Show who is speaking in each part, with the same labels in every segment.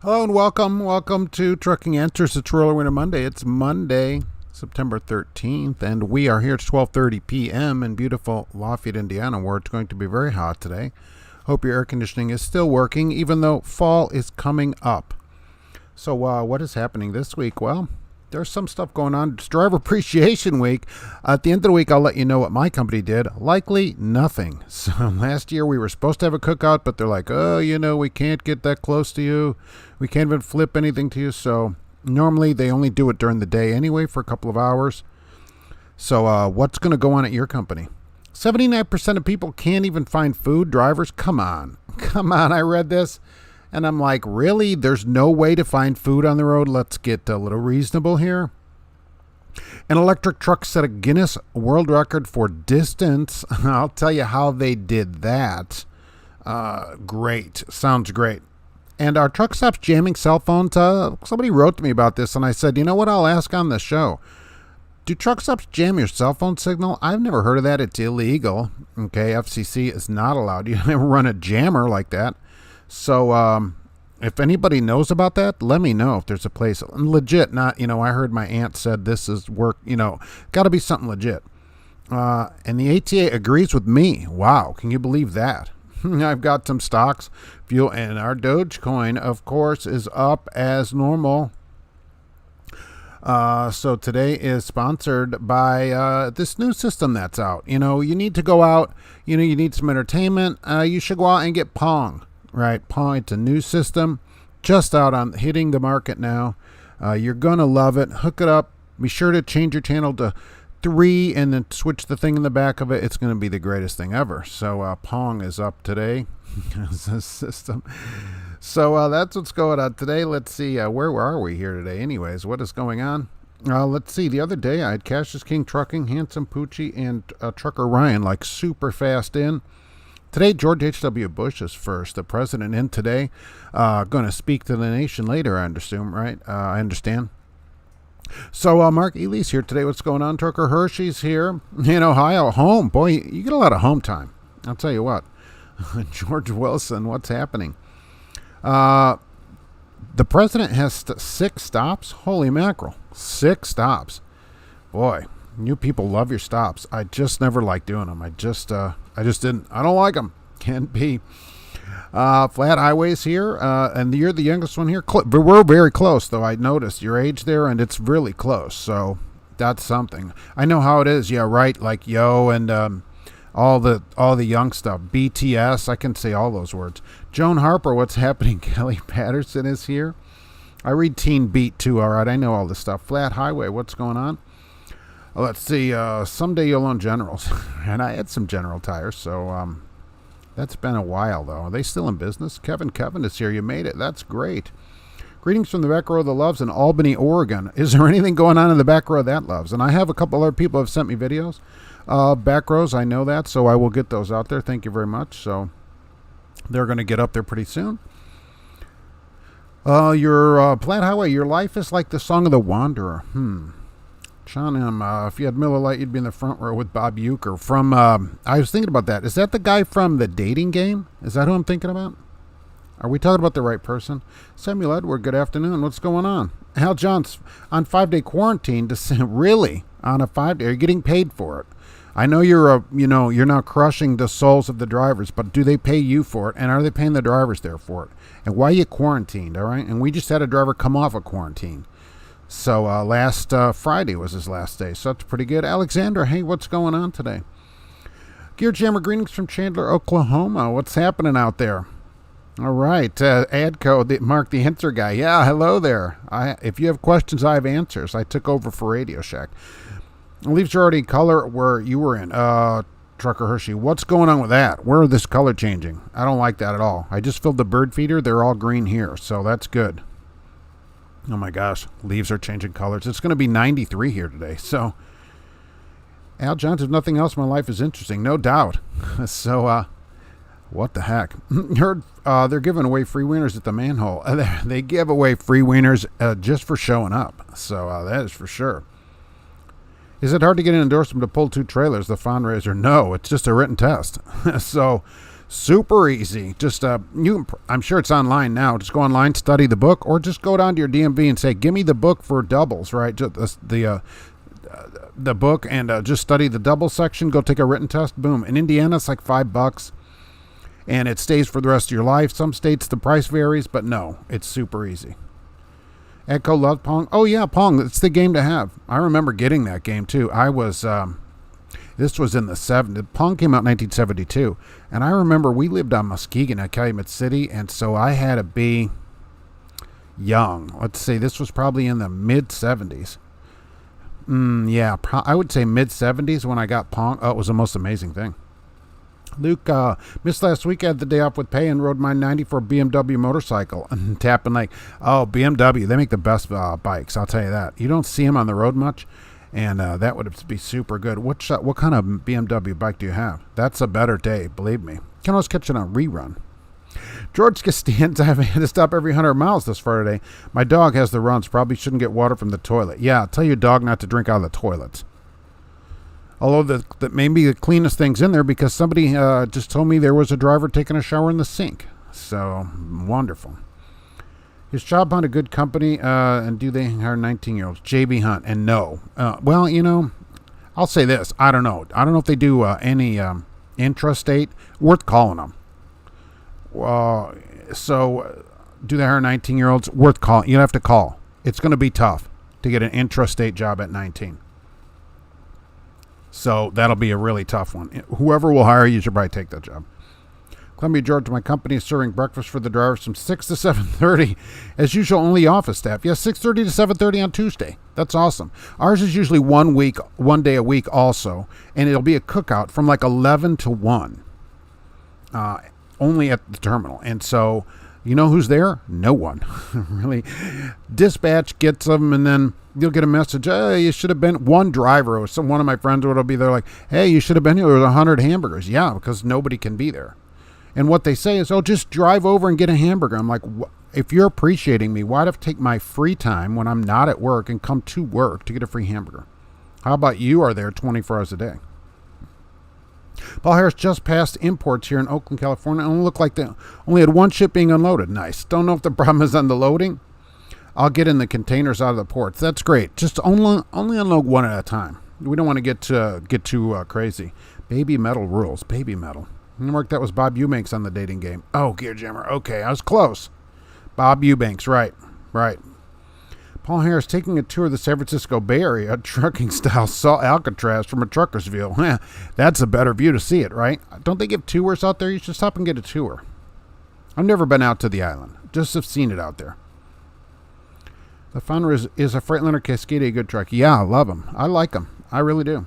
Speaker 1: Hello and welcome to Trucking Answers. It's Roller Winter Monday. It's Monday, September 13th, and we are here at 12:30 p.m. in beautiful Lafayette, Indiana, where it's going to be very hot today. Hope your air conditioning is still working, even though fall is coming up. So what is happening this week? Well, there's some stuff going on. It's Driver Appreciation Week. At the end of the week, I'll let you know what my company did. Likely nothing. So last year we were supposed to have a cookout, but they're like, we can't get that close to you. We can't even flip anything to you. So normally they only do it during the day anyway for a couple of hours. So what's going to go on at your company? 79% of people can't even find food. Drivers, come on. Come on, I read this. And I'm like, really? There's no way to find food on the road? Let's get a little reasonable here. An electric truck set a Guinness World Record for distance. I'll tell you how they did that. Great. Sounds great. And our truck stops jamming cell phones. Somebody wrote to me about this, and I said, you know what? I'll ask on the show. Do truck stops jam your cell phone signal? I've never heard of that. It's illegal. Okay, FCC is not allowed. You never run a jammer like that. So if anybody knows about that, let me know if there's a place legit. Not, I heard my aunt said this is work, got to be something legit. And the ATA agrees with me. Wow. Can you believe that? I've got some stocks, fuel, and our Dogecoin, of course, is up as normal. So today is sponsored by this new system that's out. You need to go out, you need some entertainment. You should go out and get Pong. Right, Pong, it's a new system, just out on hitting the market now. You're going to love it. Hook it up. Be sure to change your channel to 3 and then switch the thing in the back of it. It's going to be the greatest thing ever. So Pong is up today as a system. So that's what's going on today. Let's see, where are we here today anyways? What is going on? Let's see. The other day I had Cassius King Trucking, Handsome Poochie, and Trucker Ryan like super fast in. Today, George H.W. Bush is first, the president in today. Going to speak to the nation later, I assume, right? I understand. So Mark Ely's here today. What's going on? Trucker Hershey's here in Ohio. Home. Boy, you get a lot of home time. I'll tell you what. George Wilson, what's happening? The president has 6 stops. Holy mackerel. 6 stops. Boy, you people love your stops. I just never like doing them. I just didn't. I don't like them. Can't be. Flat highways here, and you're the youngest one here. We're very close, though. I noticed your age there, and it's really close. So that's something. I know how it is. Yeah, right. Like yo and all the young stuff. BTS. I can say all those words. Joan Harper. What's happening? Kelly Patterson is here. I read Teen Beat too. All right, I know all this stuff. Flat highway. What's going on? Let's see, someday you'll own Generals. And I had some General tires, so that's been a while, though. Are they still in business? Kevin is here. You made it. That's great. Greetings from the back row of the Loves in Albany, Oregon. Is there anything going on in the back row of that Loves? And I have a couple other people have sent me videos. Back rows, I know that, so I will get those out there. Thank you very much. So they're going to get up there pretty soon. Your Flat Highway, your life is like the song of the Wanderer. Sean M., if you had Miller Lite, you'd be in the front row with Bob Euchre. From, I was thinking about that. Is that the guy from The Dating Game? Is that who I'm thinking about? Are we talking about the right person? Samuel Edward, good afternoon. What's going on? Hal Johns, on 5-day quarantine. Really? On a 5-day? Are you getting paid for it? I know you're now crushing the souls of the drivers, but do they pay you for it? And are they paying the drivers there for it? And why are you quarantined, all right? And we just had a driver come off of quarantine. So last Friday was his last day, so that's pretty good. Alexandra, hey, what's going on today? Gear Jammer, greetings from Chandler, Oklahoma. What's happening out there? All right, Adco, Mark the answer guy. Yeah, hello there. If you have questions, I have answers. I took over for Radio Shack. Leaves are already color where you were in. Trucker Hershey, what's going on with that? Where is this color changing? I don't like that at all. I just filled the bird feeder. They're all green here, so that's good. Oh my gosh, leaves are changing colors. It's going to be 93 here today. So, Al Johns, if nothing else, my life is interesting, no doubt. So, what the heck? Heard they're giving away free wieners at the manhole. They give away free wieners just for showing up. So, that is for sure. Is it hard to get an endorsement to pull 2 trailers, the fundraiser? No, it's just a written test. So, Super easy. Just I'm sure it's online now. Just go online, study the book, or just go down to your DMV and say, "Give me the book for doubles." Right, just the book, and just study the double section. Go take a written test. Boom. In Indiana, it's like $5, and it stays for the rest of your life. Some states the price varies, but no, it's super easy. Echo loves Pong. Oh yeah, Pong. It's the game to have. I remember getting that game too. I was. This was in the 70s. Pong came out in 1972. And I remember we lived on Muskegon at Calumet City, and so I had to be young. Let's say this was probably in the mid-70s. I would say mid-70s when I got Pong. Oh, it was the most amazing thing. Luke, missed last week. I had the day off with pay and rode my 94 BMW motorcycle. And tapping like, oh, BMW, they make the best bikes. I'll tell you that. You don't see them on the road much. And that would be super good. What kind of BMW bike do you have? That's a better day, believe me. Can always catch it on rerun. George Costanza, I've had to stop every 100 miles this far today. My dog has the runs. Probably shouldn't get water from the toilet. Yeah, tell your dog not to drink out of the toilets. Although that may be the cleanest things in there, because somebody just told me there was a driver taking a shower in the sink. So, wonderful. Is Job Hunt a good company, and do they hire 19-year-olds? JB Hunt, and no. Well, I'll say this. I don't know. I don't know if they do any intrastate. Worth calling them. So, do they hire 19-year-olds? Worth calling. You have to call. It's going to be tough to get an intrastate job at 19. So, that'll be a really tough one. Whoever will hire you should probably take that job. Columbia, Georgia, my company is serving breakfast for the drivers from 6 to 7:30. As usual, only office staff. Yes, 6:30 to 7:30 on Tuesday. That's awesome. Ours is usually one day a week also, and it'll be a cookout from like 11 to 1, only at the terminal. And so, you know who's there? No one. Really. Dispatch gets them, and then you'll get a message, hey, you should have been one driver. Or one of my friends will be there like, hey, you should have been here. There was 100 hamburgers. Yeah, because nobody can be there. And what they say is, oh, just drive over and get a hamburger. I'm like, if you're appreciating me, why do I have to take my free time when I'm not at work and come to work to get a free hamburger? How about you are there 24 hours a day? Paul Harris just passed imports here in Oakland, California. It only looked like they only had one ship being unloaded. Nice. Don't know if the problem is on the loading. I'll get in the containers out of the ports. That's great. Just only unload one at a time. We don't want to get too crazy. Baby metal rules. Baby metal. Mark, that was Bob Eubanks on the dating game. Oh, Gear Jammer. Okay, I was close. Bob Eubanks, right. Paul Harris taking a tour of the San Francisco Bay Area, trucking style, saw Alcatraz from a trucker's view. That's a better view to see it, right? Don't they give tours out there? You should stop and get a tour. I've never been out to the island. Just have seen it out there. The Founder is a Freightliner Cascade a good truck? Yeah, I love them. I like them. I really do.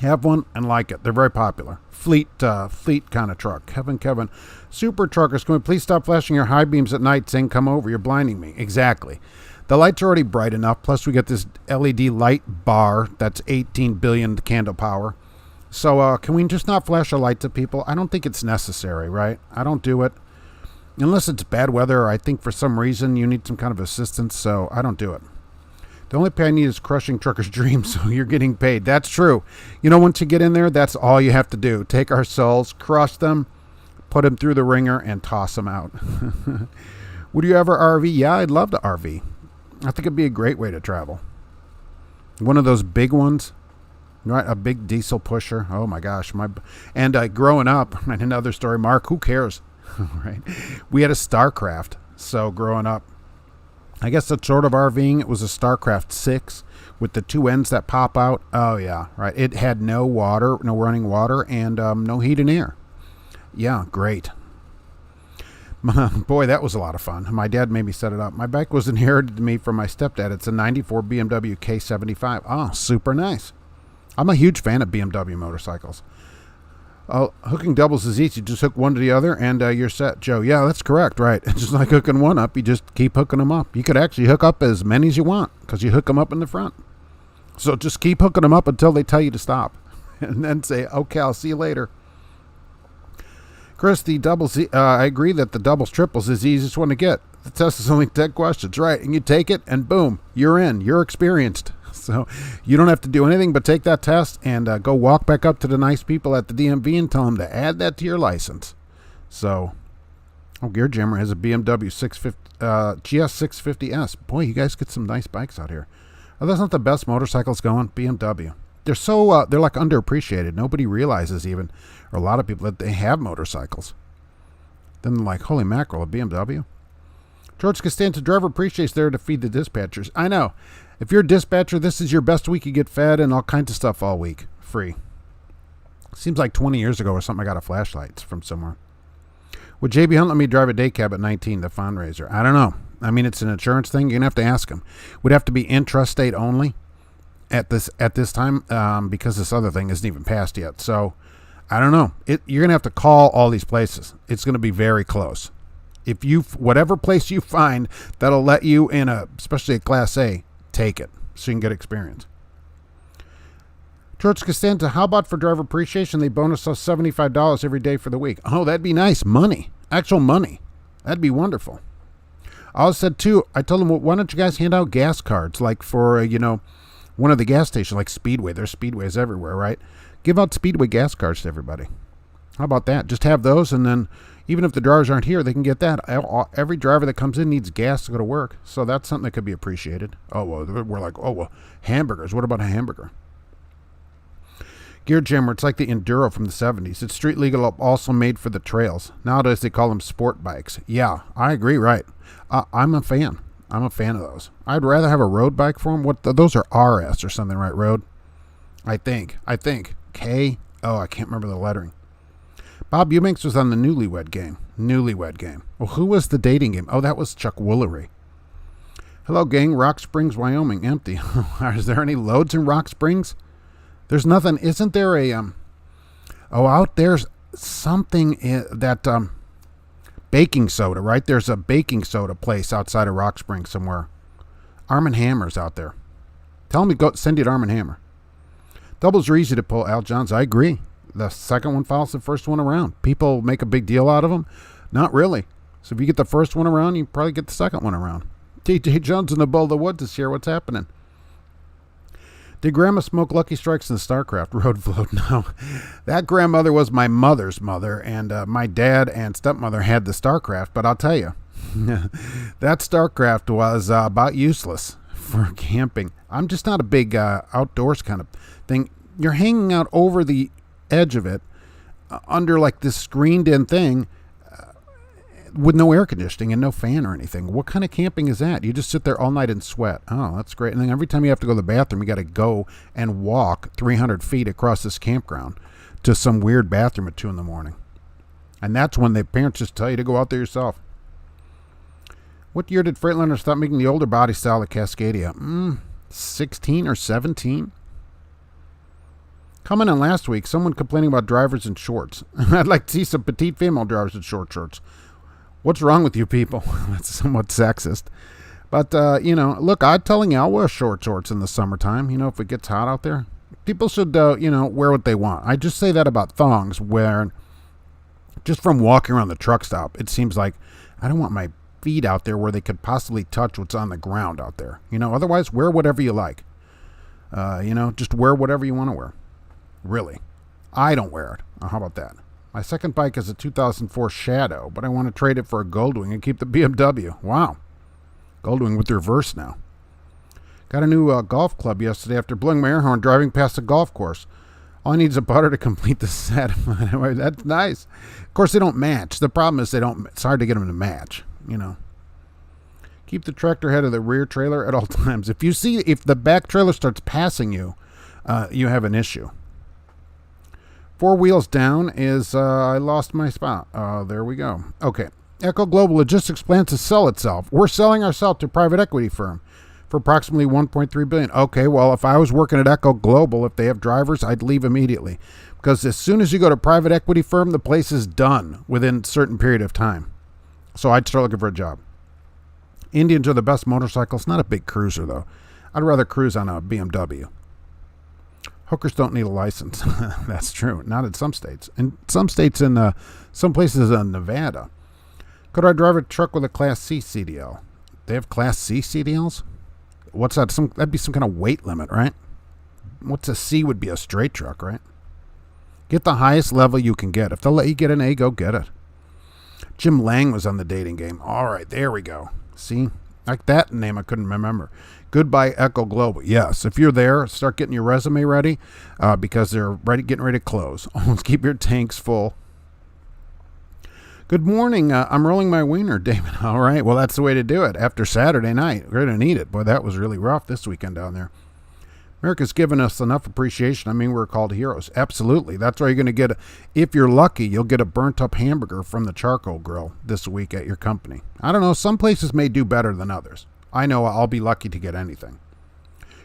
Speaker 1: Have one and like it. They're very popular. Fleet kind of truck. Kevin. Super truckers, can we please stop flashing your high beams at night saying come over? You're blinding me. Exactly. The lights are already bright enough. Plus we get this LED light bar that's 18 billion candle power. So can we just not flash our lights at people? I don't think it's necessary, right? I don't do it. Unless it's bad weather or I think for some reason you need some kind of assistance. So I don't do it. The only pay I need is crushing truckers' dreams, so you're getting paid. That's true. Once you get in there, that's all you have to do. Take our souls, crush them, put them through the ringer, and toss them out. Would you ever RV? Yeah, I'd love to RV. I think it'd be a great way to travel. One of those big ones, right? A big diesel pusher. Oh, my gosh. Growing up, another story, Mark, who cares? Right? We had a Starcraft, so growing up, I guess that's sort of RVing. It was a StarCraft 6 with the two ends that pop out. Oh, yeah, right. It had no water, no running water, and no heat and air. Yeah, great. Boy, that was a lot of fun. My dad made me set it up. My bike was inherited to me from my stepdad. It's a 94 BMW K75. Oh, super nice. I'm a huge fan of BMW motorcycles. Hooking doubles is easy. Just hook one to the other and you're set, Joe. Yeah, that's correct, right. It's just like hooking one up. You just keep hooking them up. You could actually hook up as many as you want because you hook them up in the front. So just keep hooking them up until they tell you to stop. And then say, okay, I'll see you later. Chris, the doubles, I agree that the doubles triples is the easiest one to get. The test is only 10 questions, right? And you take it and boom, you're in. You're experienced. So you don't have to do anything but take that test and go walk back up to the nice people at the DMV and tell them to add that to your license. So, Gear Jammer has a BMW GS650S. Boy, you guys get some nice bikes out here. Oh, that's not the best motorcycles going. BMW. They're so they're like underappreciated. Nobody realizes even, or a lot of people, that they have motorcycles. Then they're like, holy mackerel, a BMW. George Costanza, driver appreciates there to feed the dispatchers. I know. If you're a dispatcher, this is your best week. You get fed and all kinds of stuff all week. Free. Seems like 20 years ago or something I got a flashlight from somewhere. Would JB Hunt let me drive a day cab at 19, the fundraiser? I don't know. I mean, it's an insurance thing. You're going to have to ask him. Would have to be intrastate only at this time because this other thing isn't even passed yet. So, I don't know. You're going to have to call all these places. It's going to be very close. If whatever place you find that'll let you in especially a Class A, take it so you can get experience. George Costanza, how about for driver appreciation? They bonus us $75 every day for the week. Oh, that'd be nice. Money. Actual money. That'd be wonderful. I also said, too, I told them, well, why don't you guys hand out gas cards like for, one of the gas stations like Speedway. There's Speedways everywhere, right? Give out Speedway gas cards to everybody. How about that? Just have those, and then even if the drivers aren't here, they can get that. Every driver that comes in needs gas to go to work, so that's something that could be appreciated. Oh, well, we're like, oh, well, hamburgers. What about a hamburger? Gear Jammer, it's like the Enduro from the 70s. It's street legal, also made for the trails. Nowadays, they call them sport bikes. Yeah, I agree, right. I'm a fan. I'm a fan of those. I'd rather have a road bike for them. Those are RS or something, right, road? I think. K? Oh, I can't remember the lettering. Bob Eubanks was on the Newlywed Game. Well, who was the dating game? Oh, that was Chuck Woolery. Hello, gang. Rock Springs, Wyoming, empty. Is there any loads in Rock Springs? There's nothing. Isn't there out there's something that baking soda, right? There's a baking soda place outside of Rock Springs somewhere. Arm & Hammer's out there. Tell me, go send you to Arm & Hammer. Doubles are easy to pull, Al Johns. I agree. The second one follows the first one around. People make a big deal out of them. Not really. So if you get the first one around, you probably get the second one around. TJ Jones in the Boulder Woods this year. What's happening? Did Grandma smoke Lucky Strikes in the StarCraft road float? No. That grandmother was my mother's mother, and my dad and stepmother had the StarCraft, but I'll tell you, that StarCraft was about useless for camping. I'm just not a big outdoors kind of thing. You're hanging out over the edge of it under like this screened-in thing with no air conditioning and no fan or anything. What kind of camping is that? You just sit there all night and sweat. Oh, that's great. And then every time you have to go to the bathroom, you got to go and walk 300 feet across this campground to some weird bathroom at 2 in the morning. And that's when the parents just tell you to go out there yourself. What year did Freightliner stop making the older body style of Cascadia? 16 or 17? Coming in last week, someone complaining about drivers in shorts. I'd like to see some petite female drivers in short shorts. What's wrong with you people? That's somewhat sexist. But, look, I'm telling you, I'll wear short shorts in the summertime, if it gets hot out there. People should, wear what they want. I just say that about thongs, where just from walking around the truck stop, it seems like I don't want my feet out there where they could possibly touch what's on the ground out there. Otherwise, wear whatever you like. Just wear whatever you want to wear. Really. I don't wear it. How about that? My second bike is a 2004 Shadow, but I want to trade it for a Goldwing and keep the BMW. Wow. Goldwing with the reverse now. Got a new golf club yesterday after blowing my air horn driving past a golf course. All I need is a putter to complete the set. Anyway, that's nice. Of course, they don't match. The problem is it's hard to get them to match, Keep the tractor head of the rear trailer at all times. If the back trailer starts passing you, you have an issue. 4 wheels down is, I lost my spot. There we go. Okay. Echo Global Logistics plans to sell itself. We're selling ourselves to a private equity firm for approximately $1.3 billion. Okay, well, if I was working at Echo Global, if they have drivers, I'd leave immediately. Because as soon as you go to a private equity firm, the place is done within a certain period of time. So I'd start looking for a job. Indians are the best motorcycles. Not a big cruiser, though. I'd rather cruise on a BMW. Hookers don't need a license. That's true. Not in some states. In some states, in some places in Nevada. Could I drive a truck with a Class C CDL? They have Class C CDLs? What's that? That'd be some kind of weight limit, right? What's a C would be a straight truck, right? Get the highest level you can get. If they'll let you get an A, go get it. Jim Lang was on the dating game. All right, there we go. See? Like that name I couldn't remember. Goodbye Echo Global. Yes, if you're there, start getting your resume ready because they're getting ready to close. Always keep your tanks full. Good morning. I'm rolling my wiener, David. All right, well, that's the way to do it. After Saturday night, we're going to need it. Boy, that was really rough this weekend down there. America's given us enough appreciation. I mean, we're called heroes. Absolutely. That's why you're going to get, if you're lucky, you'll get a burnt-up hamburger from the charcoal grill this week at your company. I don't know. Some places may do better than others. I know I'll be lucky to get anything.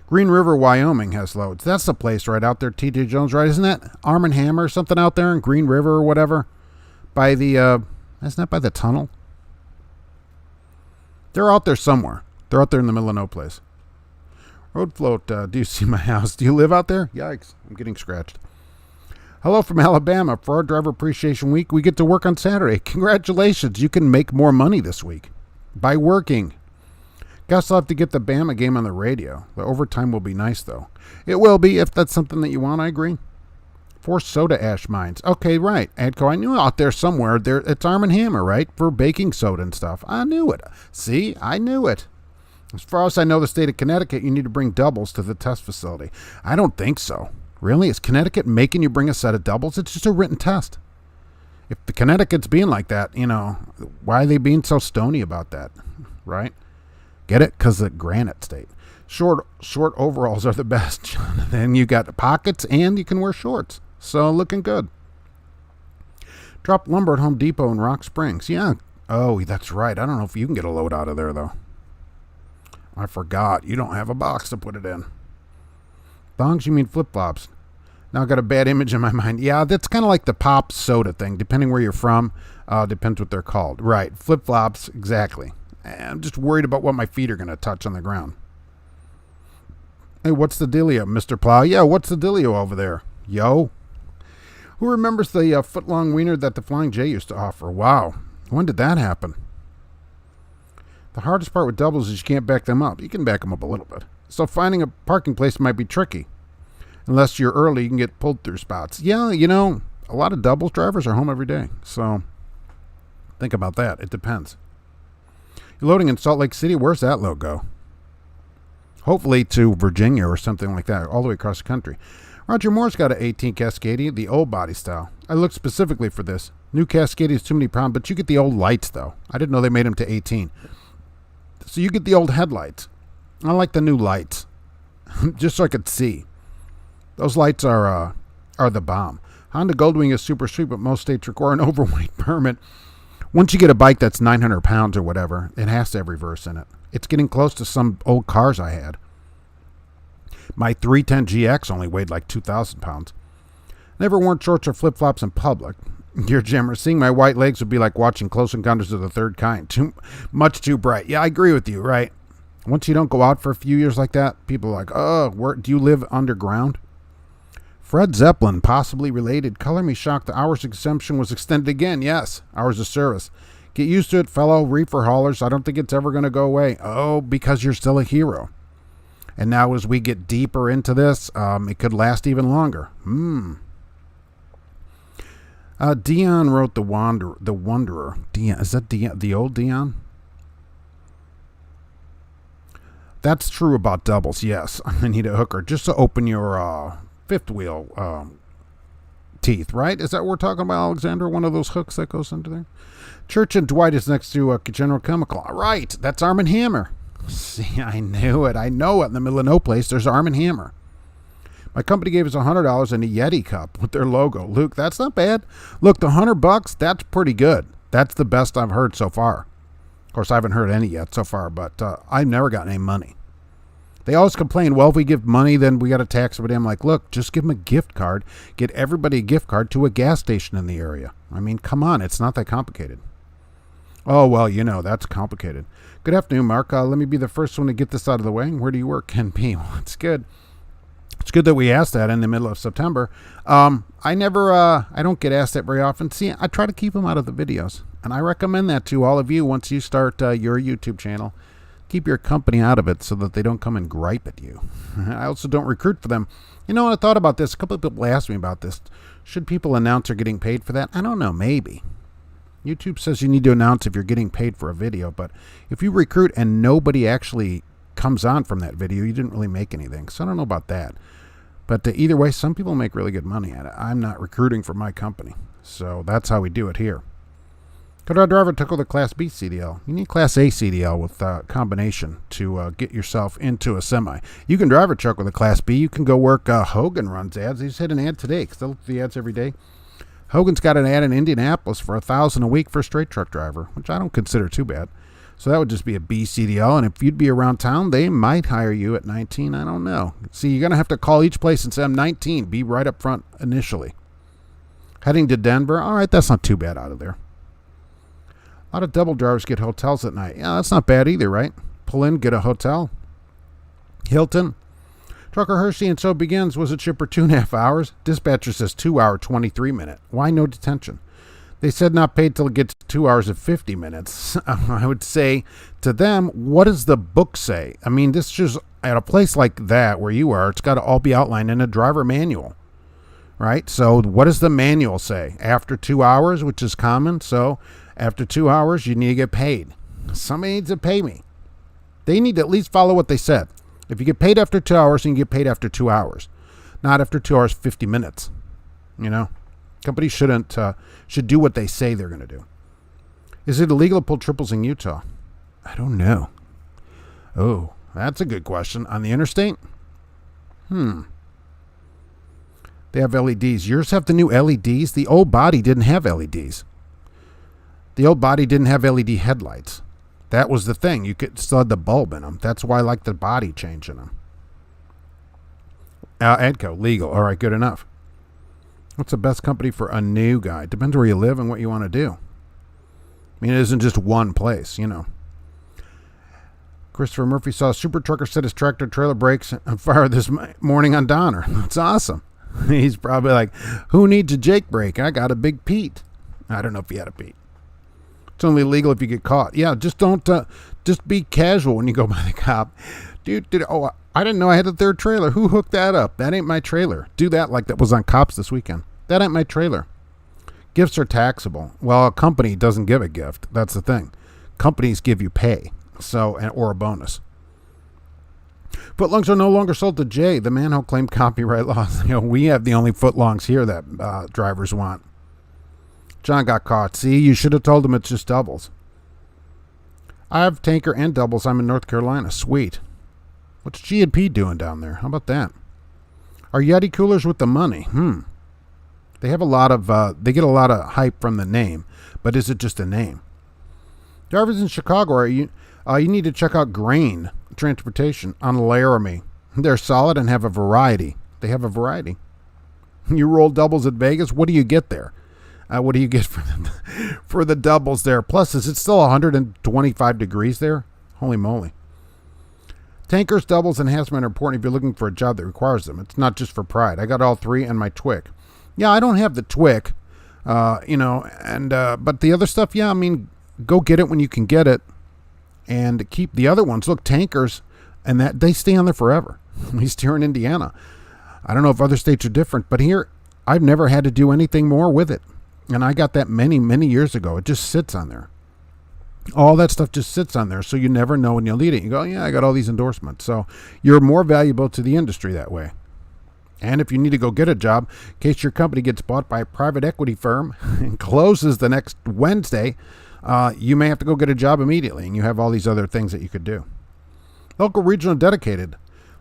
Speaker 1: Green River, Wyoming has loads. That's the place right out there, T.J. Jones, right? Isn't that Arm & Hammer or something out there in Green River or whatever? By the, isn't that by the tunnel? They're out there somewhere. They're out there in the middle of no place. Road Float, do you see my house? Do you live out there? Yikes, I'm getting scratched. Hello from Alabama. For our Driver Appreciation Week, we get to work on Saturday. Congratulations, you can make more money this week by working. Guess I'll have to get the Bama game on the radio. The overtime will be nice, though. It will be, if that's something that you want, I agree. 4 soda ash mines. Okay, right. Adco, I knew out there somewhere. It's Arm & Hammer, right? For baking soda and stuff. I knew it. See, I knew it. As far as I know, the state of Connecticut, you need to bring doubles to the test facility. I don't think so. Really? Is Connecticut making you bring a set of doubles? It's just a written test. If the Connecticut's being like that, why are they being so stony about that? Right? Get it? Because the granite state. Short overalls are the best. Then you got the pockets and you can wear shorts. So looking good. Drop lumber at Home Depot in Rock Springs. Yeah. Oh, that's right. I don't know if you can get a load out of there, though. I forgot. You don't have a box to put it in. Thongs, you mean flip-flops. Now I got a bad image in my mind. Yeah, that's kind of like the pop soda thing. Depending where you're from, depends what they're called. Right, flip-flops, exactly. I'm just worried about what my feet are going to touch on the ground. Hey, what's the dealio, Mr. Plow? Yeah, what's the dealio over there? Yo. Who remembers the foot-long wiener that the Flying J used to offer? Wow. When did that happen? The hardest part with doubles is you can't back them up. You can back them up a little bit. So finding a parking place might be tricky. Unless you're early, you can get pulled through spots. Yeah, a lot of doubles drivers are home every day. So think about that. It depends. You're loading in Salt Lake City. Where's that load go? Hopefully to Virginia or something like that, all the way across the country. Roger Moore's got an 18 Cascadia, the old body style. I looked specifically for this. New Cascadia is too many pounds, but you get the old lights, though. I didn't know they made them to 18. So you get the old headlights. I like the new lights, just so I could see. Those lights are the bomb. Honda Goldwing is super sweet, but most states require an overweight permit. Once you get a bike that's 900 pounds or whatever, it has to have reverse in it. It's getting close to some old cars I had. My 310 GX only weighed like 2,000 pounds. Never worn shorts or flip-flops in public. Dear Jimmer, seeing my white legs would be like watching Close Encounters of the Third Kind. Much too bright. Yeah, I agree with you, right? Once you don't go out for a few years like that, people are like, oh, do you live underground? Fred Zeppelin, possibly related. Color me shocked the hours exemption was extended again. Yes, hours of service. Get used to it, fellow reefer haulers. I don't think it's ever going to go away. Oh, because you're still a hero. And now as we get deeper into this, it could last even longer. Dion wrote The Wanderer. Dion, is that Dion, the old Dion? That's true about doubles, yes. I need a hooker just to open your fifth wheel teeth, right? Is that what we're talking about, Alexander? One of those hooks that goes into there? Church and Dwight is next to General Chemical. Right, that's Arm & Hammer. See, I knew it. I know it. In the middle of no place, there's Arm & Hammer. My company gave us $100 and a Yeti cup with their logo. Luke, that's not bad. Look, the $100, that's pretty good. That's the best I've heard so far. Of course, I haven't heard any yet so far, but I've never gotten any money. They always complain, well, if we give money, then we got to tax everybody. I'm like, look, just give them a gift card. Get everybody a gift card to a gas station in the area. I mean, come on. It's not that complicated. Oh, well, that's complicated. Good afternoon, Mark. Let me be the first one to get this out of the way. Where do you work, Ken P? Well, it's good. It's good that we asked that in the middle of September. I don't get asked that very often. See, I try to keep them out of the videos. And I recommend that to all of you once you start your YouTube channel. keep your company out of it so that they don't come and gripe at you. I also don't recruit for them. You know, I thought about this. A couple of people asked me about this. Should people announce they're getting paid for that? I don't know. Maybe. YouTube says you need to announce if you're getting paid for a video, but if you recruit and nobody actually comes on from that video, you didn't really make anything. So I don't know about that. But either way, some people make really good money at it. I'm not recruiting for my company. So that's how we do it here. Could our driver tackle the Class B CDL? You need Class A CDL with a combination to get yourself into a semi. You can drive a truck with a Class B. You can go work. Hogan runs ads. He just had an ad today because I look at the ads every day. Hogan's got an ad in Indianapolis for $1,000 a week for a straight truck driver, which I don't consider too bad. So that would just be a B CDL. And if you'd be around town, they might hire you at 19. I don't know. See, you're going to have to call each place and say, I'm 19. Be right up front initially. Heading to Denver. All right, that's not too bad out of there. A lot of double drivers get hotels at night. Yeah, that's not bad either, right? Pull in, get a hotel. Hilton. Trucker Hershey, and so begins. Was it shipped for 2.5 hours? Dispatcher says 2 hour, 23 minute. Why no detention? They said not paid till it gets 2 hours and 50 minutes. I would say to them, what does the book say? I mean, this is just at a place like that where you are, it's got to all be outlined in a driver manual, right? So what does the manual say? After 2 hours, which is common. So after 2 hours, you need to get paid. Somebody needs to pay me. They need to at least follow what they said. If you get paid after 2 hours, you can get paid after 2 hours. Not after 2 hours, 50 minutes. You know? Companies should do what they say they're going to do. Is it illegal to pull triples in Utah? I don't know. Oh, that's a good question. On the interstate? They have LEDs. Yours have the new LEDs? The old body didn't have LEDs. The old body didn't have LED headlights. That was the thing. You could still have the bulb in them. That's why I like the body change in them. Edco, legal. All right, good enough. What's the best company for a new guy? Depends where you live and what you want to do. I mean, it isn't just one place, you know. Christopher Murphy saw a super trucker set his tractor trailer brakes on fire this morning on Donner. That's awesome. He's probably like, who needs a Jake brake? I got a big Pete. I don't know if he had a Pete. It's only illegal if you get caught. Yeah, just don't, just be casual when you go by the cop. Dude, oh, I didn't know I had a third trailer. Who hooked that up? That ain't my trailer. Do that like that was on Cops this weekend. That ain't my trailer. Gifts are taxable. Well, a company doesn't give a gift. That's the thing. Companies give you pay, or a bonus. Footlongs are no longer sold to Jay. The man who claimed copyright laws. You know, we have the only footlongs here that drivers want. John got caught. See, you should have told him it's just doubles. I have tanker and doubles. I'm in North Carolina. Sweet. What's G&P doing down there? How about that? Are Yeti coolers with the money? They have a lot of, they get a lot of hype from the name, but is it just a name? Drivers in Chicago, you need to check out Grain Transportation on Laramie. They're solid and have a variety. They have a variety. You roll doubles at Vegas. What do you get there? What do you get for the doubles there? Plus, is it still 125 degrees there? Holy moly. Tankers, doubles, and hazmat are important if you're looking for a job that requires them. It's not just for pride. I got all three and my Twic. Yeah, I don't have the Twic, but the other stuff, yeah, I mean, go get it when you can get it and keep the other ones. Look, tankers, and that they stay on there forever. At least here in Indiana. I don't know if other states are different, but here, I've never had to do anything more with it. And I got that many, many years ago. It just sits on there. All that stuff just sits on there, so you never know when you'll need it. You go, yeah, I got all these endorsements. So you're more valuable to the industry that way. And if you need to go get a job, in case your company gets bought by a private equity firm and closes the next Wednesday, you may have to go get a job immediately, and you have all these other things that you could do. Local, regional, dedicated.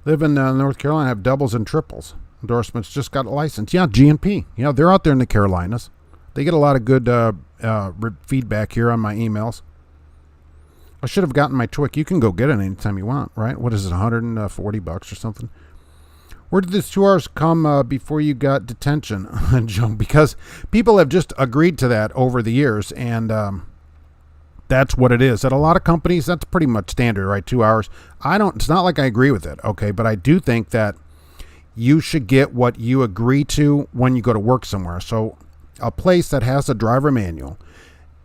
Speaker 1: Live in North Carolina, have doubles and triples. Endorsements, just got a license. Yeah, G&P. Yeah, they're out there in the Carolinas. They get a lot of good feedback here on my emails. I should have gotten my Twic. You can go get it anytime you want, right? What is it, $140 or something? Where did this 2 hours come before you got detention, Joe? Because people have just agreed to that over the years, and that's what it is. At a lot of companies, that's pretty much standard, right? 2 hours. It's not like I agree with it, okay? But I do think that you should get what you agree to when you go to work somewhere. So a place that has a driver manual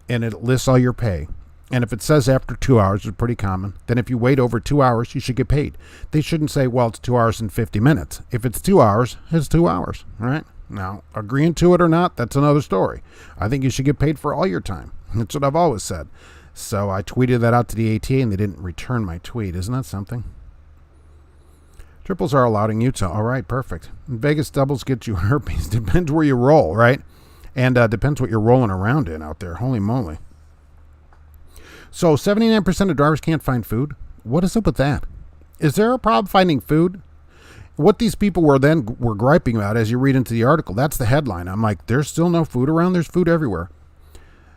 Speaker 1: and it lists all your pay And if it says after 2 hours, it's pretty common, then if you wait over 2 hours, you should get paid. They shouldn't say, well, it's 2 hours and 50 minutes. If it's 2 hours, it's 2 hours, right? Now, agreeing to it or not, that's another story. I think you should get paid for all your time. That's what I've always said. So I tweeted that out to the ATA, and they didn't return my tweet. Isn't that something? Triples are allowed in Utah. All right, perfect. Vegas doubles get you herpes. Depends where you roll, right? And depends what you're rolling around in out there. Holy moly. So 79% of drivers can't find food. What is up with that? Is there a problem finding food? What these people were griping about, as you read into the article, that's the headline. I'm like, there's still no food around. There's food everywhere.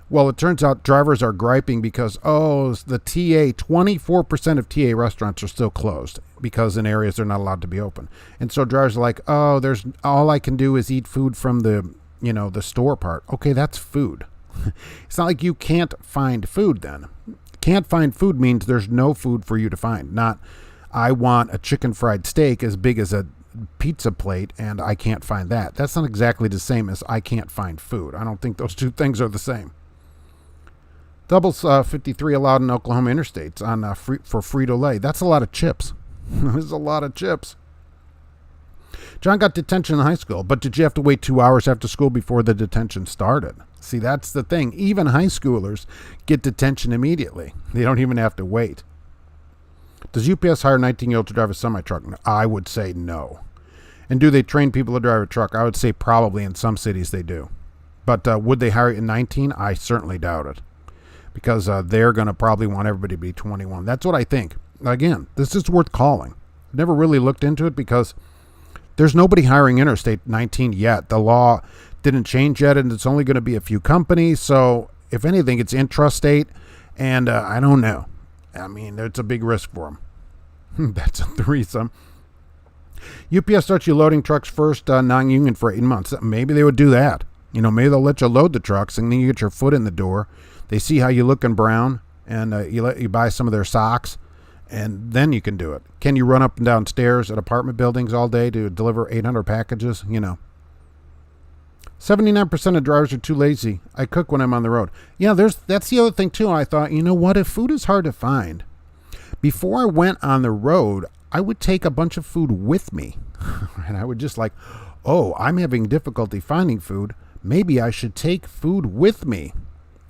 Speaker 1: Well, it turns out drivers are griping because, the TA, 24% of TA restaurants are still closed because in areas they're not allowed to be open. And so drivers are like, there's all I can do is eat food from the store part. Okay, that's food. It's not like you can't find food then. Can't find food means there's no food for you to find. Not, I want a chicken fried steak as big as a pizza plate and I can't find that. That's not exactly the same as I can't find food. I don't think those two things are the same. Doubles 53 allowed in Oklahoma interstates for Frito-Lay. That's a lot of chips. There's a lot of chips. John got detention in high school, but did you have to wait 2 hours after school before the detention started? See, that's the thing. Even high schoolers get detention immediately. They don't even have to wait. Does UPS hire 19-year-olds to drive a semi-truck? I would say no. And do they train people to drive a truck? I would say probably in some cities they do. But would they hire it in 19? I certainly doubt it. Because they're going to probably want everybody to be 21. That's what I think. Again, this is worth calling. I've never really looked into it because there's nobody hiring Interstate 19 yet. The law didn't change yet, and it's only going to be a few companies. So, if anything, it's intrastate, and I don't know. I mean, it's a big risk for them. That's a threesome. UPS starts you loading trucks first, non-union for 8 months. Maybe they would do that. Maybe they'll let you load the trucks, and then you get your foot in the door. They see how you look in brown, and you buy some of their socks, and then you can do it. Can you run up and down stairs at apartment buildings all day to deliver 800 packages? 79% of drivers are too lazy. I cook when I'm on the road. Yeah, that's the other thing, too. I thought, what? If food is hard to find, before I went on the road, I would take a bunch of food with me. And I would just I'm having difficulty finding food. Maybe I should take food with me.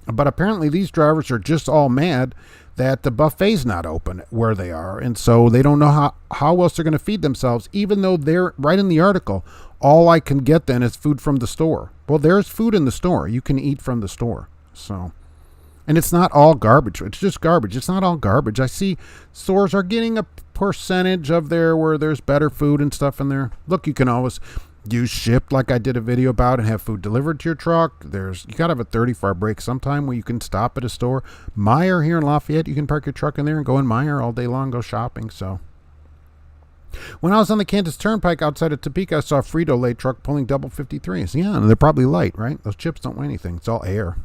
Speaker 1: But apparently these drivers are just all mad that the buffet's not open where they are. And so they don't know how else they're going to feed themselves, even though they're right in the article. All I can get then is food from the store. Well, there's food in the store. You can eat from the store. So, and it's not all garbage. It's just garbage. It's not all garbage. I see stores are getting a percentage of where there's better food and stuff in there. Look, you can always use Shipt like I did a video about and have food delivered to your truck. You got to have a 30-hour break sometime where you can stop at a store. Meijer here in Lafayette, you can park your truck in there and go in Meijer all day long, go shopping. So when I was on the Kansas Turnpike outside of Topeka, I saw a Frito-Lay truck pulling double 53s. Yeah, and they're probably light, right? Those chips don't weigh anything. It's all air.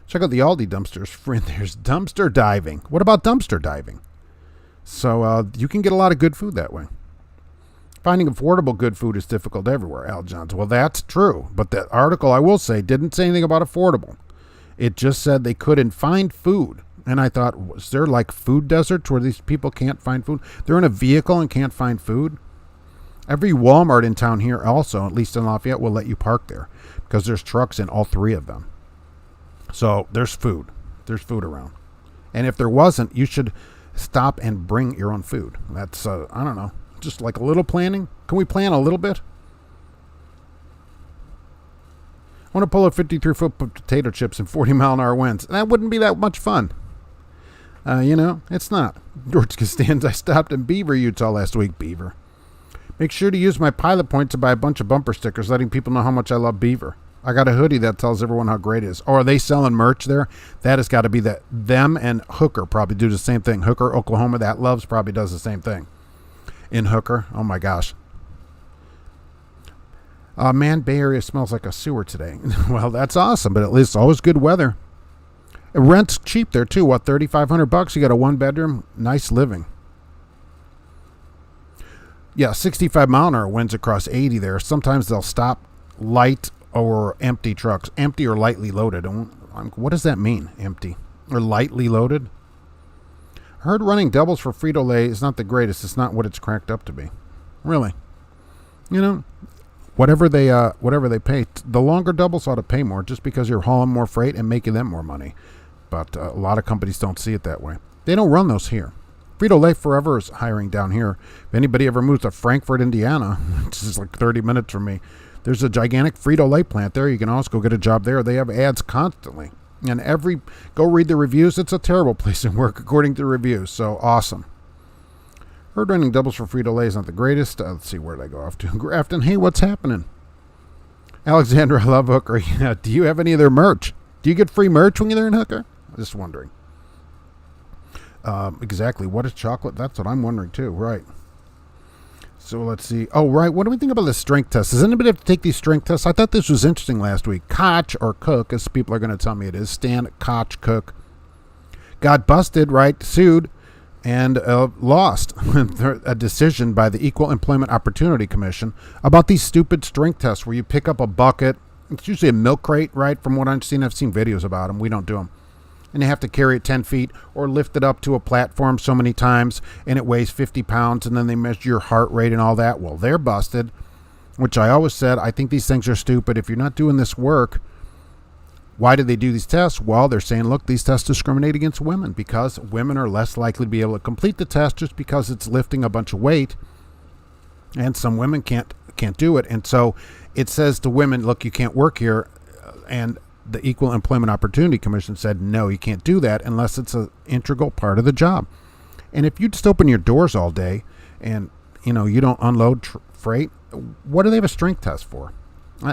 Speaker 1: Check out the Aldi dumpsters. There's dumpster diving. What about dumpster diving? So you can get a lot of good food that way. Finding affordable good food is difficult everywhere, Al Johns. Well, that's true. But that article, I will say, didn't say anything about affordable. It just said they couldn't find food. And I thought, was there like food deserts where these people can't find food? They're in a vehicle and can't find food? Every Walmart in town here also, at least in Lafayette, will let you park there because there's trucks in all three of them. So there's food. There's food around. And if there wasn't, you should stop and bring your own food. That's, I don't know. Just like a little planning. Can we plan a little bit? I want to pull a 53-foot potato chips and 40-mile-an-hour winds. That wouldn't be that much fun. It's not. George Costanza, I stopped in Beaver, Utah last week. Beaver. Make sure to use my pilot points to buy a bunch of bumper stickers, letting people know how much I love Beaver. I got a hoodie that tells everyone how great it is. Oh, are they selling merch there? That has got to be them, and Hooker probably do the same thing. Hooker, Oklahoma, that loves probably does the same thing. In Hooker. Oh my gosh. Man, Bay Area smells like a sewer today. Well, that's awesome, but at least it's always good weather. Rent's cheap there too. What, $3,500? You got a 1-bedroom, nice living. Yeah, 65-mile-an-hour winds across 80 there. Sometimes they'll stop light or empty trucks. Empty or lightly loaded. What does that mean, empty? or lightly loaded. I heard running doubles for Frito-Lay is not the greatest. It's not what it's cracked up to be. Really. You know, whatever they pay, the longer doubles ought to pay more just because you're hauling more freight and making them more money. But a lot of companies don't see it that way. They don't run those here. Frito-Lay forever is hiring down here. If anybody ever moves to Frankfort, Indiana, which is like 30 minutes from me, there's a gigantic Frito-Lay plant there. You can also go get a job there. They have ads constantly. And go read the reviews. It's a terrible place to work according to the reviews. So awesome. Heard running doubles for Frito-Lay is not the greatest. Let's see, where did I go off to? Grafton, hey, what's happening? Alexandra, I love Hooker. Yeah, do you have any of their merch? Do you get free merch when you're there in Hooker? Just wondering. Exactly. What is chocolate? That's what I'm wondering too. Right. So let's see. Oh, right. What do we think about the strength test? Does anybody have to take these strength tests? I thought this was interesting last week. Koch, or Cook, as people are going to tell me it is, Stan Koch Cook, got busted, right, sued, and lost a decision by the Equal Employment Opportunity Commission about these stupid strength tests where you pick up a bucket. It's usually a milk crate, right, from what I've seen. I've seen videos about them. We don't do them. And they have to carry it 10 feet or lift it up to a platform so many times, and it weighs 50 pounds, and then they measure your heart rate and all that. Well, they're busted, which I always said, I think these things are stupid. If you're not doing this work, why did they do these tests? Well, they're saying, look, these tests discriminate against women because women are less likely to be able to complete the test just because it's lifting a bunch of weight, and some women can't do it. And so it says to women, look, you can't work here, and the Equal Employment Opportunity Commission said, no, you can't do that unless it's an integral part of the job. And if you just open your doors all day and, you don't unload freight, what do they have a strength test for?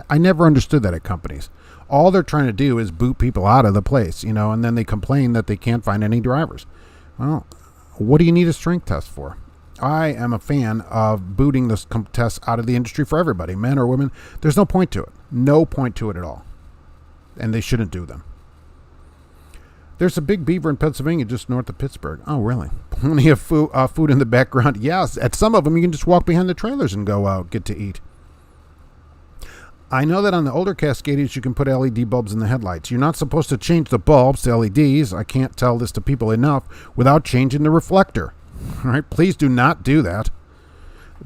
Speaker 1: I never understood that at companies. All they're trying to do is boot people out of the place, and then they complain that they can't find any drivers. Well, what do you need a strength test for? I am a fan of booting this tests out of the industry for everybody, men or women. There's no point to it. No point to it at all. And they shouldn't do them. There's a big beaver in Pennsylvania just north of Pittsburgh. Oh, really? Plenty of food in the background. Yes, at some of them you can just walk behind the trailers and go out, get to eat. I know that on the older Cascadians you can put LED bulbs in the headlights. You're not supposed to change the bulbs to LEDs. I can't tell this to people enough without changing the reflector. All right, please do not do that.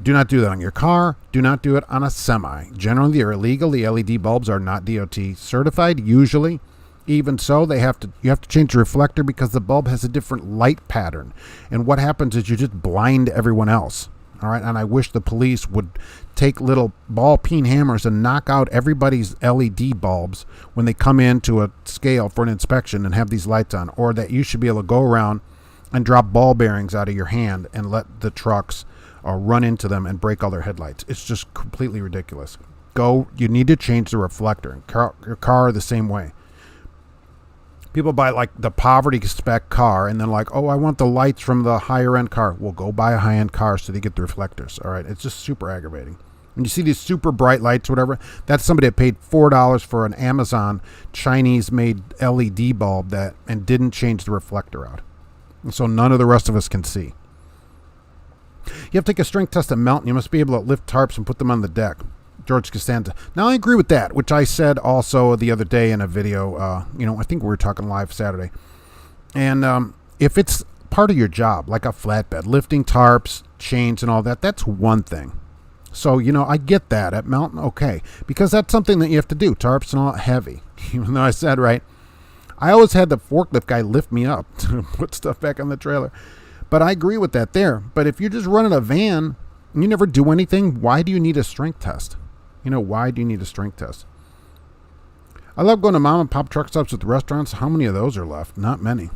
Speaker 1: Do not do that on your car. Do not do it on a semi. Generally, they're illegal. The LED bulbs are not DOT certified, usually. Even so, you have to change the reflector because the bulb has a different light pattern. And what happens is you just blind everyone else. All right, and I wish the police would take little ball-peen hammers and knock out everybody's LED bulbs when they come into a scale for an inspection and have these lights on. Or that you should be able to go around and drop ball bearings out of your hand and let the trucks run into them and break all their headlights. It's just completely ridiculous. You need to change the reflector. Your car the same way. People buy like the poverty spec car and then like, oh, I want the lights from the higher end car. Well, go buy a high end car so they get the reflectors. All right. It's just super aggravating. When you see these super bright lights, whatever, that's somebody that paid $4 for an Amazon Chinese made LED bulb and didn't change the reflector out. And so none of the rest of us can see. You have to take a strength test at Mountain. You must be able to lift tarps and put them on the deck. George Costanza. Now, I agree with that, which I said also the other day in a video. I think we were talking live Saturday. And if it's part of your job, like a flatbed, lifting tarps, chains, and all that, that's one thing. So, I get that at Mountain, okay, because that's something that you have to do. Tarps and all heavy. Even though I said, right, I always had the forklift guy lift me up to put stuff back on the trailer. But I agree with that there. But if you're just running a van and you never do anything, why do you need a strength test? Why do you need a strength test? I love going to mom and pop truck stops with restaurants. How many of those are left? Not many.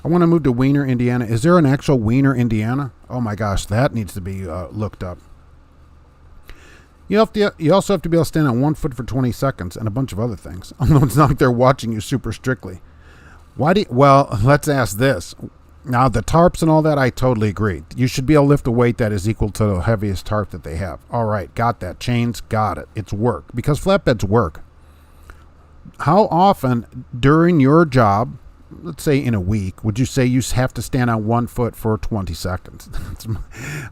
Speaker 1: I want to move to Weiner, Indiana. Is there an actual Weiner, Indiana? Oh my gosh, that needs to be looked up. You also have to be able to stand on 1 foot for 20 seconds and a bunch of other things. Although it's not like they're watching you super strictly. Well, let's ask this. Now, the tarps and all that, I totally agree. You should be able to lift a weight that is equal to the heaviest tarp that they have. All right, got that. Chains, got it. It's work. Because flatbeds work. How often during your job, let's say in a week, would you say you have to stand on 1 foot for 20 seconds?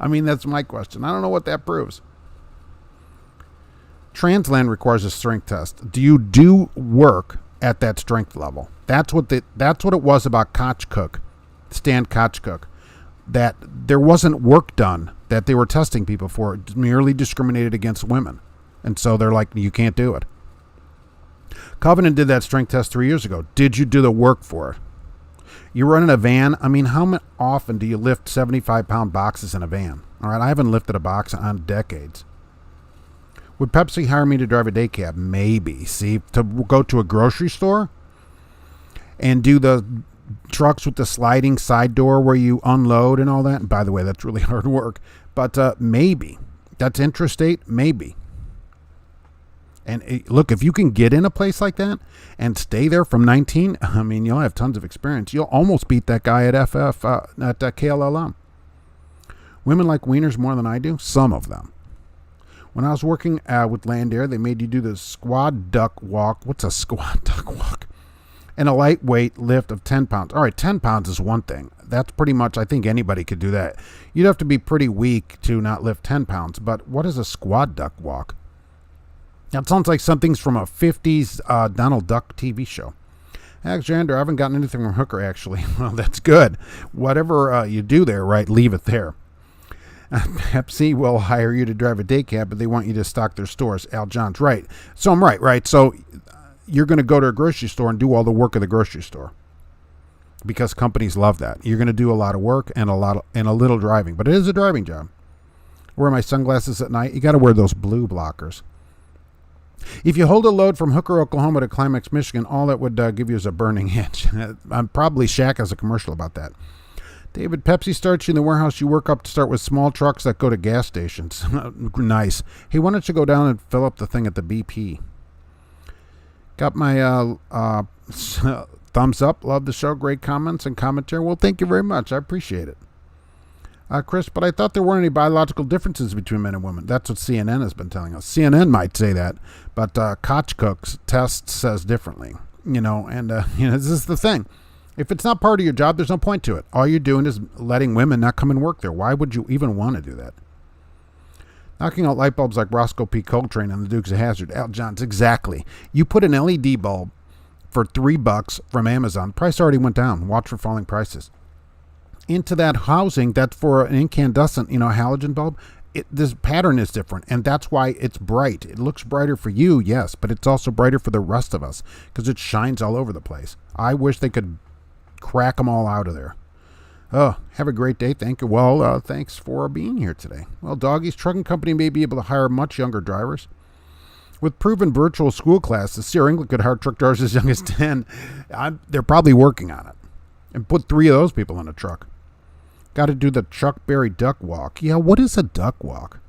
Speaker 1: That's my question. I don't know what that proves. Transland requires a strength test. Do you do work at that strength level. That's what it was about Kochcook, Stan Kochcook, that there wasn't work done that they were testing people for. It merely discriminated against women. And so they're like, you can't do it. Covenant did that strength test 3 years ago. Did you do the work for it? You're running a van. I mean, how often do you lift 75-pound boxes in a van? All right, I haven't lifted a box in decades. Would Pepsi hire me to drive a day cab? Maybe. See, to go to a grocery store and do the trucks with the sliding side door where you unload and all that. And by the way, that's really hard work. But maybe. That's interstate? Maybe. And look, if you can get in a place like that and stay there from 19, I mean, you'll have tons of experience. You'll almost beat that guy at at KLLM. Women like wieners more than I do. Some of them. When I was working with Land Air, they made you do the squad duck walk. What's a squad duck walk? And a lightweight lift of 10 pounds. All right, 10 pounds is one thing. That's pretty much, I think anybody could do that. You'd have to be pretty weak to not lift 10 pounds. But what is a squad duck walk? That sounds like something's from a 50s Donald Duck TV show. Alexander, I haven't gotten anything from Hooker, actually. Well, that's good. Whatever you do there, right, leave it there. Pepsi will hire you to drive a day cab, but they want you to stock their stores. Al John's right. So I'm right? So you're going to go to a grocery store and do all the work of the grocery store because companies love that. You're going to do a lot of work and a little driving, but it is a driving job. Wear my sunglasses at night. You got to wear those blue blockers. If you hold a load from Hooker, Oklahoma to Climax, Michigan, all that would give you is a burning hitch. I'm probably Shaq has a commercial about that. David, Pepsi starts you in the warehouse. You work up to start with small trucks that go to gas stations. Nice. Hey, why don't you go down and fill up the thing at the BP? Got my thumbs up. Love the show. Great comments and commentary. Well, thank you very much. I appreciate it. Chris, but I thought there weren't any biological differences between men and women. That's what CNN has been telling us. CNN might say that, but Kochcook's test says differently. This is the thing. If it's not part of your job, there's no point to it. All you're doing is letting women not come and work there. Why would you even want to do that? Knocking out light bulbs like Roscoe P. Coltrane on the Dukes of Hazzard. Al Johns, exactly. You put an LED bulb for $3 from Amazon. Price already went down. Watch for falling prices. Into that housing, that's for an incandescent, halogen bulb. This pattern is different, and that's why it's bright. It looks brighter for you, yes, but it's also brighter for the rest of us because it shines all over the place. I wish they could crack them all out of there. Oh, have a great day. Thank you. Well, thanks for being here today. Well, Doggy's trucking company may be able to hire much younger drivers. With proven virtual school classes, Sierra England could hire truck drivers as young as 10. They're probably working on it. And put 3 of those people in a truck. Got to do the Chuck Berry duck walk. Yeah, what is a duck walk?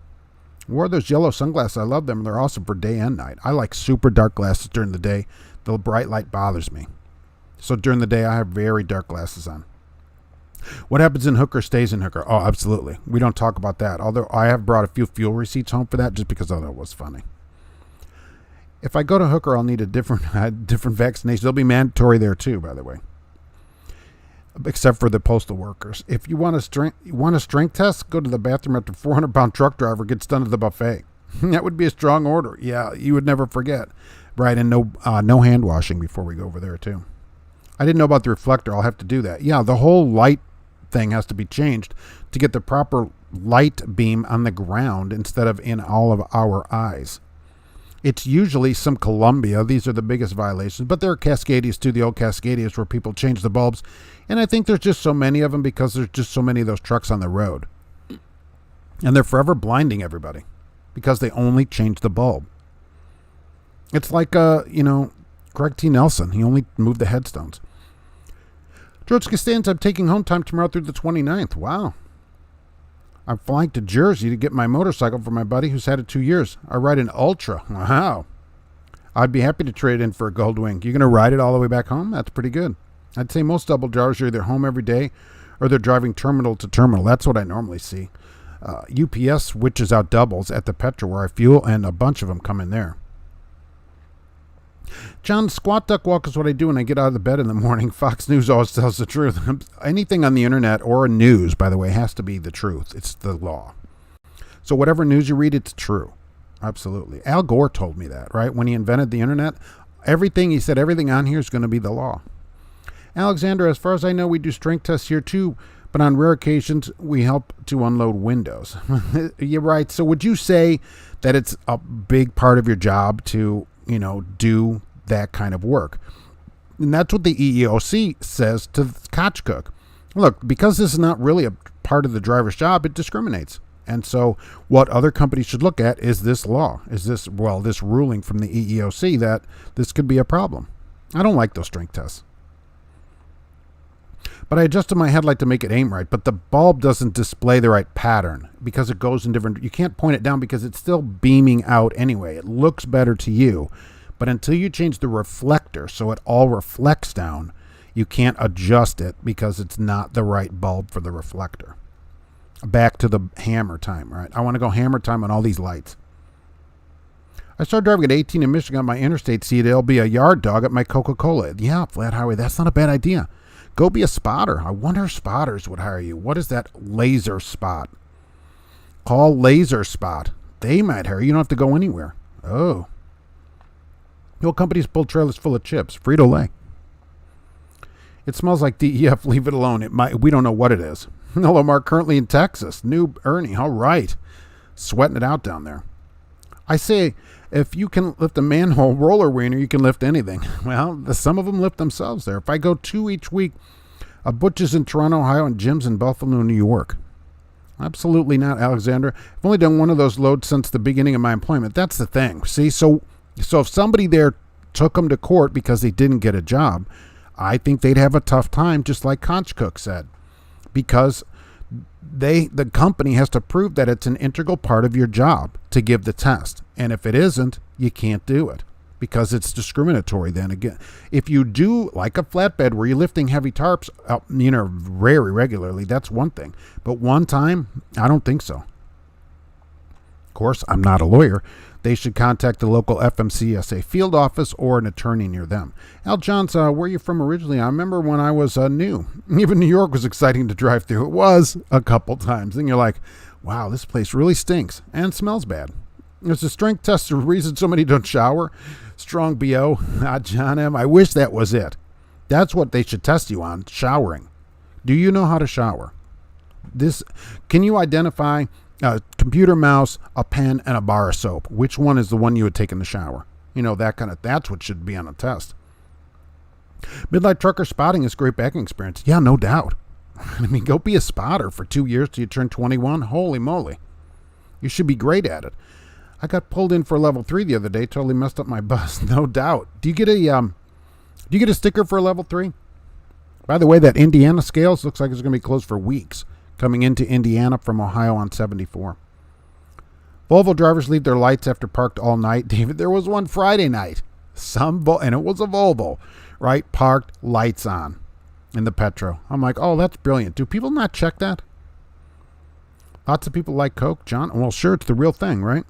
Speaker 1: Wore those yellow sunglasses. I love them. They're awesome for day and night. I like super dark glasses during the day. The bright light bothers me. So during the day, I have very dark glasses on. What happens in Hooker stays in Hooker. Oh, absolutely. We don't talk about that. Although I have brought a few fuel receipts home for that just because I thought it was funny. If I go to Hooker, I'll need a different vaccination. They'll be mandatory there too, by the way. Except for the postal workers. If you want a strength test, go to the bathroom after 400-pound truck driver gets done at the buffet. That would be a strong order. Yeah, you would never forget. Right, and no hand washing before we go over there too. I didn't know about the reflector. I'll have to do that. Yeah, the whole light thing has to be changed to get the proper light beam on the ground instead of in all of our eyes. It's usually some Columbia. These are the biggest violations, but there are Cascadias too, the old Cascadias where people change the bulbs. And I think there's just so many of them because there's just so many of those trucks on the road. And they're forever blinding everybody because they only change the bulb. It's like, Craig T. Nelson. He only moved the headstones. George Costanza, I'm taking home time tomorrow through the 29th. Wow. I'm flying to Jersey to get my motorcycle for my buddy who's had it 2 years. I ride an Ultra. Wow. I'd be happy to trade in for a Goldwing. You're going to ride it all the way back home? That's pretty good. I'd say most double drivers are either home every day or they're driving terminal to terminal. That's what I normally see. UPS switches out doubles at the petrol where I fuel, and a bunch of them come in there. John, squat duck walk is what I do when I get out of the bed in the morning. Fox News always tells the truth. Anything on the internet or news, by the way, has to be the truth. It's the law. So whatever news you read, it's true. Absolutely. Al Gore told me that, right? When he invented the internet, Everything, he said, everything on here is going to be the law. Alexander, as far as I know, we do strength tests here too, but on rare occasions, we help to unload windows. You're right. So would you say that it's a big part of your job to, do that kind of work? And that's what the EEOC says to Koch Cook. Look, because this is not really a part of the driver's job, it discriminates. And so what other companies should look at is this law, this ruling from the EEOC that this could be a problem. I don't like those strength tests. But I adjusted my headlight to make it aim right, but the bulb doesn't display the right pattern because it goes in different, you can't point it down because it's still beaming out anyway. It looks better to you, but until you change the reflector so it all reflects down, you can't adjust it because it's not the right bulb for the reflector. Back to the hammer time, right? I want to go hammer time on all these lights. I started driving at 18 in Michigan on my interstate. See, there'll be a yard dog at my Coca-Cola. Yeah, flat highway. That's not a bad idea. Go be a spotter. I wonder if spotters would hire you. What is that laser spot? Call Laser Spot. They might hire you. You don't have to go anywhere. Oh. Your companies pull trailers full of chips. Frito-Lay. It smells like DEF. Leave it alone. We don't know what it is. Hello, Mark. Currently in Texas. New Ernie. All right. Sweating it out down there. I say, if you can lift a manhole roller wiener, you can lift anything. Well, some of them lift themselves there. If I go 2 each week, Butch's in Toronto, Ohio, and Jim's in Buffalo, New York. Absolutely not, Alexander. I've only done one of those loads since the beginning of my employment. That's the thing. See, so if somebody there took them to court because they didn't get a job, I think they'd have a tough time, just like Koch Cook said, because the company has to prove that it's an integral part of your job to give the test. And if it isn't, you can't do it because it's discriminatory. Then again, if you do like a flatbed where you're lifting heavy tarps, very regularly, that's one thing. But one time, I don't think so. Of course, I'm not a lawyer. They should contact the local FMCSA field office or an attorney near them. Al Johns, where are you from originally? I remember when I was new. Even New York was exciting to drive through. It was a couple times. Then you're like, wow, this place really stinks and smells bad. There's a strength test the reason so many don't shower. Strong BO. John M. I wish that was it. That's what they should test you on, showering. Do you know how to shower? Can you identify a computer mouse, a pen, and a bar of soap? Which one is the one you would take in the shower? That's what should be on a test. Midlife trucker spotting is a great backing experience. Yeah, no doubt. I mean, go be a spotter for 2 years till you turn 21. Holy moly. You should be great at it. I got pulled in for level 3 the other day, totally messed up my bus. No doubt. Do you get a sticker for a level 3? By the way, that Indiana scales looks like it's going to be closed for weeks. Coming into Indiana from Ohio on 74. Volvo drivers leave their lights after parked all night. David, there was one Friday night. And it was a Volvo, right? Parked, lights on in the Petro. I'm like, oh, that's brilliant. Do people not check that? Lots of people like Coke, John. Well, sure, it's the real thing, right?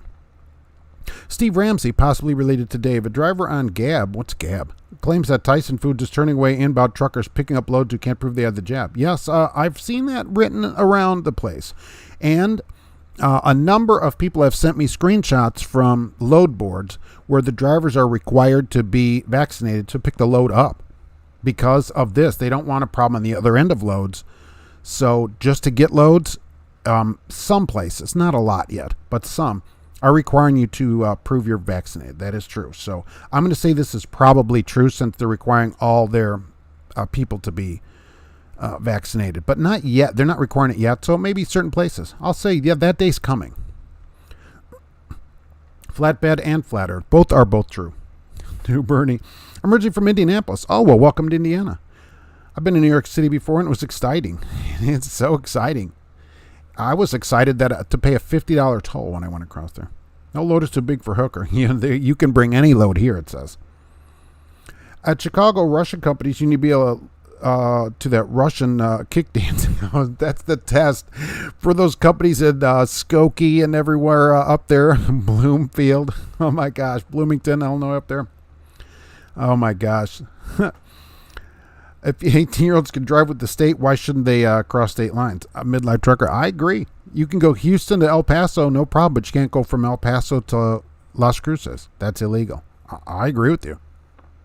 Speaker 1: Steve Ramsey, possibly related to Dave, a driver on Gab. What's Gab? Claims that Tyson Foods is turning away inbound truckers picking up loads who can't prove they have the jab. Yes, I've seen that written around the place. And a number of people have sent me screenshots from load boards where the drivers are required to be vaccinated to pick the load up. Because of this, they don't want a problem on the other end of loads. So just to get loads, some places, not a lot yet, but some, are requiring you to prove you're vaccinated. That is true. So I'm going to say this is probably true since they're requiring all their people to be vaccinated. But not yet. They're not requiring it yet. So maybe certain places. I'll say, yeah, that day's coming. Flatbed and flat earth. Both are true. To Bernie. I'm originally from Indianapolis. Oh, well, welcome to Indiana. I've been in New York City before and it was exciting. It's so exciting. I was excited to pay a $50 toll when I went across there. No load is too big for hooker. You can bring any load here, it says. At Chicago, Russian companies, you need to be able to that Russian kick dancing. That's the test for those companies in Skokie and everywhere up there. Bloomfield. Oh, my gosh. Bloomington, Illinois up there. Oh, my gosh. If 18-year-olds can drive with the state, why shouldn't they cross state lines? A midlife trucker, I agree. You can go Houston to El Paso, no problem, but you can't go from El Paso to Las Cruces. That's illegal. I agree with you.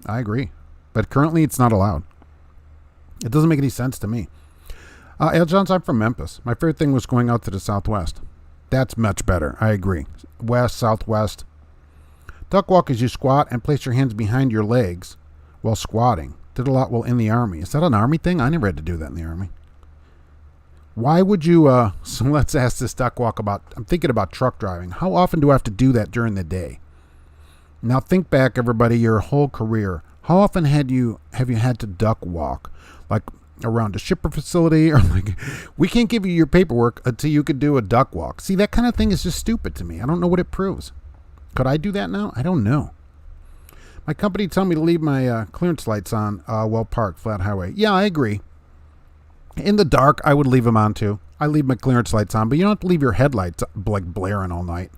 Speaker 1: I agree. But currently it's not allowed. It doesn't make any sense to me. Al Johns, I'm from Memphis. My favorite thing was going out to the Southwest. That's much better. I agree. West, Southwest. Duck walk is you squat and place your hands behind your legs while squatting. Did a lot while in the Army. Is that an Army thing? I never had to do that in the Army. Why would you, so let's ask this duck walk about, I'm thinking about truck driving. How often do I have to do that during the day? Now think back, everybody, your whole career. How often have you had to duck walk? Like around a shipper facility, or like, we can't give you your paperwork until you could do a duck walk. See, that kind of thing is just stupid to me. I don't know what it proves. Could I do that now? I don't know. My company told me to leave my clearance lights on well parked, flat highway. Yeah, I agree. In the dark, I would leave them on too. I leave my clearance lights on, but you don't have to leave your headlights like blaring all night.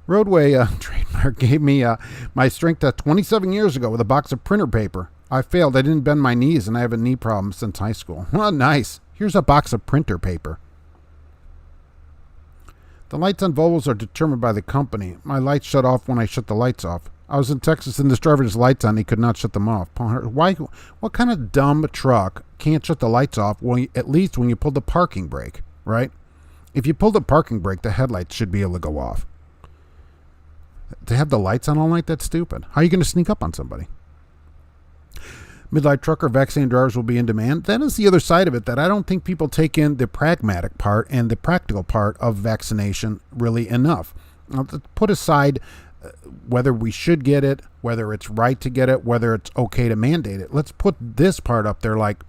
Speaker 1: Roadway trademark gave me my strength test 27 years ago with a box of printer paper. I failed. I didn't bend my knees, and I have a knee problem since high school. Oh, nice. Here's a box of printer paper. The lights on Volvos are determined by the company. My lights shut off when I shut the lights off. I was in Texas, and this driver had his lights on. He could not shut them off. Why? What kind of dumb truck can't shut the lights off? Well, at least when you pull the parking brake, right? If you pull the parking brake, the headlights should be able to go off. To have the lights on all night, that's stupid. How are you going to sneak up on somebody? Midlife trucker vaccinated drivers will be in demand. That is the other side of it, that I don't think people take in the pragmatic part and the practical part of vaccination really enough. Now, to put aside whether we should get it, whether it's right to get it, whether it's okay to mandate it. Let's put this part up there. Like,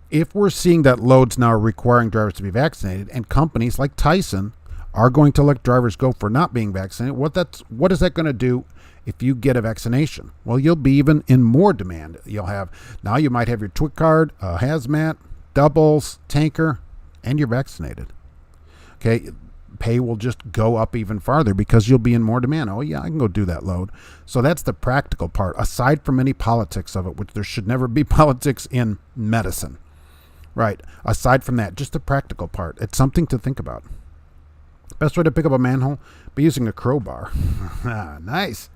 Speaker 1: if we're seeing that loads now are requiring drivers to be vaccinated, and companies like Tyson are going to let drivers go for not being vaccinated, what is that going to do if you get a vaccination? Well, you'll be even in more demand. You might have your TWIC card, hazmat, doubles, tanker, and you're vaccinated. Okay, pay will just go up even farther because you'll be in more demand. Oh yeah, I can go do that load. So that's the practical part, aside from any politics of it, which there should never be politics in medicine. Right, aside from that, just the practical part. It's something to think about. Best way to pick up a manhole? By using a crowbar. Nice.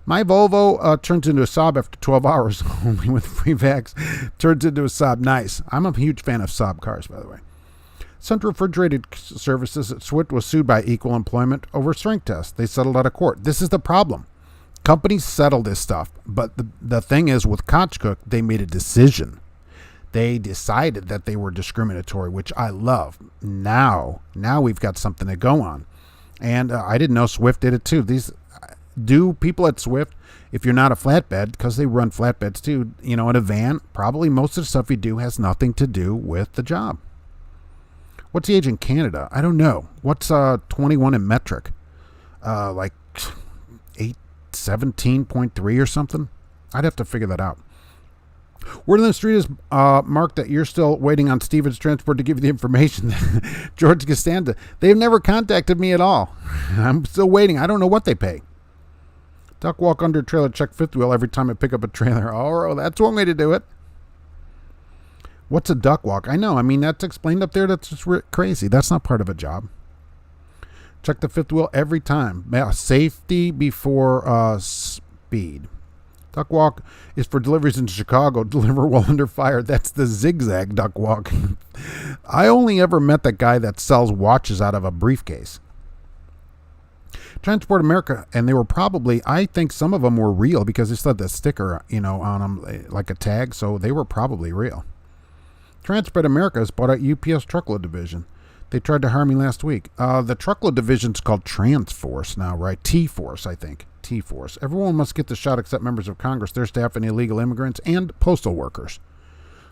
Speaker 1: My Volvo turns into a Saab after 12 hours, only with free vax. Turns into a Saab. Nice. I'm a huge fan of Saab cars, by the way. Central Refrigerated Services at Swift was sued by Equal Employment over strength tests. They settled out of court. This is the problem. Companies settle this stuff, but the thing is, with Kochcook, they made a decision. They decided that they were discriminatory, which I love. Now we've got something to go on. And I didn't know Swift did it too. Do people at Swift, if you're not a flatbed, because they run flatbeds too, in a van, probably most of the stuff you do has nothing to do with the job. What's the age in Canada? I don't know. What's 21 in metric? Like 17.3 or something? I'd have to figure that out. Word on the street is, Mark, that you're still waiting on Stevens Transport to give you the information. George Costanza. They've never contacted me at all. I'm still waiting. I don't know what they pay. Duck walk under trailer, check fifth wheel every time I pick up a trailer. Oh, that's one way to do it. What's a duck walk? I know. I mean, that's explained up there. That's just crazy. That's not part of a job. Check the fifth wheel every time. Safety before speed. Duck walk is for deliveries in Chicago. Deliver while under fire. That's the zigzag duck walk. I only ever met that guy that sells watches out of a briefcase. Transport America, and they were probably, I think some of them were real because they still had the sticker, on them like a tag, so they were probably real. Transport America has bought out UPS Truckload Division. They tried to hire me last week. The Truckload Division's called Transforce now, right? T-Force, I think. T-Force. Everyone must get the shot except members of Congress, their staff, and illegal immigrants, and postal workers.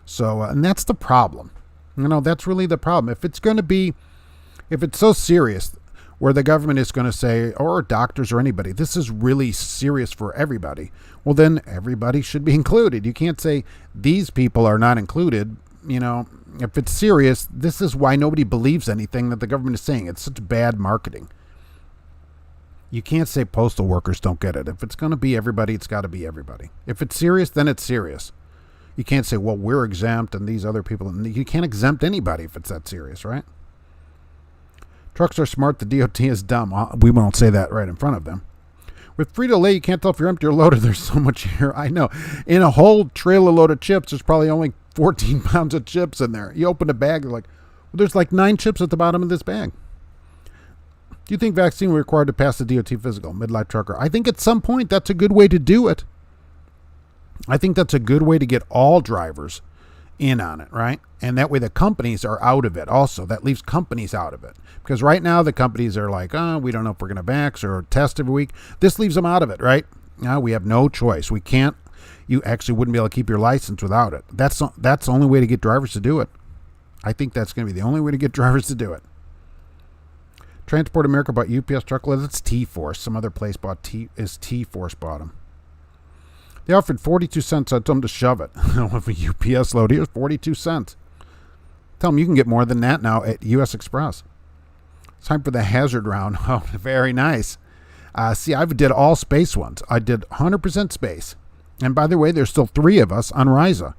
Speaker 1: So, and that's the problem. That's really the problem. If it's so serious, where the government is going to say, or doctors or anybody, this is really serious for everybody, well, then everybody should be included. You can't say these people are not included. If it's serious, this is why nobody believes anything that the government is saying. It's such bad marketing. You can't say postal workers don't get it. If it's going to be everybody, it's got to be everybody. If it's serious, then it's serious. You can't say, well, we're exempt and these other people. You can't exempt anybody if it's that serious, right? Trucks are smart. The DOT is dumb. We won't say that right in front of them. With Frito-Lay, you can't tell if you're empty or loaded. There's so much here. I know. In a whole trailer load of chips, there's probably only 14 pounds of chips in there. You open a bag, you're like, well, there's like 9 chips at the bottom of this bag. Do you think vaccine will be required to pass the DOT physical? Midlife trucker. I think at some point that's a good way to do it. I think that's a good way to get all drivers in on it, right? And that way the companies are out of it also. That leaves companies out of it. Because right now the companies are like, oh, we don't know if we're going to vax or test every week. This leaves them out of it, right? Now we have no choice. We can't. You actually wouldn't be able to keep your license without it. That's the only way to get drivers to do it. I think that's going to be the only way to get drivers to do it. Transport America bought UPS truckloads. It's T-Force. Some other place T-Force bought them. They offered 42 cents. I told them to shove it. With a UPS load, here's 42 cents. Tell them you can get more than that now at U.S. Express. It's time for the hazard round. Oh, very nice. See, I did all space ones. I did 100% space. And by the way, there's still 3 of us on Risa.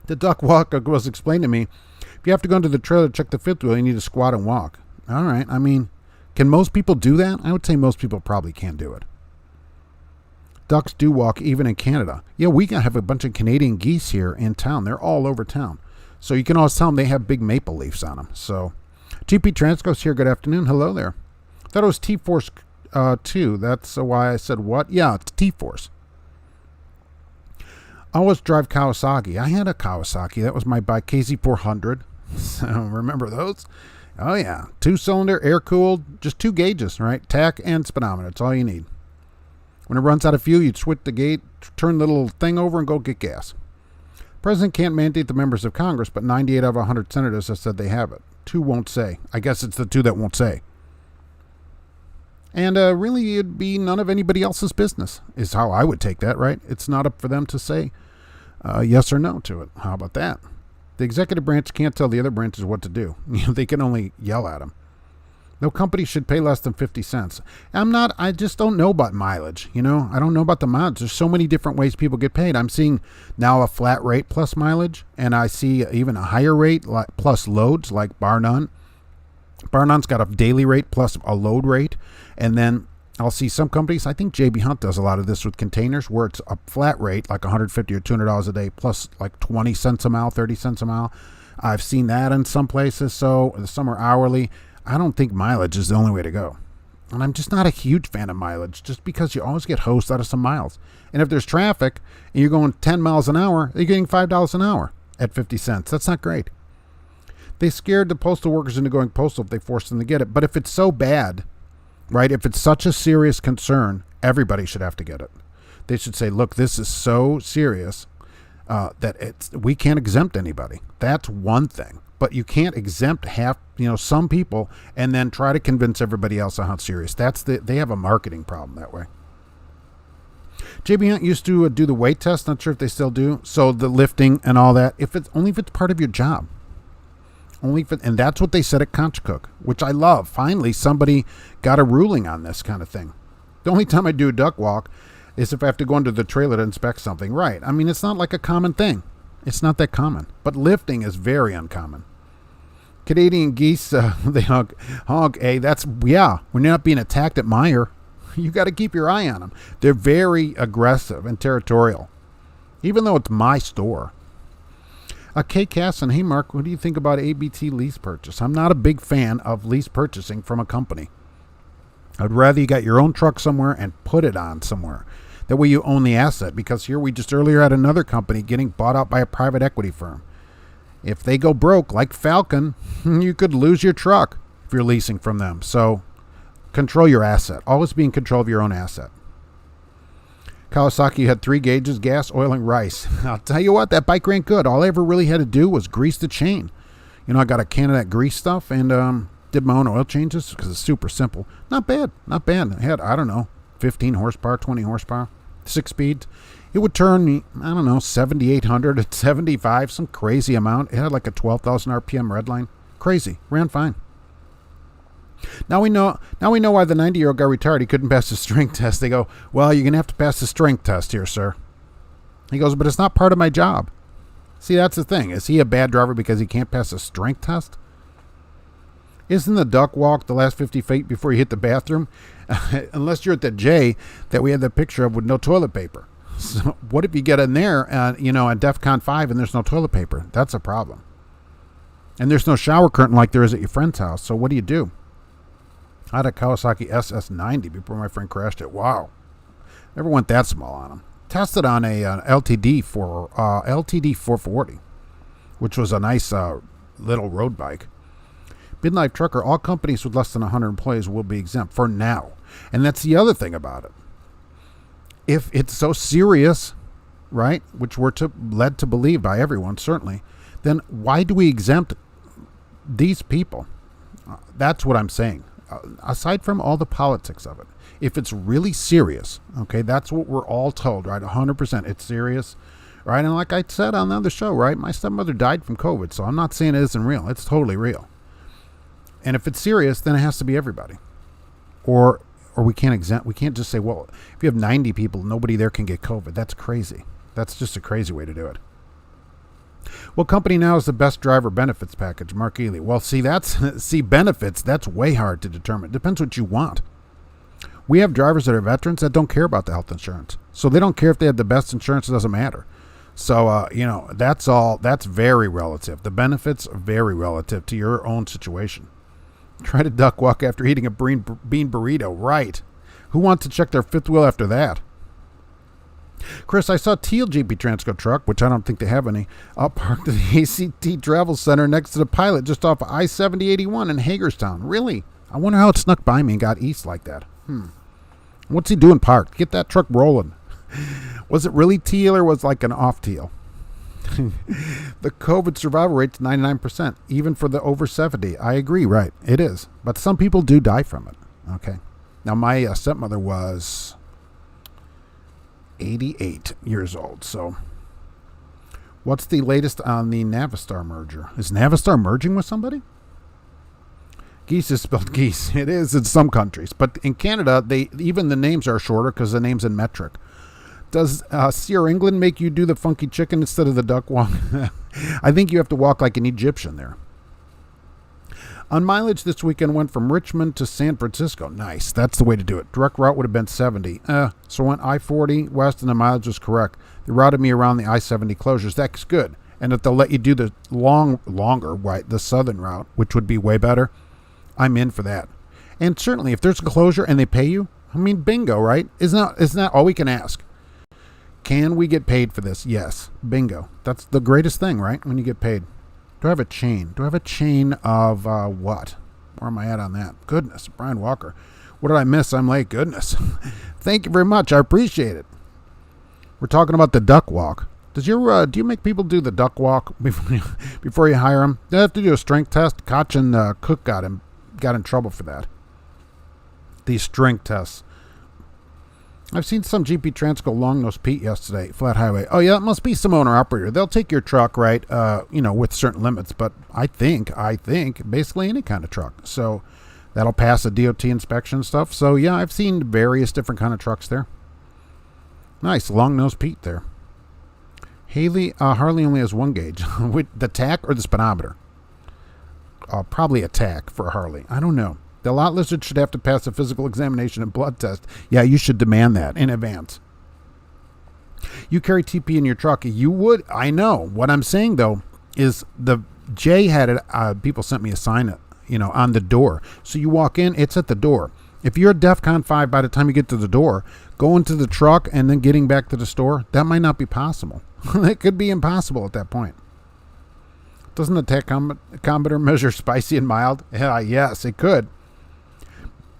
Speaker 1: The duck walk was explained to me. If you have to go into the trailer to check the fifth wheel, you need to squat and walk. All right. I mean, can most people do that? I would say most people probably can't do it. Ducks do walk even in Canada. Yeah, we have a bunch of Canadian geese here in town. They're all over town. So you can always tell them they have big maple leaves on them. So GP Transco's here. Good afternoon. Hello there. I thought it was T-Force 2. That's why I said what? Yeah, it's T-Force. I always drive Kawasaki. I had a Kawasaki. That was my bike, KZ400. So remember those? Oh, yeah. 2-cylinder, air-cooled, just 2 gauges, right? Tach and speedometer. That's all you need. When it runs out of fuel, you'd switch the gate, turn the little thing over, and go get gas. President can't mandate the members of Congress, but 98 out of 100 senators have said they have it. 2 won't say. I guess it's the 2 that won't say. And really, it'd be none of anybody else's business, is how I would take that, right? It's not up for them to say yes or no to it. How about that? The executive branch can't tell the other branches what to do. They can only yell at them. No company should pay less than 50 cents. I just don't know about mileage. I don't know about the mileage. There's so many different ways people get paid. I'm seeing now a flat rate plus mileage, and I see even a higher rate plus loads like Bar None. Bar None's got a daily rate plus a load rate. And then I'll see some companies, I think JB Hunt does a lot of this with containers, where it's a flat rate, like $150 or $200 a day, plus like 20 cents a mile, 30 cents a mile. I've seen that in some places. So some are hourly. I don't think mileage is the only way to go. And I'm just not a huge fan of mileage, just because you always get hosed out of some miles. And if there's traffic and you're going 10 miles an hour, you're getting $5 an hour at 50 cents. That's not great. They scared the postal workers into going postal if they forced them to get it. But if it's so bad, right, if it's such a serious concern, everybody should have to get it. They should say, look, this is so serious that we can't exempt anybody. That's one thing. But you can't exempt some people and then try to convince everybody else on how serious. They have a marketing problem that way. JB Hunt used to do the weight test. Not sure if they still do. So the lifting and all that, if it's part of your job. And that's what they said at Conch Cook, which I love. Finally, somebody got a ruling on this kind of thing. The only time I do a duck walk is if I have to go into the trailer to inspect something. Right. I mean, it's not like a common thing. It's not that common. But lifting is very uncommon. Canadian geese, they honk. When you're not being attacked at Meyer, you got to keep your eye on them. They're very aggressive and territorial, even though it's my store. Kay Casson, hey Mark, what do you think about ABT lease purchase? I'm not a big fan of lease purchasing from a company. I'd rather you got your own truck somewhere and put it on somewhere. That way you own the asset, because here we just earlier had another company getting bought out by a private equity firm. If they go broke, like Falcon, you could lose your truck if you're leasing from them. So control your asset. Always be in control of your own asset. Kawasaki had 3 gauges, gas, oil, and rice. I'll tell you what, that bike ran good. All I ever really had to do was grease the chain. I got a can of that grease stuff and did my own oil changes because it's super simple. Not bad. I had, 15 horsepower, 20 horsepower, 6 speeds. It would turn, 7,800 at 75, some crazy amount. It had like a 12,000 RPM redline. Crazy. Ran fine. Now we know why the 90-year-old guy retired. He couldn't pass the strength test. They go, well, you're going to have to pass the strength test here, sir. He goes, but it's not part of my job. See, that's the thing. Is he a bad driver because he can't pass a strength test? Isn't the duck walk the last 50 feet before you hit the bathroom? Unless you're at the J that we had the picture of with no toilet paper. So what if you get in there, at DEFCON 5 and there's no toilet paper? That's a problem. And there's no shower curtain like there is at your friend's house. So what do? I had a Kawasaki SS90 before my friend crashed it. Wow. Never went that small on him. Tested on an LTD 440, which was a nice little road bike. Midlife Trucker, all companies with less than 100 employees will be exempt for now. And that's the other thing about it. If it's so serious, right, which we're led to believe by everyone, certainly, then why do we exempt these people? That's what I'm saying. Aside from all the politics of it, if it's really serious, okay, that's what we're all told, right? 100% it's serious, right? And like I said on the other show, right, my stepmother died from COVID, so I'm not saying it isn't real. It's totally real. And if it's serious, then it has to be everybody. Or we can't just say, well, if you have 90 people, nobody there can get COVID. That's crazy. That's just a crazy way to do it. What company now is the best driver benefits package? Mark Ely. Well, benefits, that's way hard to determine. It depends what you want. We have drivers that are veterans that don't care about the health insurance. So they don't care if they have the best insurance. It doesn't matter. So, that's very relative. The benefits are very relative to your own situation. Try to duck walk after eating a bean burrito. Right. Who wants to check their fifth wheel after that? Chris, I saw teal GP Transco truck, which I don't think they have any, parked at the ACT Travel Center next to the Pilot just off of I-7081 in Hagerstown. Really? I wonder how it snuck by me and got east like that. What's he doing parked? Get that truck rolling. Was it really teal or was it like an off teal? The COVID survival rate's 99%, even for the over 70. I agree, right? It is. But some people do die from it. Okay. Now, my stepmother was 88 years old. So what's the latest on the Navistar merger? Is Navistar merging with somebody? Geese is spelled geese. It is in some countries. But in Canada, even the names are shorter because the name's in metric. Does Sierra England make you do the funky chicken instead of the duck walk? I think you have to walk like an Egyptian there. On mileage this weekend went from Richmond to San Francisco. Nice. That's the way to do it. Direct route would have been 70. So went I-40 west and the mileage was correct. They routed me around the I-70 closures. That's good. And if they'll let you do the longer, right, the southern route, which would be way better, I'm in for that. And certainly if there's a closure and they pay you, I mean, bingo, right? Isn't that all we can ask? Can we get paid for this? Yes. Bingo. That's the greatest thing, right? When you get paid. Do I have a chain? Do I have a chain of what? Where am I at on that? Goodness. Brian Walker. What did I miss? I'm late. Goodness. Thank you very much. I appreciate it. We're talking about the duck walk. Do you make people do the duck walk before you hire them? They have to do a strength test. Koch and Cook got in trouble for that. These strength tests. I've seen some GP Transco long-nose Pete yesterday, flat highway. Oh, yeah, it must be some owner-operator. They'll take your truck, right, with certain limits. But I think, basically any kind of truck. So that'll pass a DOT inspection stuff. So, yeah, I've seen various different kind of trucks there. Nice, long-nose Pete there. Harley only has one gauge. With the tack or the speedometer? Probably a tack for a Harley. I don't know. The lot lizard should have to pass a physical examination and blood test. Yeah, you should demand that in advance. You carry TP in your truck. You would. I know. What I'm saying, though, is the J had it. People sent me a sign, on the door. So you walk in, it's at the door. If you're at DEFCON 5, by the time you get to the door, going to the truck and then getting back to the store, that might not be possible. It could be impossible at that point. Doesn't the tachometer measure spicy and mild? Yes, it could.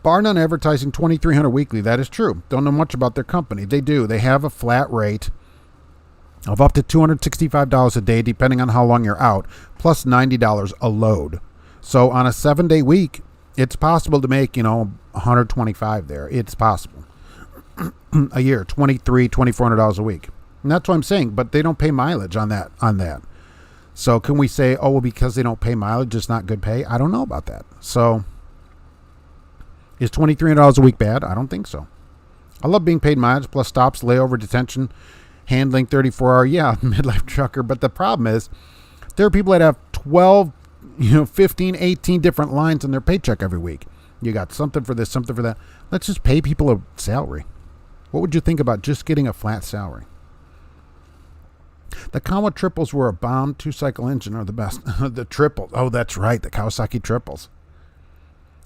Speaker 1: Bar none advertising $2,300 weekly. That is true. Don't know much about their company. They do. They have a flat rate of up to $265 a day, depending on how long you're out, plus $90 a load. So on a 7-day week, it's possible to make, $125 there. It's possible. A year, $2,400 a week. And that's what I'm saying. But they don't pay mileage on that. So can we say, oh, well, because they don't pay mileage, it's not good pay? I don't know about that. So is $2,300 a week bad? I don't think so. I love being paid mileage plus stops, layover, detention, handling 34-hour. Yeah, midlife trucker. But the problem is there are people that have 12 15, 18 different lines in their paycheck every week. You got something for this, something for that. Let's just pay people a salary. What would you think about just getting a flat salary? The Kawa triples were a bomb. 2-cycle engine are the best. The triples. Oh, that's right. The Kawasaki triples.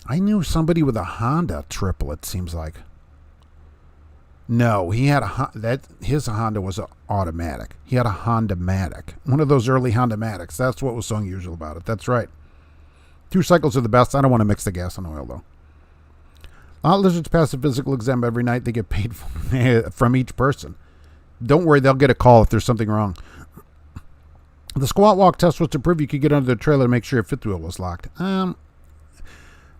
Speaker 1: I knew somebody with a Honda triple, it seems like. No, he had his Honda was an automatic. He had a Honda-matic. One of those early Honda-matics. That's what was so unusual about it. That's right. 2 cycles are the best. I don't want to mix the gas and oil, though. Lot lizards pass a physical exam every night. They get paid from each person. Don't worry, they'll get a call if there's something wrong. The squat walk test was to prove you could get under the trailer to make sure your fifth wheel was locked.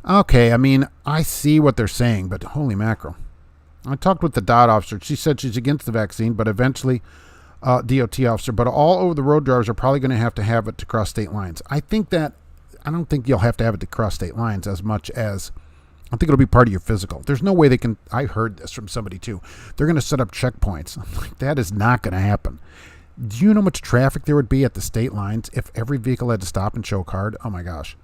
Speaker 1: Okay, I mean, I see what they're saying, but holy mackerel. I talked with the DOT officer. She said she's against the vaccine, but eventually, DOT officer, but all over the road drivers are probably going to have it to cross state lines. I don't think you'll have to have it to cross state lines as much as I think it'll be part of your physical. There's no way they can. I heard this from somebody too. They're going to set up checkpoints. I'm like, that is not going to happen. Do you know how much traffic there would be at the state lines if every vehicle had to stop and show a card? Oh my gosh.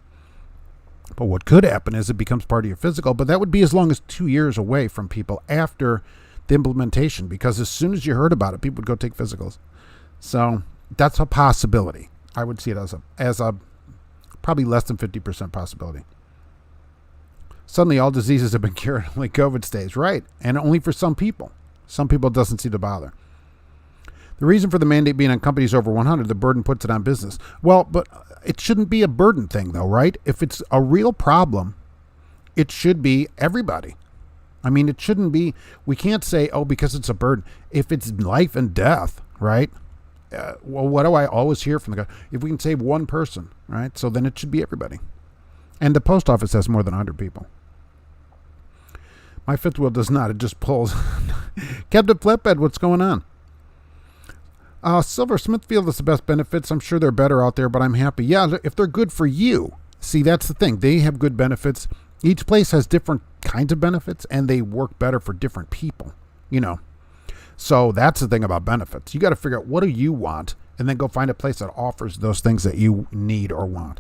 Speaker 1: But what could happen is it becomes part of your physical, but that would be as long as 2 years away from people after the implementation, because as soon as you heard about it, people would go take physicals. So that's a possibility. I would see it as a probably less than 50% possibility. Suddenly all diseases have been cured, only COVID stays, right? And only for some people. Some people it doesn't seem to bother. The reason for the mandate being on companies over 100, the burden puts it on business. Well, but it shouldn't be a burden thing though, right? If it's a real problem, it should be everybody. I mean, it shouldn't be, we can't say, oh, because it's a burden. If it's life and death, right? Well, what do I always hear from the guy? If we can save one person, right? So then it should be everybody. And the post office has more than 100 people. My fifth wheel does not. It just pulls. Captain Flatbed, what's going on? Silver Smithfield is the best benefits. I'm sure they're better out there, but I'm happy. Yeah, if they're good for you. See, that's the thing. They have good benefits. Each place has different kinds of benefits, and they work better for different people, So that's the thing about benefits. You got to figure out what do you want, and then go find a place that offers those things that you need or want.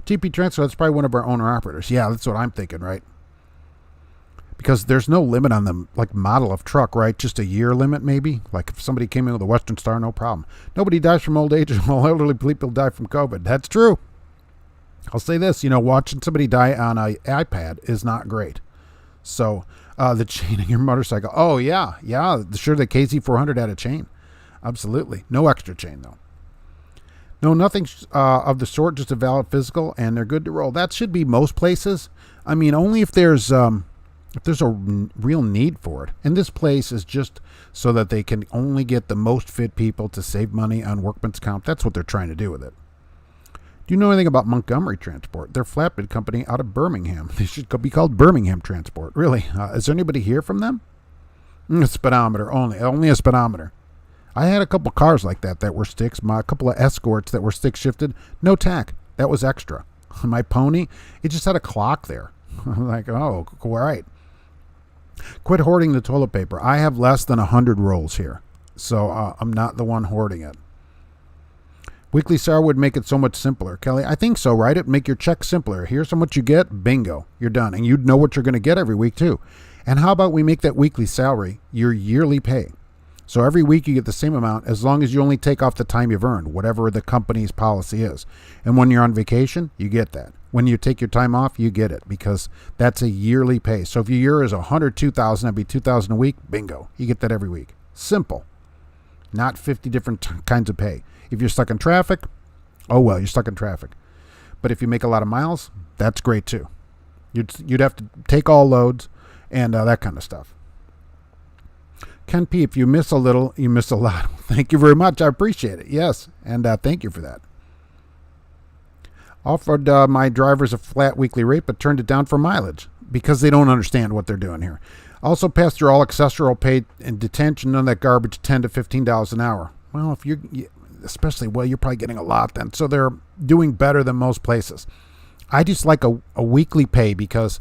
Speaker 1: GP Transco, that's probably one of our owner-operators. Yeah, that's what I'm thinking, right? Because there's no limit on the model of truck, right? Just a year limit, maybe. Like if somebody came in with a Western Star, no problem. Nobody dies from old age, and all elderly people die from COVID. That's true. I'll say this, watching somebody die on an iPad is not great. So the chain in your motorcycle. Oh, yeah. Sure, the KZ400 had a chain. Absolutely. No extra chain, though. No, nothing of the sort, just a valid physical, and they're good to roll. That should be most places. I mean, only if there's a real need for it. And this place is just so that they can only get the most fit people to save money on workman's comp. That's what they're trying to do with it. Do you know anything about Montgomery Transport? They're a flatbed company out of Birmingham. They should be called Birmingham Transport. Really? Is there anybody here from them? A speedometer only a speedometer. I had a couple cars like that were sticks. A couple of Escorts that were stick shifted. No tack. That was extra. My Pony, it just had a clock there. I'm like, oh, all right. Quit hoarding the toilet paper. I have less than 100 rolls here, so I'm not the one hoarding it. Weekly SAR would make it so much simpler. Kelly, I think so, right? It'd make your check simpler. Here's how much you get. Bingo. You're done. And you'd know what you're going to get every week, too. And how about we make that weekly salary your yearly pay? So every week you get the same amount as long as you only take off the time you've earned, whatever the company's policy is. And when you're on vacation, you get that. When you take your time off, you get it because that's a yearly pay. So if your year is $102,000, that'd be $2,000 a week. Bingo. You get that every week. Simple. Not 50 different kinds of pay. If you're stuck in traffic, oh well, you're stuck in traffic. But if you make a lot of miles, that's great too. You'd have to take all loads and that kind of stuff. Ken P, if you miss a little, you miss a lot. Thank you very much. I appreciate it. Yes, and thank you for that. Offered my drivers a flat weekly rate, but turned it down for mileage because they don't understand what they're doing here. Also passed through all accessorial pay and detention, none of that garbage, $10 to $15 an hour. Well, if you're probably getting a lot then. So they're doing better than most places. I just like a weekly pay because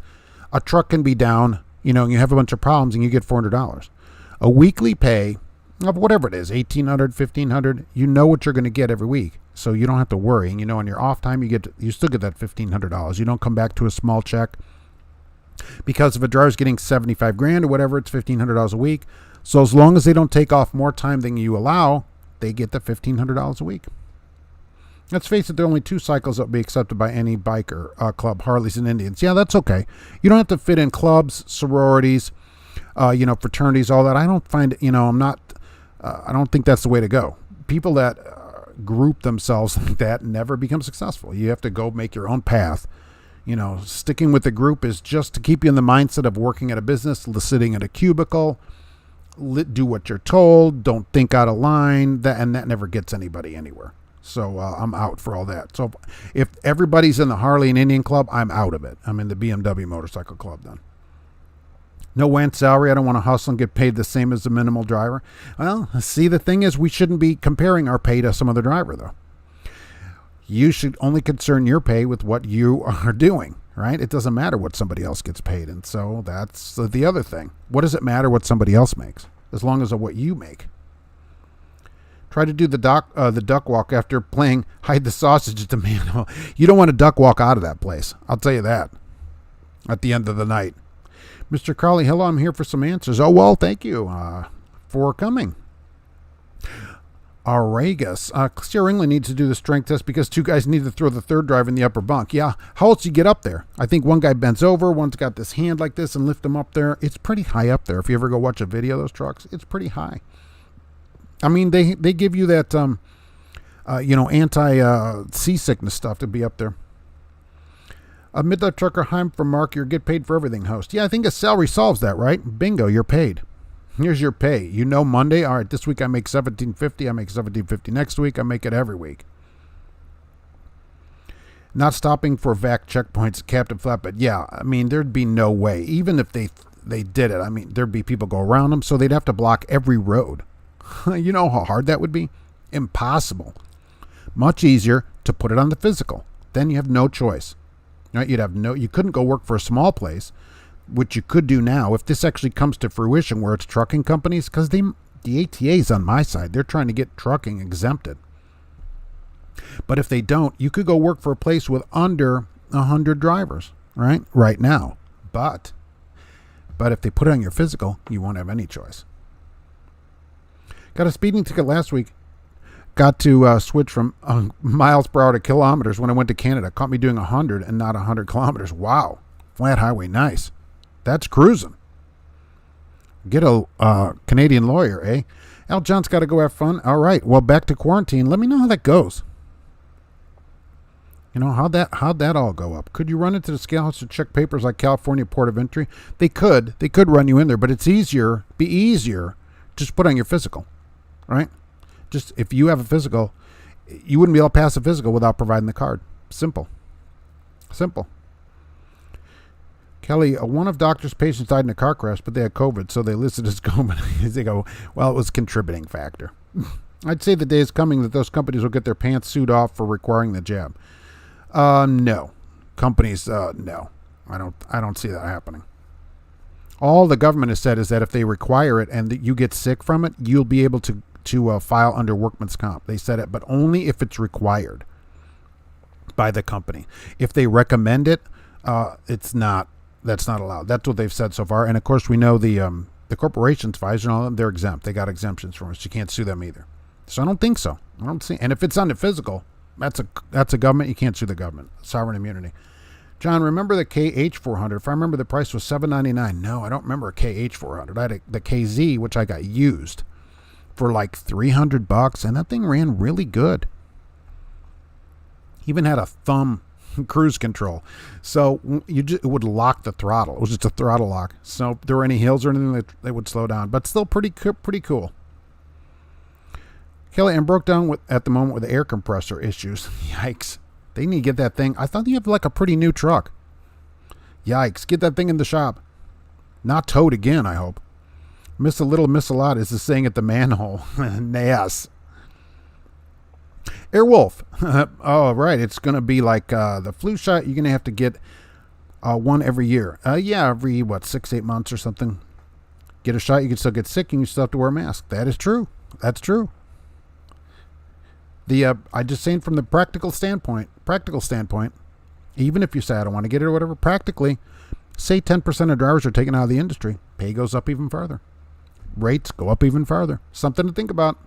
Speaker 1: a truck can be down, and you have a bunch of problems and you get $400. A weekly pay of whatever it is, $1,800, $1,500, you know what you're going to get every week. So you don't have to worry. And, on your off time, you still get that $1,500. You don't come back to a small check. Because if a driver's getting 75 grand or whatever, it's $1,500 a week. So as long as they don't take off more time than you allow, they get the $1,500 a week. Let's face it, there are only 2 cycles that will be accepted by any biker club, Harleys and Indians. Yeah, that's okay. You don't have to fit in clubs, sororities, fraternities, all that. I don't find, I don't think that's the way to go. People that group themselves like that never become successful. You have to go make your own path. Sticking with the group is just to keep you in the mindset of working at a business, sitting at a cubicle, do what you're told, don't think out of line, and that never gets anybody anywhere. So I'm out for all that. So if everybody's in the Harley and Indian Club, I'm out of it. I'm in the BMW Motorcycle Club then. No WAN salary. I don't want to hustle and get paid the same as the minimal driver. Well, see, the thing is, we shouldn't be comparing our pay to some other driver, though. You should only concern your pay with what you are doing, right? It doesn't matter what somebody else gets paid. And so that's the other thing. What does it matter what somebody else makes, as long as what you make? Try to do the duck walk after playing hide the sausage at the manhole. You don't want to duck walk out of that place. I'll tell you that. At the end of the night. Mr. Crowley, hello, I'm here for some answers. Oh, well, thank you for coming. Aragus. Sierra England needs to do the strength test because 2 guys need to throw the 3rd driver in the upper bunk. Yeah, how else do you get up there? I think one guy bends over, one's got this hand like this and lift him up there. It's pretty high up there. If you ever go watch a video of those trucks, it's pretty high. I mean, they give you that, anti-seasickness stuff to be up there. A midlife trucker, Heim from Mark, your get paid for everything host. Yeah, I think a salary solves that, right? Bingo, you're paid. Here's your pay. Monday, all right, this week I make $17.50. I make $17.50 next week. I make it every week. Not stopping for VAC checkpoints, Captain Flatbed. Yeah, I mean, there'd be no way. Even if they did it, I mean, there'd be people go around them, so they'd have to block every road. You know how hard that would be? Impossible. Much easier to put it on the physical. Then you have no choice. Right? You couldn't go work for a small place, which you could do now if this actually comes to fruition where it's trucking companies, because the ATA's on my side. They're trying to get trucking exempted. But if they don't, you could go work for a place with under 100 drivers, right now. But if they put it on your physical, you won't have any choice. Got a speeding ticket last week. Got to switch from miles per hour to kilometers when I went to Canada. Caught me doing 100 and not 100 kilometers. Wow. Flat highway. Nice. That's cruising. Get a Canadian lawyer, eh? Al John's got to go have fun. All right. Well, back to quarantine. Let me know how that goes. How'd that all go up? Could you run into the scale house to check papers like California Port of Entry? They could run you in there, but it's easier. Just put on your physical, right? Just if you have a physical, you wouldn't be able to pass a physical without providing the card. Simple. Kelly, one of doctor's patients died in a car crash, but they had COVID, so they listed as COVID. They go, well, it was a contributing factor. I'd say the day is coming that those companies will get their pants sued off for requiring the jab. No. Companies, no. I don't see that happening. All the government has said is that if they require it and that you get sick from it, you'll be able to file under workman's comp. They said it, but only if it's required by the company. If they recommend it, that's not allowed. That's what they've said so far. And of course, we know the corporations, Pfizer and all of them, they're exempt. They got exemptions from us. You can't sue them either. So I don't think so. I don't see. And if it's on the physical, that's a government. You can't sue the government. Sovereign immunity. John, remember the KH400? If I remember, the price was $799. No, I don't remember a KH400. I had the KZ, which I got used for like $300, and that thing ran really good. Even had a thumb cruise control, so it would lock the throttle. It was just a throttle lock. So if there were any hills or anything, they would slow down. But still pretty cool. Kelly, I'm broke down at the moment with the air compressor issues. Yikes. They need to get that thing. I thought you have like a pretty new truck. Yikes. Get that thing in the shop. Not towed again, I hope. Miss a little, miss a lot is the saying at the manhole. Yes. Airwolf. Oh, right. It's going to be like the flu shot. You're going to have to get one every year. Every, 6-8 months or something. Get a shot. You can still get sick and you still have to wear a mask. That is true. That's true. I just saying from the practical standpoint, even if you say I don't want to get it or whatever, practically, say 10% of drivers are taken out of the industry, pay goes up even further. Rates go up even farther. Something to think about.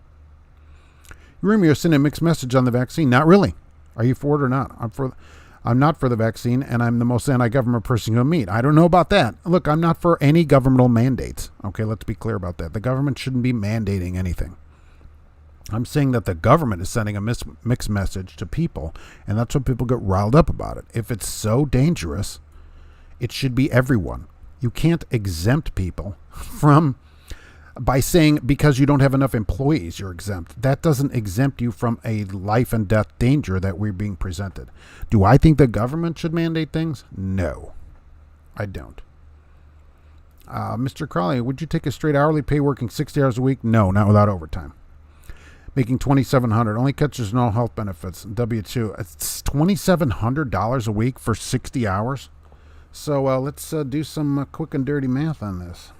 Speaker 1: You're sending a mixed message on the vaccine. Not really. Are you for it or not? I'm not for the vaccine, and I'm the most anti-government person you'll meet. I don't know about that. Look, I'm not for any governmental mandates. Okay, let's be clear about that. The government shouldn't be mandating anything. I'm saying that the government is sending a mixed message to people, and that's what people get riled up about it. If it's so dangerous, it should be everyone. You can't exempt people by saying because you don't have enough employees, you're exempt. That doesn't exempt you from a life and death danger that we're being presented. Do I think the government should mandate things? No, I don't. Mr. Crowley, would you take a straight hourly pay working 60 hours a week? No, not without overtime. Making $2,700, only catches no health benefits. W-2, it's $2,700 a week for 60 hours. So let's do some quick and dirty math on this.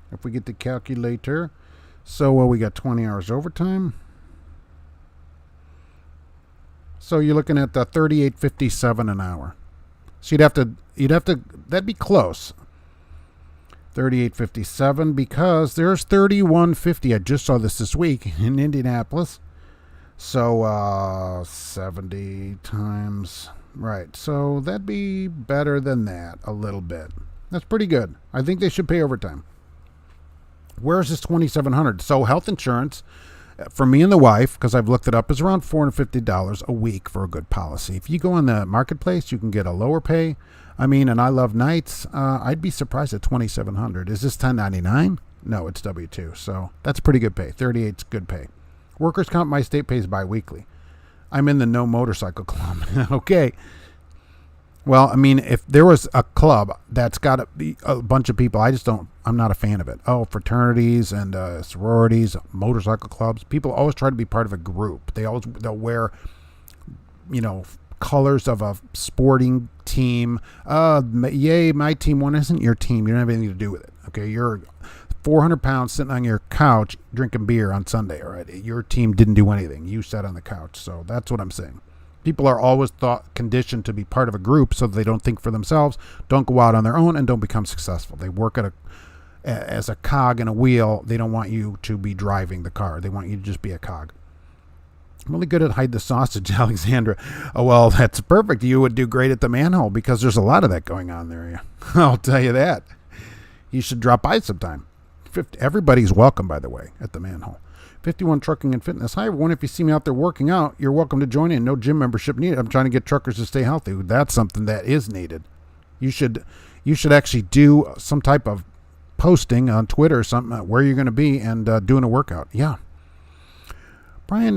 Speaker 1: If we get the calculator, so we got 20 hours overtime. So you're looking at $38.57 an hour. So you'd have to. That'd be close. $38.57 because there's $31.50. I just saw this week in Indianapolis. So 70 times, right. So that'd be better than that a little bit. That's pretty good. I think they should pay overtime. Where's this $2,700? So health insurance for me and the wife, because I've looked it up, is around $450 a week for a good policy. If you go in the marketplace, you can get a lower pay. I mean, and I love nights. I'd be surprised at $2,700. Is this $10.99? No, it's W-2. So that's pretty good pay. 38 is good pay. Workers' comp, my state pays bi-weekly. I'm in the no motorcycle club. Okay. Well, I mean, if there was a club that's got a bunch of people, I'm not a fan of it. Oh, fraternities and sororities, motorcycle clubs. People always try to be part of a group. They'll wear, colors of a sporting team. Yay, my team won. Isn't your team. You don't have anything to do with it. Okay, you're 400 pounds sitting on your couch drinking beer on Sunday already. Your team didn't do anything. You sat on the couch. So that's what I'm saying. People are always conditioned to be part of a group so that they don't think for themselves, don't go out on their own, and don't become successful. They work as a cog in a wheel. They don't want you to be driving the car. They want you to just be a cog. I'm really good at hide the sausage, Alexandra. Oh, well, that's perfect. You would do great at the manhole because there's a lot of that going on there. I'll tell you that. You should drop by sometime. Everybody's welcome, by the way, at the manhole. 51 Trucking and Fitness. Hi, everyone. If you see me out there working out, you're welcome to join in. No gym membership needed. I'm trying to get truckers to stay healthy. That's something that is needed. You should actually do some type of posting on Twitter or something where you're going to be and doing a workout. Yeah. Brian,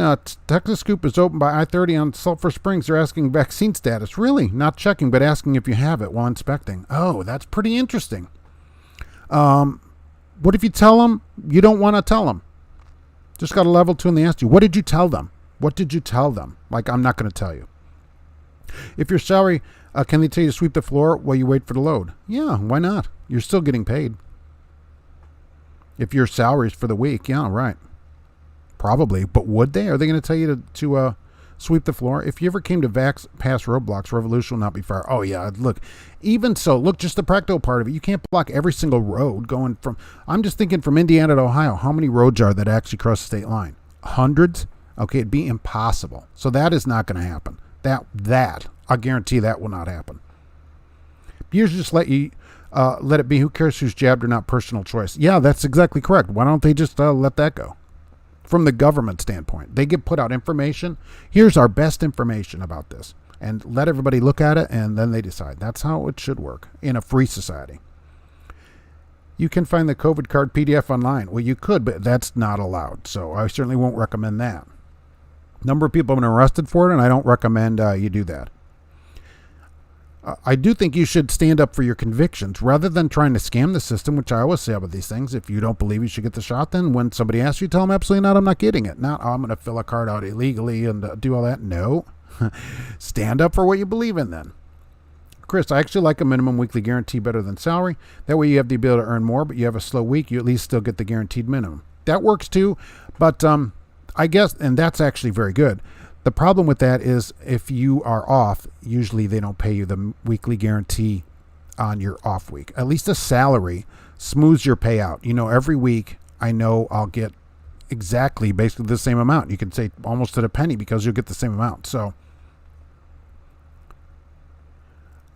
Speaker 1: Texas Scoop is open by I-30 on Sulphur Springs. They're asking vaccine status. Really? Not checking, but asking if you have it while inspecting. Oh, that's pretty interesting. What if you tell them you don't want to tell them? Just got a level 2 and they asked you, what did you tell them? What did you tell them? Like, I'm not going to tell you. If your salary, can they tell you to sweep the floor while you wait for the load? Yeah, why not? You're still getting paid. If your salary is for the week, yeah, right. Probably. But would they? Are they going to tell you to sweep the floor? If you ever came to past roadblocks, revolution will not be far. Oh, yeah, look. Even so, look, just the practical part of it. You can't block every single road going from, I'm just thinking from Indiana to Ohio, how many roads are that actually cross the state line? Hundreds? Okay, it'd be impossible. So that is not going to happen. That, I guarantee that will not happen. You just let it be. Who cares who's jabbed or not? Personal choice. Yeah, that's exactly correct. Why don't they just let that go? From the government standpoint, they get put out information. Here's our best information about this. And let everybody look at it, and then they decide. That's how it should work in a free society. You can find the COVID card PDF online. Well, you could, but that's not allowed. So I certainly won't recommend that. Number of people have been arrested for it, and I don't recommend you do that. I do think you should stand up for your convictions rather than trying to scam the system, which I always say about these things. If you don't believe you should get the shot, then when somebody asks you, tell them absolutely not, I'm not getting it. Not, I'm going to fill a card out illegally and do all that. No. Stand up for what you believe in then. Chris, I actually like a minimum weekly guarantee better than salary. That way you have the ability to earn more, but you have a slow week, you at least still get the guaranteed minimum. That works too, but I guess, and that's actually very good. The problem with that is if you are off, usually they don't pay you the weekly guarantee on your off week. At least a salary smooths your payout. Every week I know I'll get exactly basically the same amount. You can say almost to the penny because you'll get the same amount. So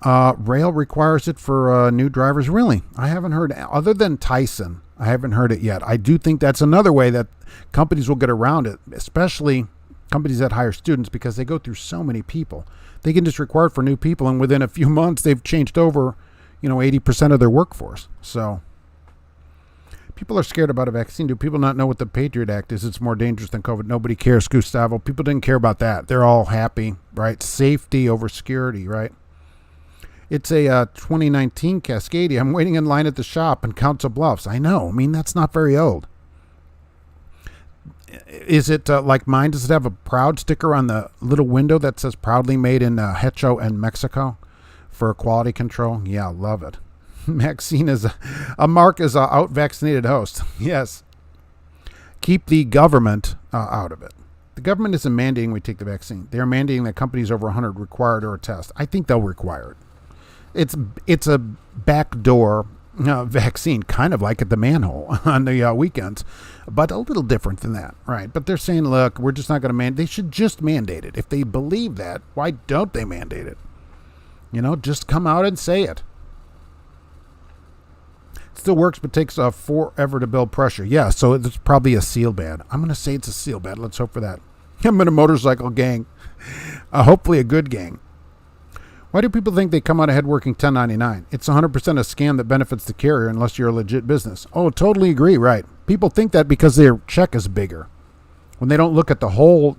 Speaker 1: rail requires it for new drivers. Really? I haven't heard, other than Tyson, I haven't heard it yet. I do think that's another way that companies will get around it, especially companies that hire students, because they go through so many people. They can just require it for new people, and within a few months they've changed over 80% of their workforce. So people are scared about a vaccine. Do people not know what the Patriot Act is? It's more dangerous than COVID. Nobody cares, Gustavo. People didn't care about that. They're all happy, right? Safety over security, right? It's a 2019 Cascadia. I'm waiting in line at the shop in Council Bluffs. I know. I mean, that's not very old. Is it like mine? Does it have a proud sticker on the little window that says proudly made in Hecho and Mexico for quality control? Yeah, love it. Maxine is a mark as an out-vaccinated host. Yes. Keep the government out of it. The government isn't mandating we take the vaccine. They're mandating that companies over 100 require it or a test. I think they'll require it. It's a backdoor vaccine, kind of like at the manhole on the weekends, but a little different than that, right? But they're saying, look, we're just not going to mandate. They should just mandate it. If they believe that, why don't they mandate it? Just come out and say it. Still works, but takes forever to build pressure. Yeah, so it's probably a seal bad. I'm going to say it's a seal bad. Let's hope for that. I'm in a motorcycle gang. Hopefully a good gang. Why do people think they come out ahead working 1099? It's 100% a scam that benefits the carrier unless you're a legit business. Oh, totally agree, right. People think that because their check is bigger. When they don't look at the whole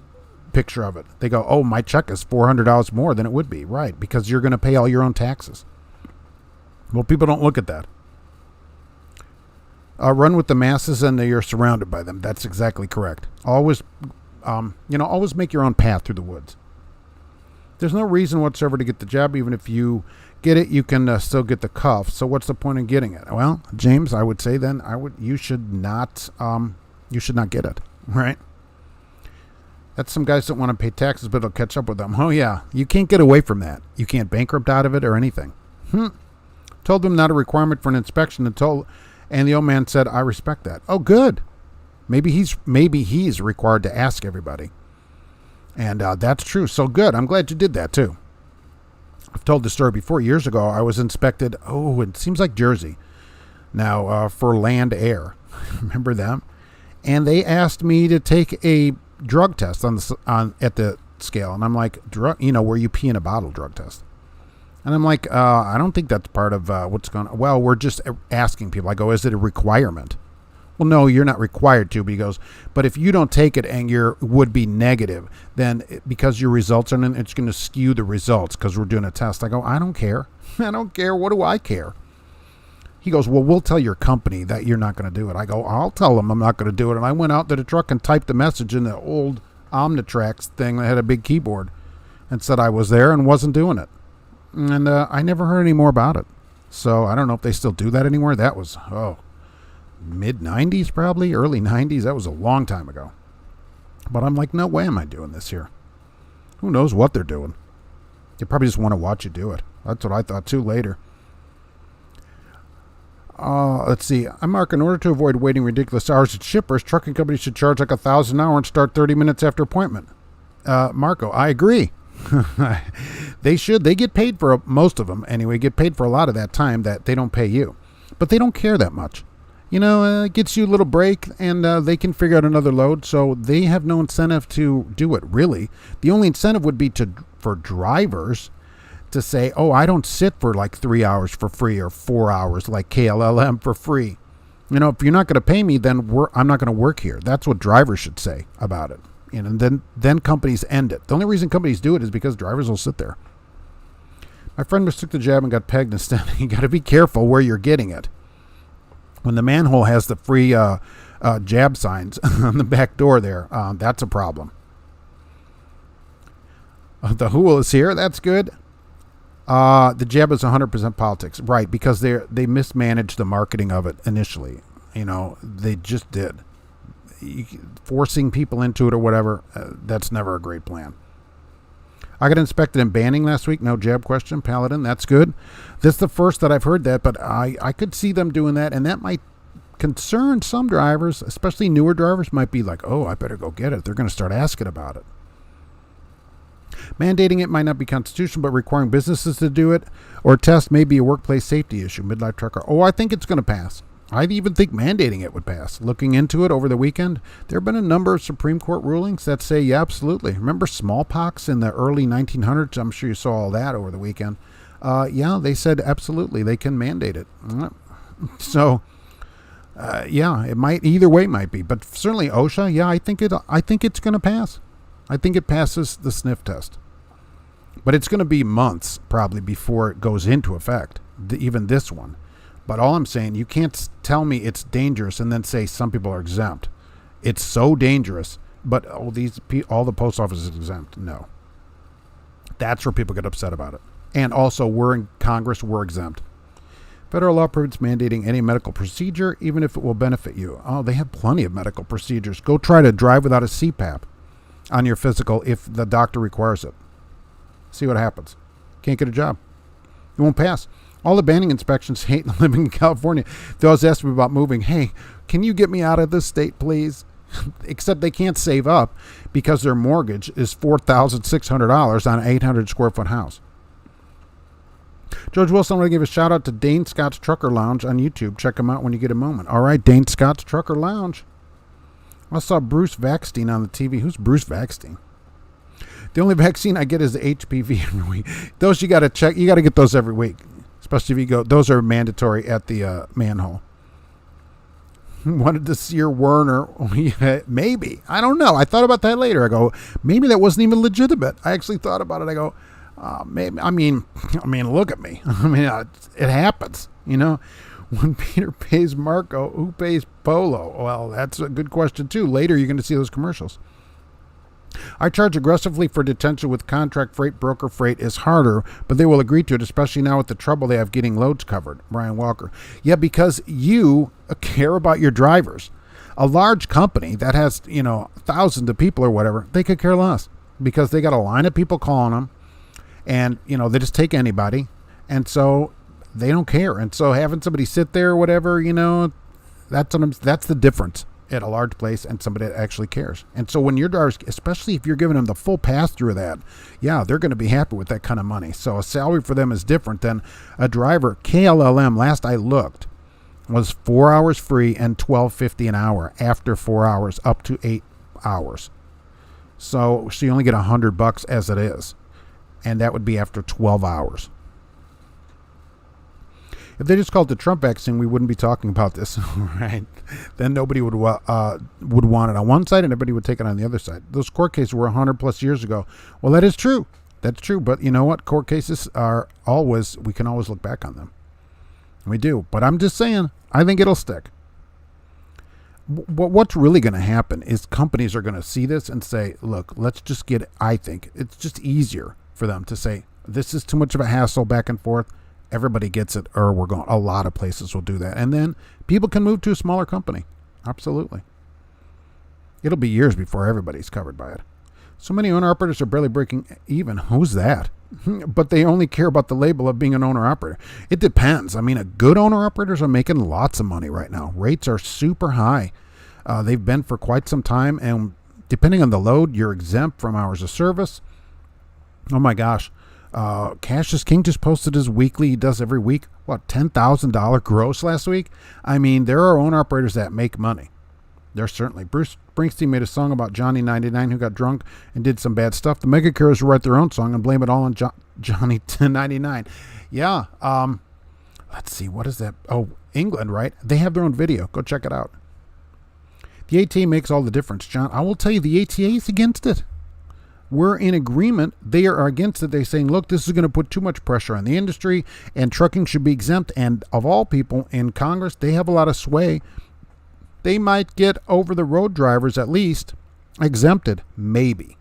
Speaker 1: picture of it, they go, oh, my check is $400 more than it would be, right, because you're going to pay all your own taxes. Well, people don't look at that. Run with the masses and you're surrounded by them. That's exactly correct. Always, always make your own path through the woods. There's no reason whatsoever to get the job. Even if you get it, you can still get the cuff. So what's the point in getting it? Well, James, I would say then you should not get it, right? That's some guys that want to pay taxes, but it'll catch up with them. Oh yeah, you can't get away from that. You can't bankrupt out of it or anything. Told them not a requirement for an inspection and the old man said, I respect that. Oh, good. Maybe he's required to ask everybody. And that's true. So good. I'm glad you did that too. I've told this story before. Years ago, I was inspected. Oh, it seems like Jersey. Now, for land air. Remember them? And they asked me to take a drug test at the scale. And I'm like, where you pee in a bottle drug test. And I'm like, I don't think that's part of what's going on. Well, we're just asking people. I go, is it a requirement? Well, no, you're not required to. But he goes, but if you don't take it and your would be negative, then because your results are in, it's going to skew the results because we're doing a test. I go, I don't care. I don't care. What do I care? He goes, well, we'll tell your company that you're not going to do it. I go, I'll tell them I'm not going to do it. And I went out to the truck and typed the message in the old Omnitrax thing that had a big keyboard and said I was there and wasn't doing it. And I never heard any more about it. So I don't know if they still do that anymore. That was, mid-90s probably, early 90s. That was a long time ago. But I'm like, no way am I doing this here. Who knows what they're doing? They probably just want to watch you do it. That's what I thought too later. Let's see. I mark, in order to avoid waiting ridiculous hours at shippers, trucking companies should charge like $1,000 an hour and start 30 minutes after appointment. Marco, I agree. They should. They get paid for most of them anyway. Get paid for a lot of that time that they don't pay you, but they don't care that much. It gets you a little break, and they can figure out another load. So they have no incentive to do it. Really, the only incentive would be for drivers to say, "Oh, I don't sit for like 3 hours for free or 4 hours like KLLM for free." If you're not going to pay me, then I'm not going to work here. That's what drivers should say about it. And then companies end it. The only reason companies do it is because drivers will sit there. My friend mistook the jab and got pegged instead. You got to be careful where you're getting it. When the manhole has the free jab signs on the back door there, that's a problem. The Hool is here. That's good. The jab is 100% politics. Right, because they mismanaged the marketing of it initially. They just did. forcing people into it or whatever, that's never a great plan. I got inspected in Banning last week. No jab question. Paladin, that's good. This is the first that I've heard that, but I could see them doing that, and that might concern some drivers, especially newer drivers, might be like, oh, I better go get it. They're going to start asking about it. Mandating it might not be constitutional, but requiring businesses to do it or test may be a workplace safety issue. Midlife trucker. Oh, I think it's going to pass. I even think mandating it would pass. Looking into it over the weekend, there have been a number of Supreme Court rulings that say, yeah, absolutely. Remember smallpox in the early 1900s? I'm sure you saw all that over the weekend. Yeah, they said absolutely they can mandate it. So, yeah, it might either way might be, but certainly OSHA. Yeah, I think it's going to pass. I think it passes the sniff test, but it's going to be months probably before it goes into effect. Even this one. But all I'm saying, you can't tell me it's dangerous and then say some people are exempt. It's so dangerous, but all the post office is exempt. No. That's where people get upset about it. And also, we're in Congress, we're exempt. Federal law prohibits mandating any medical procedure, even if it will benefit you. Oh, they have plenty of medical procedures. Go try to drive without a CPAP on your physical if the doctor requires it. See what happens. Can't get a job. You won't pass. All the banning inspections hate living in California. They always ask me about moving. Hey, can you get me out of this state, please? Except they can't save up because their mortgage is $4,600 on an 800 square foot house. George Wilson, I want to give a shout out to Dane Scott's Trucker Lounge on YouTube. Check him out when you get a moment. All right, Dane Scott's Trucker Lounge. I saw Bruce Vaxstein on the TV. Who's Bruce Vaxstein? The only vaccine I get is the HPV every week. Those you got to check. You got to get those every week. Especially if you go, those are mandatory at the manhole. Wanted to see your Werner. Maybe. I don't know. I thought about that later. I go, maybe that wasn't even legitimate. I actually thought about it. I go, maybe. I mean, look at me. It happens. When Peter pays Marco, who pays Polo? Well, that's a good question too. Later, you're going to see those commercials. I charge aggressively for detention with contract freight. Broker freight is harder, but they will agree to it, especially now with the trouble they have getting loads covered. Brian Walker. Yeah, because you care about your drivers. A large company that has, thousands of people or whatever, they could care less because they got a line of people calling them and, they just take anybody. And so they don't care. And so having somebody sit there or whatever, that's the difference at a large place and somebody that actually cares. And so when your drivers, especially if you're giving them the full pass through of that, yeah, they're going to be happy with that kind of money. So a salary for them is different than a driver. KLLM, last I looked, was 4 hours free and $12.50 an hour after 4 hours up to 8 hours. So you only get $100 as it is. And that would be after 12 hours. If they just called it the Trump vaccine, we wouldn't be talking about this, right? Then nobody would want it on one side and everybody would take it on the other side. Those court cases were 100 plus years ago. Well, that is true. That's true. But you know what? Court cases we can always look back on them. We do. But I'm just saying, I think it'll stick. What's really going to happen is companies are going to see this and say, look, I think it's just easier for them to say, this is too much of a hassle back and forth. Everybody gets it, or we're going. A lot of places will do that. And then people can move to a smaller company. Absolutely. It'll be years before everybody's covered by it. So many owner-operators are barely breaking even. Who's that? But they only care about the label of being an owner-operator. It depends. Good owner-operators are making lots of money right now. Rates are super high. They've been for quite some time. And depending on the load, you're exempt from hours of service. Oh, my gosh. Cassius King just posted his weekly. He does every week. $10,000 gross last week? There are owner-operators that make money. There's certainly. Bruce Springsteen made a song about Johnny 99 who got drunk and did some bad stuff. The mega carriers will write their own song and blame it all on Johnny 99. Yeah. Let's see. What is that? Oh, England, right? They have their own video. Go check it out. The ATA makes all the difference, John. I will tell you, the ATA is against it. We're in agreement. They are against it. They're saying, look, this is going to put too much pressure on the industry and trucking should be exempt. And of all people in Congress, they have a lot of sway. They might get over-the-road drivers at least exempted, maybe.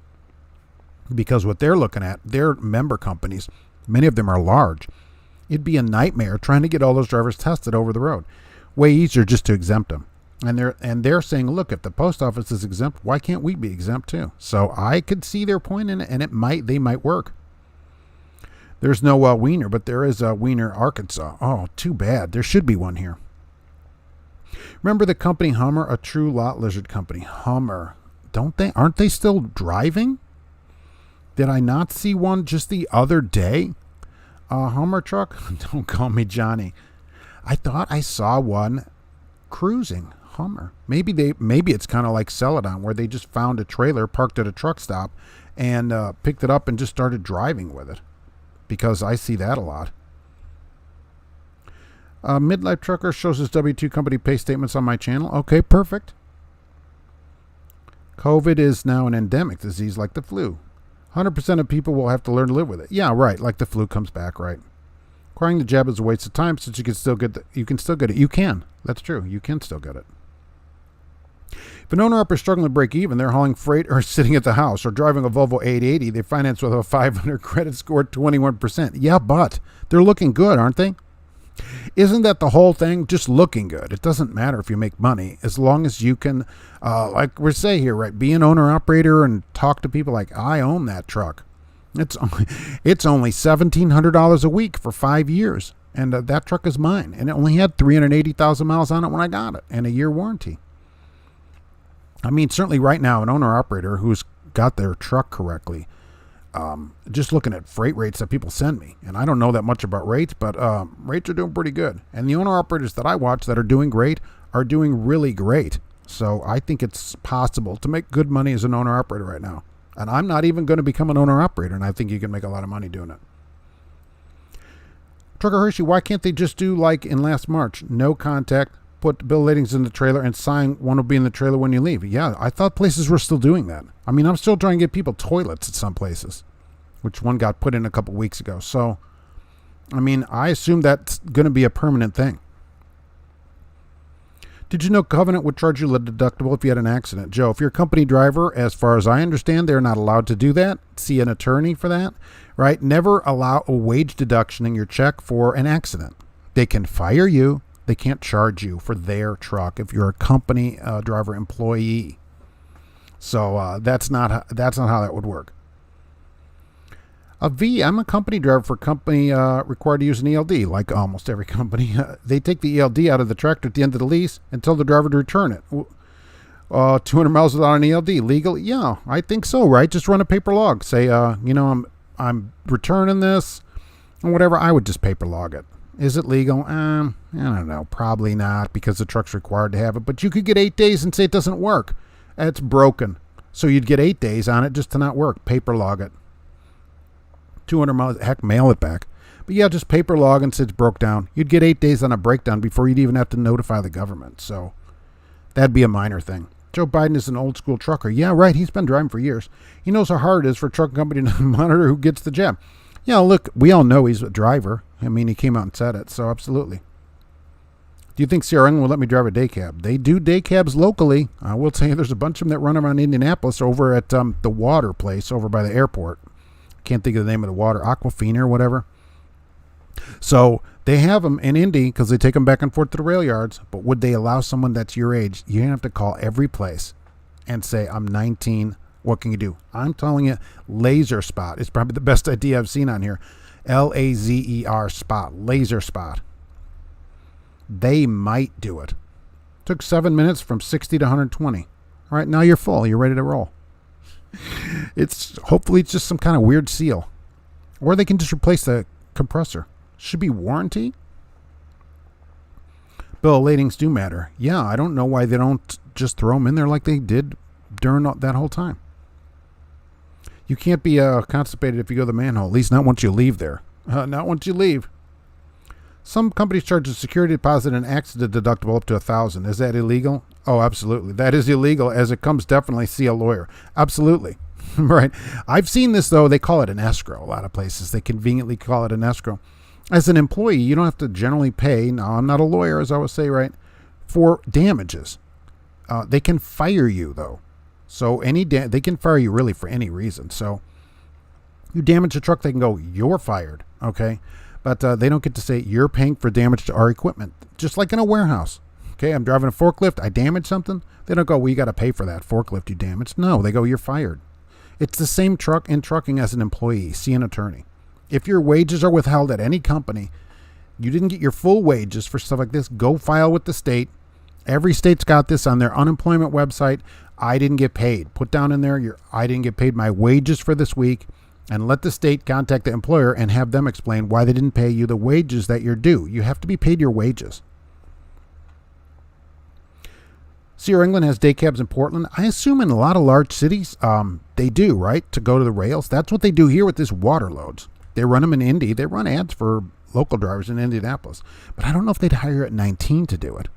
Speaker 1: Because what they're looking at, their member companies, many of them are large. It'd be a nightmare trying to get all those drivers tested over the road. Way easier just to exempt them. And they're saying, look, if the post office is exempt, why can't we be exempt too? So I could see their point in it, and they might work. There's no Weiner, but there is a Weiner, Arkansas. Oh, too bad. There should be one here. Remember the company Hummer, a true lot lizard company. Hummer. Aren't they still driving? Did I not see one just the other day? Hummer truck? Don't call me Johnny. I thought I saw one cruising. Hummer. Maybe it's kind of like Celadon, where they just found a trailer parked at a truck stop and picked it up and just started driving with it. Because I see that a lot. Midlife Trucker shows his W-2 company pay statements on my channel. Okay, perfect. COVID is now an endemic disease like the flu. 100% of people will have to learn to live with it. Yeah, right, like the flu comes back, right. Acquiring the jab is a waste of time since you can still get it. You can. That's true. You can still get it. If an owner-operator is struggling to break even, they're hauling freight or sitting at the house or driving a Volvo 880. They finance with a 500 credit score, 21%. Yeah, but they're looking good, aren't they? Isn't that the whole thing? Just looking good. It doesn't matter if you make money as long as you can, like we say here, right? Be an owner-operator and talk to people like, I own that truck. It's only $1,700 a week for 5 years, and that truck is mine. And it only had 380,000 miles on it when I got it, and a year warranty. I mean, certainly right now, an owner-operator who's got their truck correctly, just looking at freight rates that people send me, and I don't know that much about rates, but rates are doing pretty good. And the owner-operators that I watch that are doing great are doing really great. So I think it's possible to make good money as an owner-operator right now. And I'm not even going to become an owner-operator, and I think you can make a lot of money doing it. Trucker Hershey, why can't they just do like in last March? No contact. Put bill of ladings in the trailer and sign one will be in the trailer when you leave. Yeah, I thought places were still doing that. I mean, I'm still trying to get people toilets at some places, which one got put in a couple weeks ago. So, I mean, I assume that's going to be a permanent thing. Did you know Covenant would charge you a deductible if you had an accident? Joe, if you're a company driver, as far as I understand, they're not allowed to do that. See an attorney for that, right? Never allow a wage deduction in your check for an accident. They can fire you. They can't charge you for their truck if you're a company driver employee. So that's not how that would work. I'm a company driver for a company required to use an ELD, like almost every company. They take the ELD out of the tractor at the end of the lease and tell the driver to return it. 200 miles without an ELD, legal? Yeah, I think so, right? Just run a paper log. Say, I'm returning this or whatever. I would just paper log it. Is it legal? I don't know. Probably not because the truck's required to have it. But you could get 8 days and say it doesn't work. It's broken. So you'd get 8 days on it just to not work. Paper log it. 200 miles. Heck, mail it back. But yeah, just paper log and say it's broke down. You'd get 8 days on a breakdown before you'd even have to notify the government. So that'd be a minor thing. Joe Biden is an old school trucker. Yeah, right. He's been driving for years. He knows how hard it is for a trucking company to monitor who gets the jab. Yeah, look, we all know he's a driver. I mean, he came out and said it, so absolutely. Do you think CRN will let me drive a day cab? They do day cabs locally. I will tell you there's a bunch of them that run around Indianapolis over at the water place over by the airport. Can't think of the name of the water, Aquafina or whatever. So they have them in Indy because they take them back and forth to the rail yards. But would they allow someone that's your age? You have to call every place and say, I'm 19. What can you do? I'm telling you, Laser Spot is probably the best idea I've seen on here. Lazer Spot, Laser Spot. They might do it. Took 7 minutes from 60 to 120. All right, now you're full. You're ready to roll. Hopefully it's just some kind of weird seal. Or they can just replace the compressor. Should be warranty. Bill of ladings do matter. Yeah, I don't know why they don't just throw them in there like they did during that whole time. You can't be constipated if you go to the manhole, at least not once you leave there. Not once you leave. Some companies charge a security deposit and accident deductible up to $1,000. Is that illegal? Oh, absolutely. That is illegal as it comes definitely see a lawyer. Absolutely. Right. I've seen this, though. They call it an escrow. A lot of places, they conveniently call it an escrow. As an employee, you don't have to generally pay. Now, I'm not a lawyer, as I would say, right, for damages. They can fire you, though. So they can fire you really for any reason. So you damage a truck, they can go, you're fired. Okay. But they don't get to say you're paying for damage to our equipment, just like in a warehouse. Okay, I'm driving a forklift. I damaged something. They don't go, well, you got to pay for that forklift you damaged. No, they go, you're fired. It's the same in trucking as an employee. See an attorney. If your wages are withheld at any company, you didn't get your full wages for stuff like this, go file with the state. Every state's got this on their unemployment website. I didn't get paid. Put down in there, I didn't get paid my wages for this week, and let the state contact the employer and have them explain why they didn't pay you the wages that you're due. You have to be paid your wages. Sierra England has day cabs in Portland. I assume in a lot of large cities, they do, right, to go to the rails. That's what they do here with this water loads. They run them in Indy. They run ads for local drivers in Indianapolis. But I don't know if they'd hire at 19 to do it.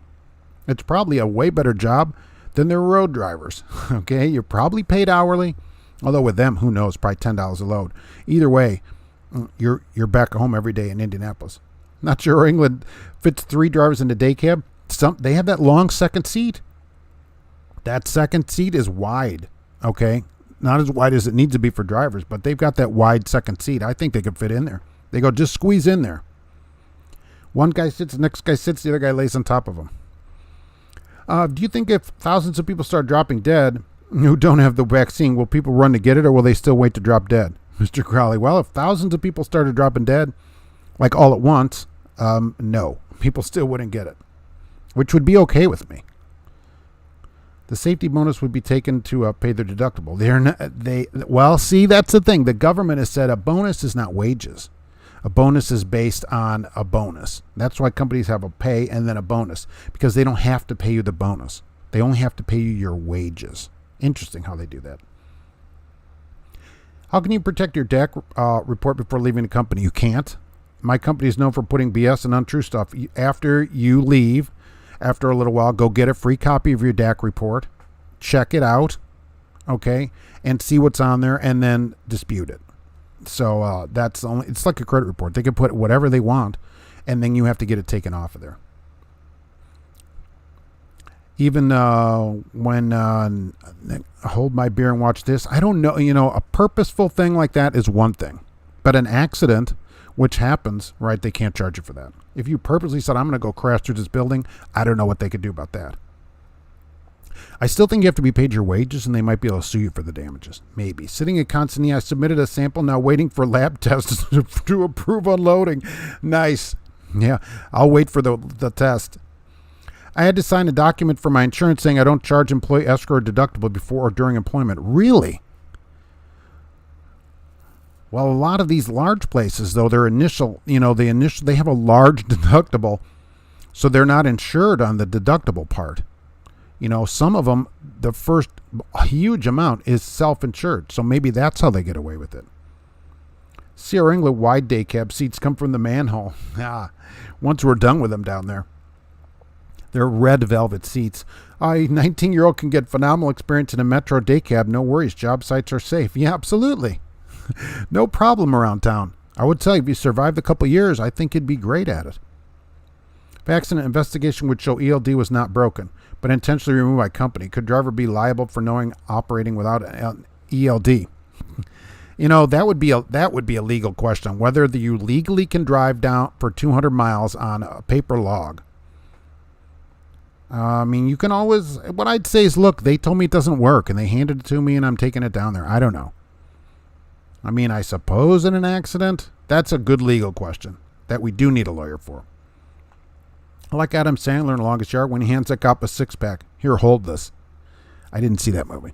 Speaker 1: It's probably a way better job than their road drivers. Okay, you're probably paid hourly. Although with them, who knows, probably $10 a load. Either way, you're back home every day in Indianapolis. Not sure England fits 3 drivers in a day cab. They have that long second seat. That second seat is wide, okay? Not as wide as it needs to be for drivers, but they've got that wide second seat. I think they could fit in there. They go, just squeeze in there. One guy sits, the next guy sits, the other guy lays on top of him. Do you think if thousands of people start dropping dead who don't have the vaccine, will people run to get it, or will they still wait to drop dead? Mr. Crowley, well, if thousands of people started dropping dead, like all at once, no. People still wouldn't get it, which would be okay with me. The safety bonus would be taken to pay their deductible. Well, see, that's the thing. The government has said a bonus is not wages. A bonus is based on a bonus. That's why companies have a pay and then a bonus, because they don't have to pay you the bonus. They only have to pay you your wages. Interesting how they do that. How can you protect your DAC report before leaving the company? You can't. My company is known for putting BS and untrue stuff. After you leave, after a little while, go get a free copy of your DAC report, check it out, okay, and see what's on there, and then dispute it. So that's only, it's like a credit report. They can put whatever they want, and then you have to get it taken off of there. Even when hold my beer and watch this, I don't know, a purposeful thing like that is one thing, but an accident, which happens, right, they can't charge you for that. If you purposely said, I'm going to go crash through this building, I don't know what they could do about that. I still think you have to be paid your wages, and they might be able to sue you for the damages. Maybe. Sitting at Constantine, I submitted a sample, now waiting for lab tests to approve unloading. Nice. Yeah, I'll wait for the test. I had to sign a document for my insurance saying I don't charge employee escrow or deductible before or during employment. Really? Well, a lot of these large places, though, they have a large deductible, so they're not insured on the deductible part. Some of them, the first huge amount is self-insured, so maybe that's how they get away with it. Sierra England wide day cab seats come from the manhole. Once we're done with them down there. They're red velvet seats. A 19-year-old can get phenomenal experience in a Metro day cab. No worries. Job sites are safe. Yeah, absolutely. No problem around town. I would tell you, if you survived a couple years, I think you'd be great at it. If accident investigation would show ELD was not broken, but intentionally removed by company, could driver be liable for knowing operating without an ELD? That would be a legal question, whether you legally can drive down for 200 miles on a paper log. You can always, what I'd say is, look, they told me it doesn't work, and they handed it to me, and I'm taking it down there. I don't know. I suppose in an accident, that's a good legal question that we do need a lawyer for. I like Adam Sandler in Longest Yard when he hands that cop a six-pack. Here, hold this. I didn't see that movie.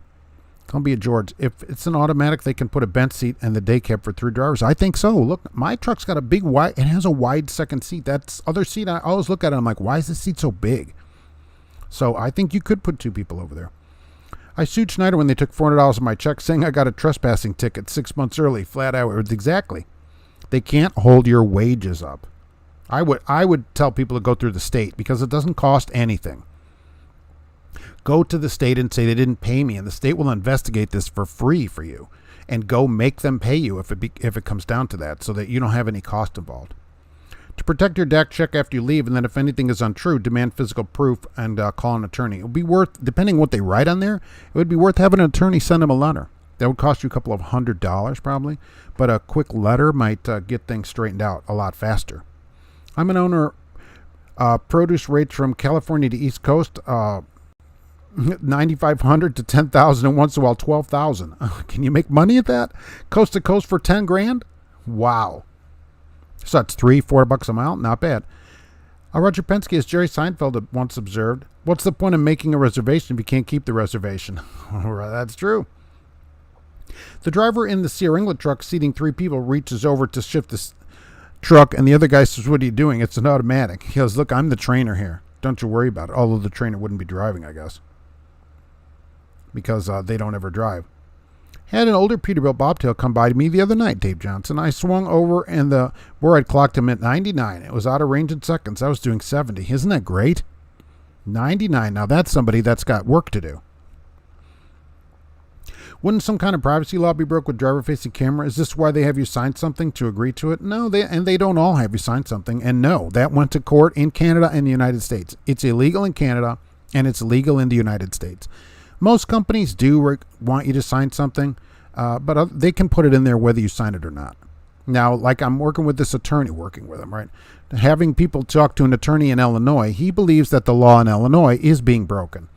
Speaker 1: Columbia George, if it's an automatic, they can put a bench seat and the day cab for 3 drivers. I think so. Look, my truck's got a big wide, it has a wide second seat. That's other seat, I always look at it, I'm like, why is this seat so big? So I think you could put 2 people over there. I sued Schneider when they took $400 of my check, saying I got a trespassing ticket 6 months early. Flat out. Exactly. They can't hold your wages up. I would tell people to go through the state because it doesn't cost anything. Go to the state and say they didn't pay me, and the state will investigate this for free for you, and go make them pay you if it comes down to that, so that you don't have any cost involved. To protect your DAC, check after you leave, and then if anything is untrue, demand physical proof and call an attorney. It would be worth, depending on what they write on there, it would be worth having an attorney send them a letter. That would cost you a couple of $100 probably, but a quick letter might get things straightened out a lot faster. I'm an owner Produce rates from California to East Coast, 9,500 to 10,000, and once in a while 12,000. Can you make money at that? Coast to coast for 10 grand? Wow. So that's $3-4 a mile. Not bad. Roger Penske, as Jerry Seinfeld once observed, what's the point of making a reservation if you can't keep the reservation? That's true. The driver in the Sierra England truck seating 3 people reaches over to shift the truck, and the other guy says, what are you doing? It's an automatic. He goes, look, I'm the trainer here. Don't you worry about it. Although the trainer wouldn't be driving, I guess, because they don't ever drive. Had an older Peterbilt bobtail come by to me the other night, Dave Johnson. I swung over, and where I'd clocked him at 99. It was out of range in seconds. I was doing 70. Isn't that great? 99. Now that's somebody that's got work to do. Wouldn't some kind of privacy law be broke with driver-facing camera? Is this why they have you sign something to agree to it? No, they don't all have you sign something. And no, that went to court in Canada and the United States. It's illegal in Canada, and it's legal in the United States. Most companies do want you to sign something, but they can put it in there whether you sign it or not. Now, like I'm working with this attorney, working with him, right? Having people talk to an attorney in Illinois, he believes that the law in Illinois is being broken.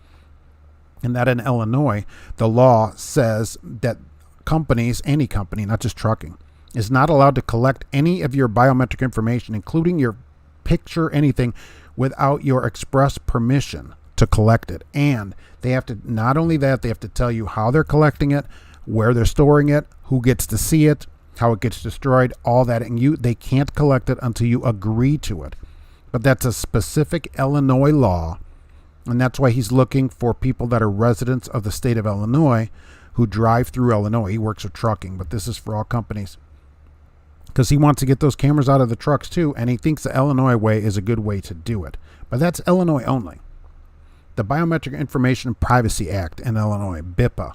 Speaker 1: And that in Illinois, the law says that companies, any company, not just trucking, is not allowed to collect any of your biometric information, including your picture, anything, without your express permission to collect it. And they have to, not only that, they have to tell you how they're collecting it, where they're storing it, who gets to see it, how it gets destroyed, all that. And they can't collect it until you agree to it. But that's a specific Illinois law. And that's why he's looking for people that are residents of the state of Illinois who drive through Illinois. He works with trucking, but this is for all companies. Because he wants to get those cameras out of the trucks too, and he thinks the Illinois way is a good way to do it. But that's Illinois only. The Biometric Information and Privacy Act in Illinois, BIPA,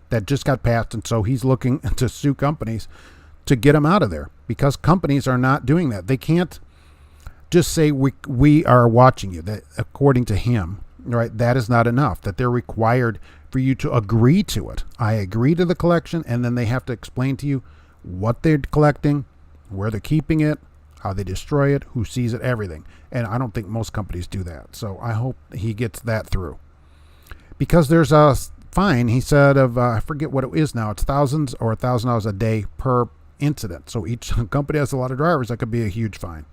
Speaker 1: that just got passed, and so he's looking to sue companies to get them out of there because companies are not doing that. They can't just say we are watching you. That, according to him, right, that is not enough. That they're required for you to agree to it. I agree to the collection, and then they have to explain to you what they're collecting, where they're keeping it, how they destroy it, who sees it, everything. And I don't think most companies do that. So I hope he gets that through. Because there's a fine, he said, of I forget what it is now. It's thousands or $1,000 a day per incident. So each company has a lot of drivers. That could be a huge fine.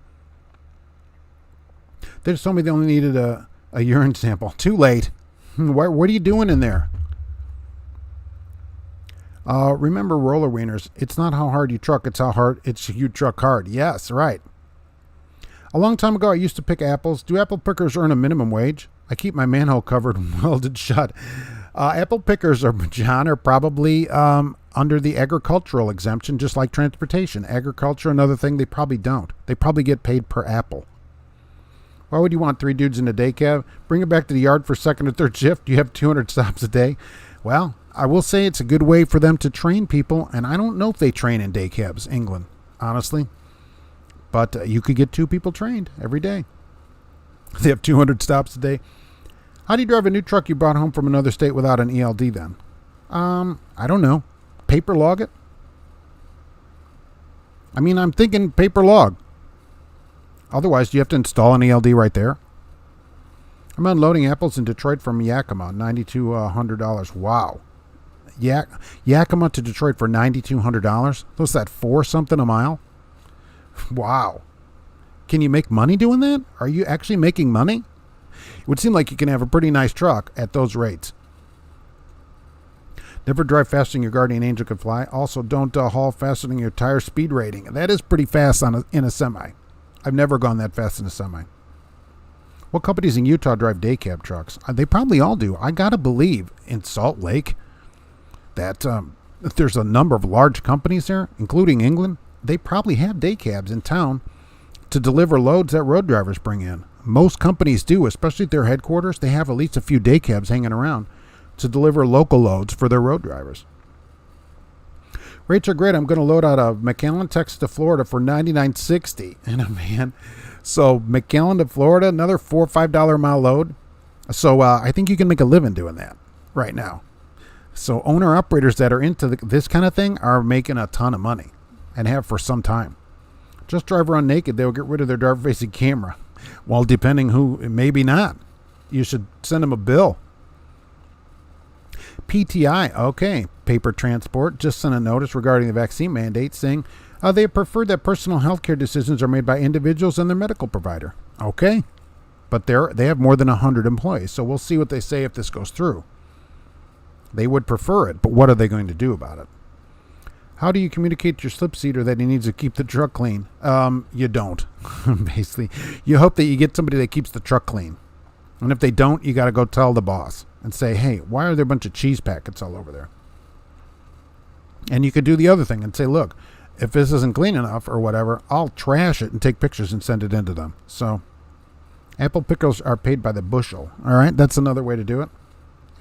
Speaker 1: They just told me they only needed a urine sample. Too late. What are you doing in there? Remember roller wieners. It's not how hard you truck. It's how hard you truck hard. Yes, right. A long time ago, I used to pick apples. Do apple pickers earn a minimum wage? I keep my manhole covered and welded shut. Apple pickers are probably under the agricultural exemption, just like transportation. Agriculture, another thing, they probably don't. They probably get paid per apple. Why would you want 3 dudes in a day cab? Bring it back to the yard for second or third shift. You have 200 stops a day. Well, I will say it's a good way for them to train people, and I don't know if they train in day cabs, England, honestly. But you could get 2 people trained every day. They have 200 stops a day. How do you drive a new truck you brought home from another state without an ELD then? I don't know. Paper log it? I mean, I'm thinking paper log. Otherwise, do you have to install an ELD right there? I'm unloading apples in Detroit from Yakima, $9,200. Wow. Yakima to Detroit for $9,200? What's that, 4 something a mile? Wow. Can you make money doing that? Are you actually making money? It would seem like you can have a pretty nice truck at those rates. Never drive faster than your guardian angel can fly. Also, don't haul faster than your tire speed rating. That is pretty fast in a semi. I've never gone that fast in a semi. What companies in Utah drive day cab trucks? They probably all do. I got to believe in Salt Lake that there's a number of large companies there, including England. They probably have day cabs in town to deliver loads that road drivers bring in. Most companies do, especially at their headquarters. They have at least a few day cabs hanging around to deliver local loads for their road drivers. Rates are great. I'm going to load out of McAllen, Texas to Florida for $99.60. And a man, so McAllen to Florida, another $4 or $5 a mile load. So I think you can make a living doing that right now. So owner operators that are into this kind of thing are making a ton of money and have for some time. Just drive around naked. They'll get rid of their driver facing camera. Well, depending who, maybe not. You should send them a bill. PTI, okay. Paper Transport just sent a notice regarding the vaccine mandate saying they prefer that personal health care decisions are made by individuals and their medical provider. Okay. But they have more than 100 employees, so we'll see what they say if this goes through. They would prefer it, but what are they going to do about it? How do you communicate to your slip seater that he needs to keep the truck clean? You don't. Basically, you hope that you get somebody that keeps the truck clean. And if they don't, you got to go tell the boss and say, hey, why are there a bunch of cheese packets all over there? And you could do the other thing and say, look, if this isn't clean enough or whatever, I'll trash it and take pictures and send it into them. So apple pickles are paid by the bushel. All right, that's another way to do it.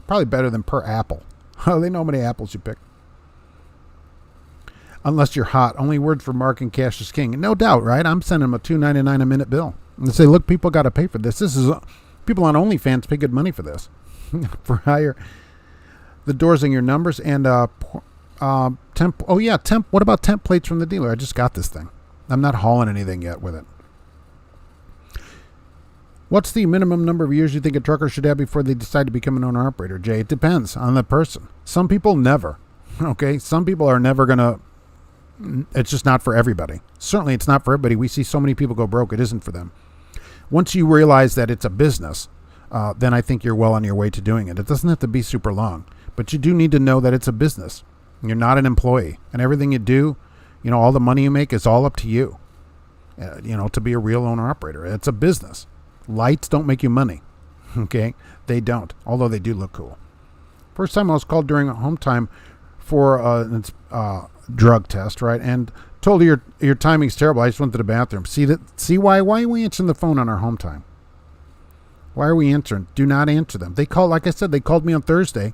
Speaker 1: Probably better than per apple. Oh, they know how many apples you pick. Unless you're hot. Only word for Mark and cash is king. No doubt, right? I'm sending them a $2.99 a minute bill. And say, look, people got to pay for this. This is people on OnlyFans pay good money for this. For hire. The doors and your numbers and temp. Oh yeah, temp. What about temp plates from the dealer? I just got this thing. I'm not hauling anything yet with it. What's the minimum number of years you think a trucker should have before they decide to become an owner-operator, Jay? It depends on the person. Some people never. Okay? Some people are never going to... It's just not for everybody. Certainly it's not for everybody. We see so many people go broke. It isn't for them. Once you realize that it's a business, then I think you're well on your way to doing it. It doesn't have to be super long. But you do need to know that it's a business. You're not an employee. And everything you do, all the money you make is all up to you, to be a real owner-operator. It's a business. Lights don't make you money, okay? They don't, although they do look cool. First time I was called during home time for a drug test, right? And told her your timing's terrible. I just went to the bathroom. See why are we answering the phone on our home time? Why are we answering? Do not answer them. They called, like I said, they called me on Thursday.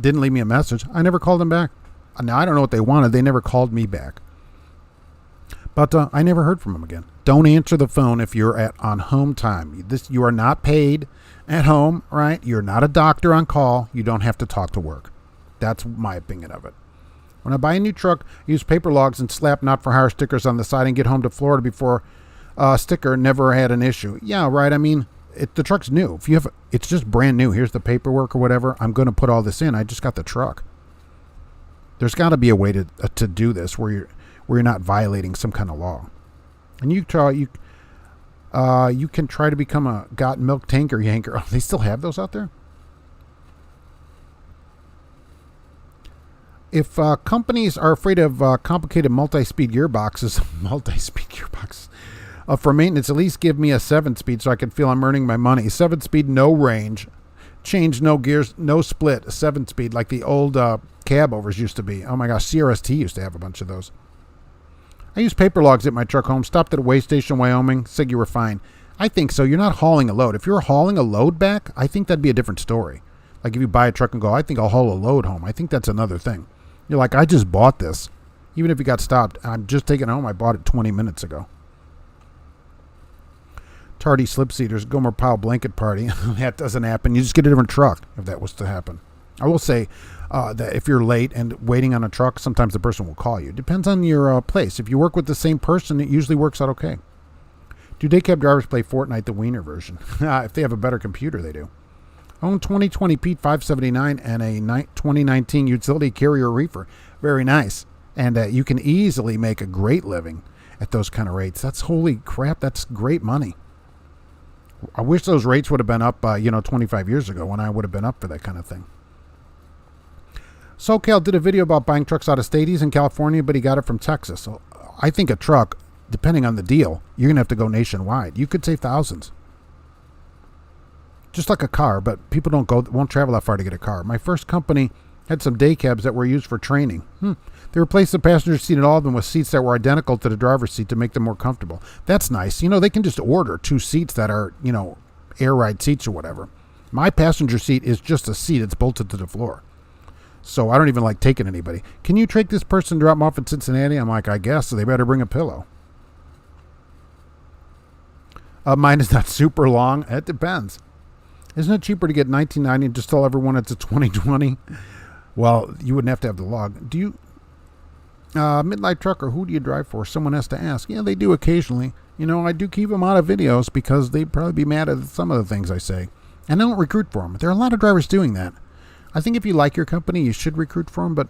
Speaker 1: Didn't leave me a message. I never called them back. Now, I don't know what they wanted. They never called me back. But I never heard from them again. Don't answer the phone if you're on home time. You are not paid at home, right? You're not a doctor on call. You don't have to talk to work. That's my opinion of it. When I buy a new truck, I use paper logs and slap not for hire stickers on the side and get home to Florida before sticker never had an issue. Yeah, right. I mean, the truck's new. It's just brand new. Here's the paperwork or whatever. I'm going to put all this in. I just got the truck. There's got to be a way to do this where you're not violating some kind of law. And you can try to become a got milk tanker yanker. Oh, they still have those out there? If companies are afraid of complicated multi-speed gearboxes, for maintenance, at least give me a 7-speed so I can feel I'm earning my money. 7-speed, no range, change, no gears, no split. 7-speed, like the old cab overs used to be. Oh my gosh, CRST used to have a bunch of those. I use paper logs at my truck home. Stopped at a way station in Wyoming. Said you were fine. I think so. You're not hauling a load. If you're hauling a load back, I think that'd be a different story. Like if you buy a truck and go, I think I'll haul a load home. I think that's another thing. You're like, I just bought this. Even if you got stopped, I'm just taking it home. I bought it 20 minutes ago. Tardy slip seaters, Gomer Pyle blanket party. That doesn't happen. You just get a different truck if that was to happen. I will say that if you're late and waiting on a truck, sometimes the person will call you. Depends on your place. If you work with the same person, it usually works out okay. Do day cab drivers play Fortnite, the Weiner version? If they have a better computer, they do. Own 2020 Pete 579 and a 2019 utility carrier reefer. Very nice. And you can easily make a great living at those kind of rates. That's holy crap. That's great money. I wish those rates would have been up, 25 years ago when I would have been up for that kind of thing. SoCal did a video about buying trucks out of state. He's in California, but he got it from Texas. So I think a truck, depending on the deal, you're going to have to go nationwide. You could save thousands. Just like a car, but people won't travel that far to get a car. My first company had some day cabs that were used for training. They replaced the passenger seat in all of them with seats that were identical to the driver's seat to make them more comfortable. That's nice. They can just order 2 seats that are, air ride seats or whatever. My passenger seat is just a seat. It's bolted to the floor. So I don't even like taking anybody. Can you take this person, drop them off in Cincinnati? I'm like, I guess. So they better bring a pillow. Mine is not super long. It depends. Isn't it cheaper to get 1990 and just tell everyone it's a 2020? Well, you wouldn't have to have the log. Midlife trucker, who do you drive for? Someone has to ask. Yeah, they do occasionally. I do keep them out of videos because they'd probably be mad at some of the things I say. And I don't recruit for them. There are a lot of drivers doing that. I think if you like your company, you should recruit for them, but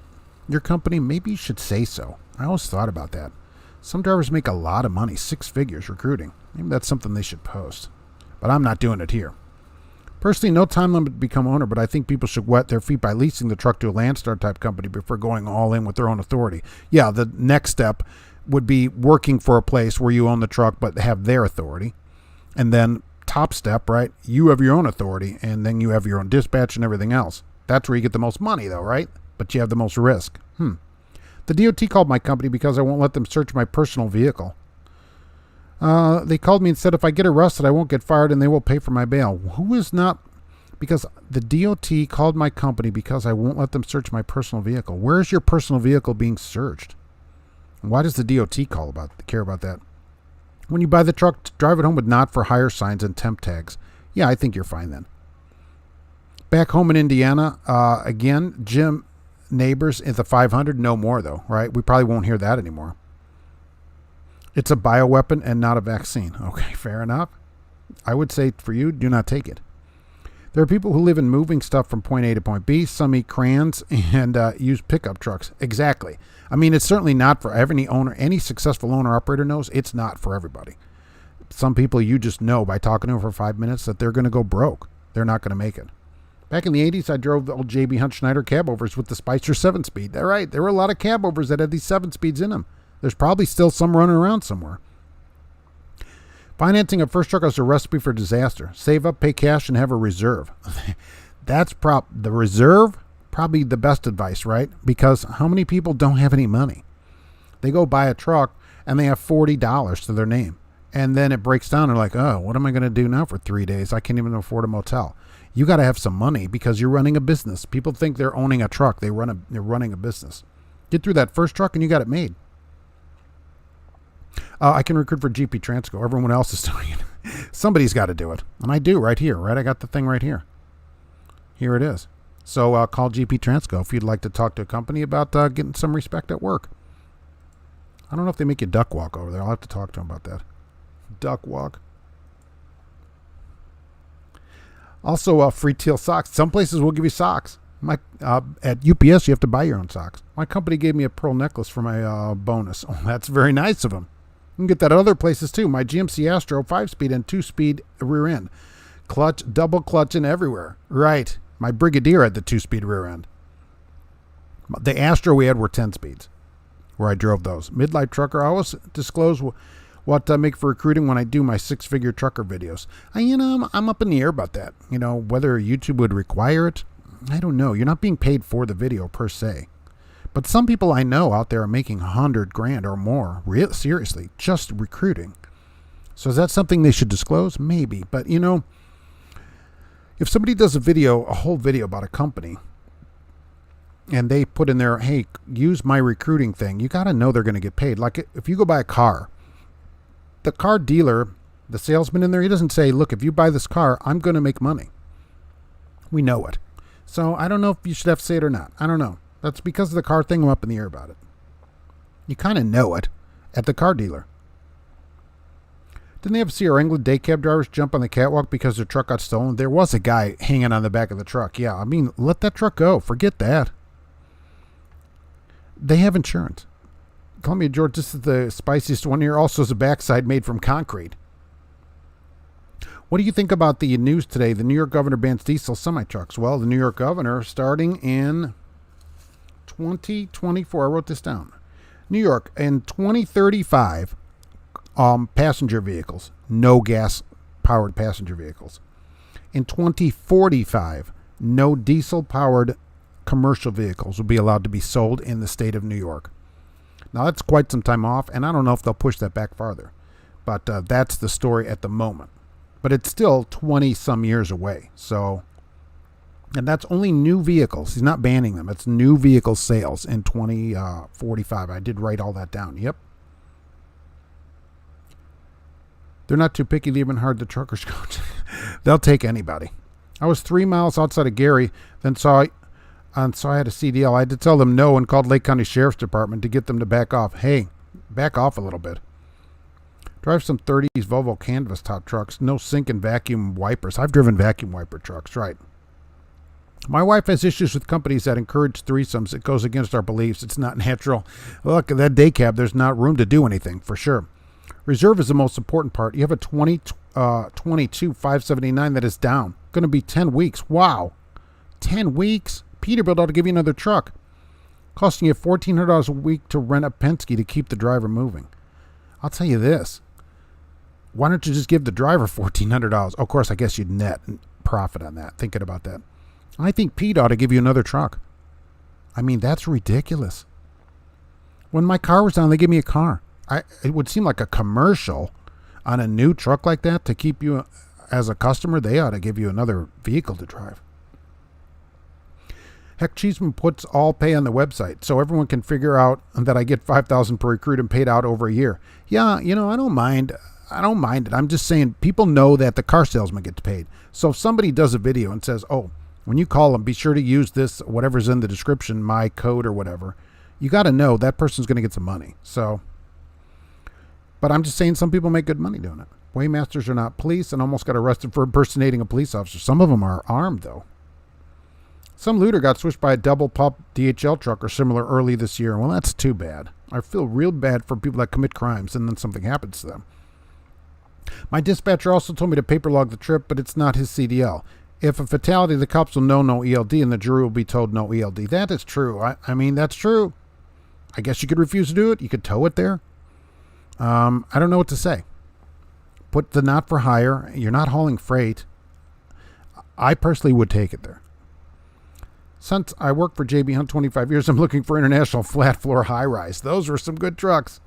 Speaker 1: your company, maybe you should say so. I always thought about that. Some drivers make a lot of money, 6 figures recruiting. Maybe that's something they should post. But I'm not doing it here. Personally, no time limit to become owner, but I think people should wet their feet by leasing the truck to a Landstar type company before going all in with their own authority. Yeah, the next step would be working for a place where you own the truck but have their authority. And then top step, right? You have your own authority, and then you have your own dispatch and everything else. That's where you get the most money, though, right? But you have the most risk. The DOT called my company because I won't let them search my personal vehicle. They called me and said if I get arrested, I won't get fired and they will pay for my bail. Who is not? Because the DOT called my company because I won't let them search my personal vehicle. Where is your personal vehicle being searched? Why does the DOT care about that? When you buy the truck, drive it home with not for hire signs and temp tags. Yeah, I think you're fine then. Back home in Indiana, again, Jim Neighbors at the 500, no more though, right? We probably won't hear that anymore. It's a bioweapon and not a vaccine. Okay, fair enough. I would say for you, do not take it. There are people who live in moving stuff from point A to point B. Some eat crayons and use pickup trucks. Exactly. I mean, it's certainly not for any owner. Any successful owner-operator knows it's not for everybody. Some people you just know by talking to them for 5 minutes that they're going to go broke. They're not going to make it. Back in the 80s, I drove the old J.B. Hunt Schneider cabovers with the Spicer 7-speed. They're right. There were a lot of cabovers that had these 7-speeds in them. There's probably still some running around somewhere. Financing a first truck is a recipe for disaster. Save up, pay cash, and have a reserve. That's the reserve, probably the best advice, right? Because how many people don't have any money? They go buy a truck, and they have $40 to their name. And then it breaks down. They're like, oh, what am I going to do now for 3 days? I can't even afford a motel. You got to have some money because you're running a business. People think they're owning a truck. They're running a business. Get through that first truck and you got it made. I can recruit for GP Transco. Everyone else is doing it. Somebody's got to do it. And I do right here, right? I got the thing right here. Here it is. So call GP Transco if you'd like to talk to a company about getting some respect at work. I don't know if they make you duck walk over there. I'll have to talk to them about that. Duck walk. Also, free teal socks. Some places will give you socks. At UPS, you have to buy your own socks. My company gave me a pearl necklace for my bonus. Oh, that's very nice of them. You can get that at other places, too. My GMC Astro 5-speed and 2-speed rear end. Clutch, double clutch, and everywhere. Right. My Brigadier had the 2-speed rear end. The Astro we had were 10 speeds, where I drove those. Midlife trucker, I always disclose what I make for recruiting when I do my 6-figure trucker videos. I'm up in the air about that. Whether YouTube would require it, I don't know. You're not being paid for the video per se. But some people I know out there are making $100,000 or more, seriously, just recruiting. So is that something they should disclose? Maybe. But, if somebody does a whole video about a company, and they put in there, hey, use my recruiting thing, you got to know they're going to get paid. Like if you go buy a car, the car dealer, the salesman in there, he doesn't say, look, if you buy this car, I'm going to make money. We know it. So I don't know if you should have to say it or not. I don't know. That's because of the car thing. I'm up in the air about it. You kind of know it at the car dealer. Didn't they ever see our England day cab drivers jump on the catwalk because their truck got stolen? There was a guy hanging on the back of the truck. Yeah, let that truck go. Forget that. They have insurance. Columbia, George, this is the spiciest one here. Also is a backside made from concrete. What do you think about the news today? The New York governor bans diesel semi-trucks. Well, the New York governor, starting in 2024, I wrote this down. New York, in 2035, passenger vehicles, no gas-powered passenger vehicles. In 2045, no diesel-powered commercial vehicles will be allowed to be sold in the state of New York. Now, that's quite some time off, and I don't know if they'll push that back farther. But that's the story at the moment. But it's still 20-some years away. So, and that's only new vehicles. He's not banning them. It's new vehicle sales in 2045. I did write all that down. Yep. They're not too picky, leaving hard the truckers go. They'll take anybody. I was 3 miles outside of Gary, then saw And so I had a CDL. I had to tell them no and called Lake County Sheriff's Department to get them to back off. Hey, back off a little bit. Drive some 30s Volvo canvas top trucks. No sink and vacuum wipers. I've driven vacuum wiper trucks, right. My wife has issues with companies that encourage threesomes. It goes against our beliefs. It's not natural. Look, at that day cab, there's not room to do anything, for sure. Reserve is the most important part. You have a 22 579 that is down. Going to be 10 weeks. Wow. 10 weeks? Peterbilt ought to give you another truck. Costing you $1,400 a week to rent a Penske to keep the driver moving. I'll tell you this. Why don't you just give the driver $1,400? Of course, I guess you'd net profit on that, thinking about that. I think Pete ought to give you another truck. I mean, that's ridiculous. When my car was down, they gave me a car. It would seem like a commercial on a new truck like that to keep you as a customer. They ought to give you another vehicle to drive. Heck, Cheeseman puts all pay on the website so everyone can figure out that I get $5,000 per recruit and paid out over a year. Yeah, I don't mind. I don't mind it. I'm just saying people know that the car salesman gets paid. So if somebody does a video and says, oh, when you call them, be sure to use this, whatever's in the description, my code or whatever, you got to know that person's going to get some money. So, but I'm just saying some people make good money doing it. Waymasters are not police and almost got arrested for impersonating a police officer. Some of them are armed, though. Some looter got switched by a double pup DHL truck or similar early this year. Well, that's too bad. I feel real bad for people that commit crimes and then something happens to them. My dispatcher also told me to paper log the trip, but it's not his CDL. If a fatality, the cops will know no ELD and the jury will be told no ELD. That is true. I mean, that's true. I guess you could refuse to do it. You could tow it there. I don't know what to say. Put the not for hire. You're not hauling freight. I personally would take it there. Since I worked for JB Hunt 25 years, I'm looking for international flat floor high rise. Those were some good trucks.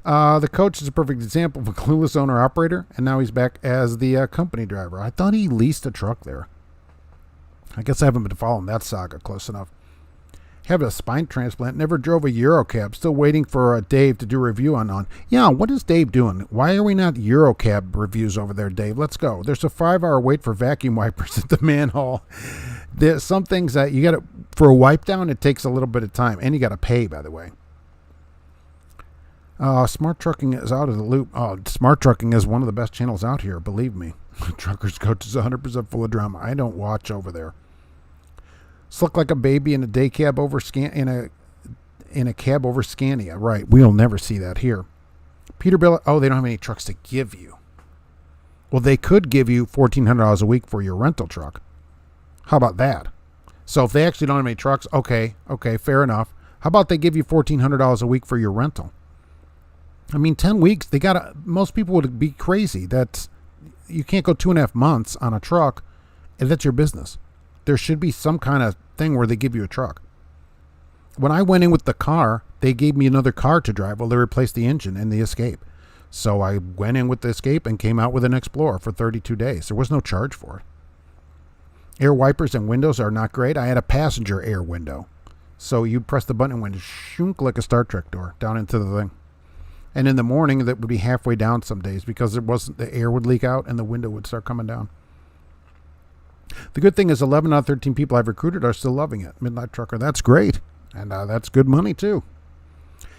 Speaker 1: The coach is a perfect example of a clueless owner-operator, and now he's back as the company driver. I thought he leased a truck there. I guess I haven't been following that saga close enough. Have a spine transplant, never drove a Eurocab, still waiting for Dave to do a review on. Yeah, what is Dave doing? Why are we not Eurocab reviews over there, Dave? Let's go. There's a 5-hour wait for vacuum wipers at the manhole. There's some things that you got to, for a wipe down, it takes a little bit of time, and you got to pay, by the way. Smart Trucking is out of the loop. Smart Trucking is one of the best channels out here, believe me. Truckers Coach is 100% full of drama. I don't watch over there. Slick like a baby in a day cab over in a cab over Scania. Right, we'll never see that here. Peterbilt. Oh, they don't have any trucks to give you. Well, they could give you $1,400 a week for your rental truck. How about that? So if they actually don't have any trucks, okay, fair enough. How about they give you $1,400 a week for your rental? I mean, 10 weeks, most people would be crazy. You can't go 2.5 months on a truck, and that's your business. There should be some kind of thing where they give you a truck. When I went in with the car, they gave me another car to drive while they replaced the engine in the Escape. So I went in with the Escape and came out with an Explorer for 32 days. There was no charge for it. Air wipers and windows are not great. I had a passenger air window. So you press the button and went shunk like a Star Trek door down into the thing. And in the morning, that would be halfway down some days because the air would leak out and the window would start coming down. The good thing is 11 out of 13 people I've recruited are still loving it. Midnight Trucker, that's great. And that's good money, too.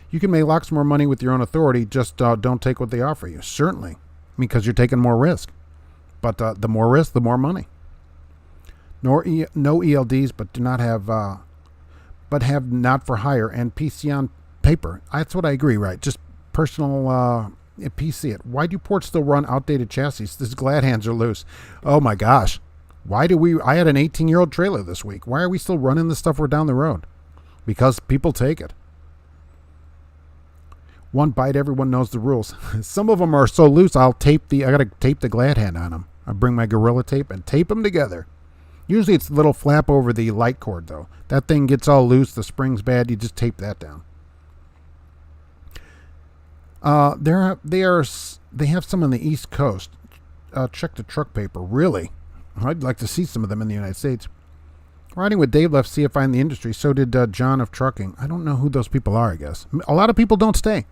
Speaker 1: You can make lots more money with your own authority. Just don't take what they offer you. Certainly. Because you're taking more risk. But the more risk, the more money. No ELDs, but do not have, but have not for hire and PC on paper. That's what I agree, right? Just personal PC it. Why do ports still run outdated chassis? These glad hands are loose. Oh my gosh. I had an 18-year-old trailer this week. Why are we still running the stuff we're down the road? Because people take it. One bite, everyone knows the rules. Some of them are so loose, I got to tape the glad hand on them. I bring my Gorilla Tape and tape them together. Usually it's a little flap over the light cord though. That thing gets all loose, the spring's bad, you just tape that down. They have some on the East Coast. Check the truck paper. Really? I'd like to see some of them in the United States. Riding with Dave left CFI in the industry. So did John of Trucking. I don't know who those people are, I guess. A lot of people don't stay.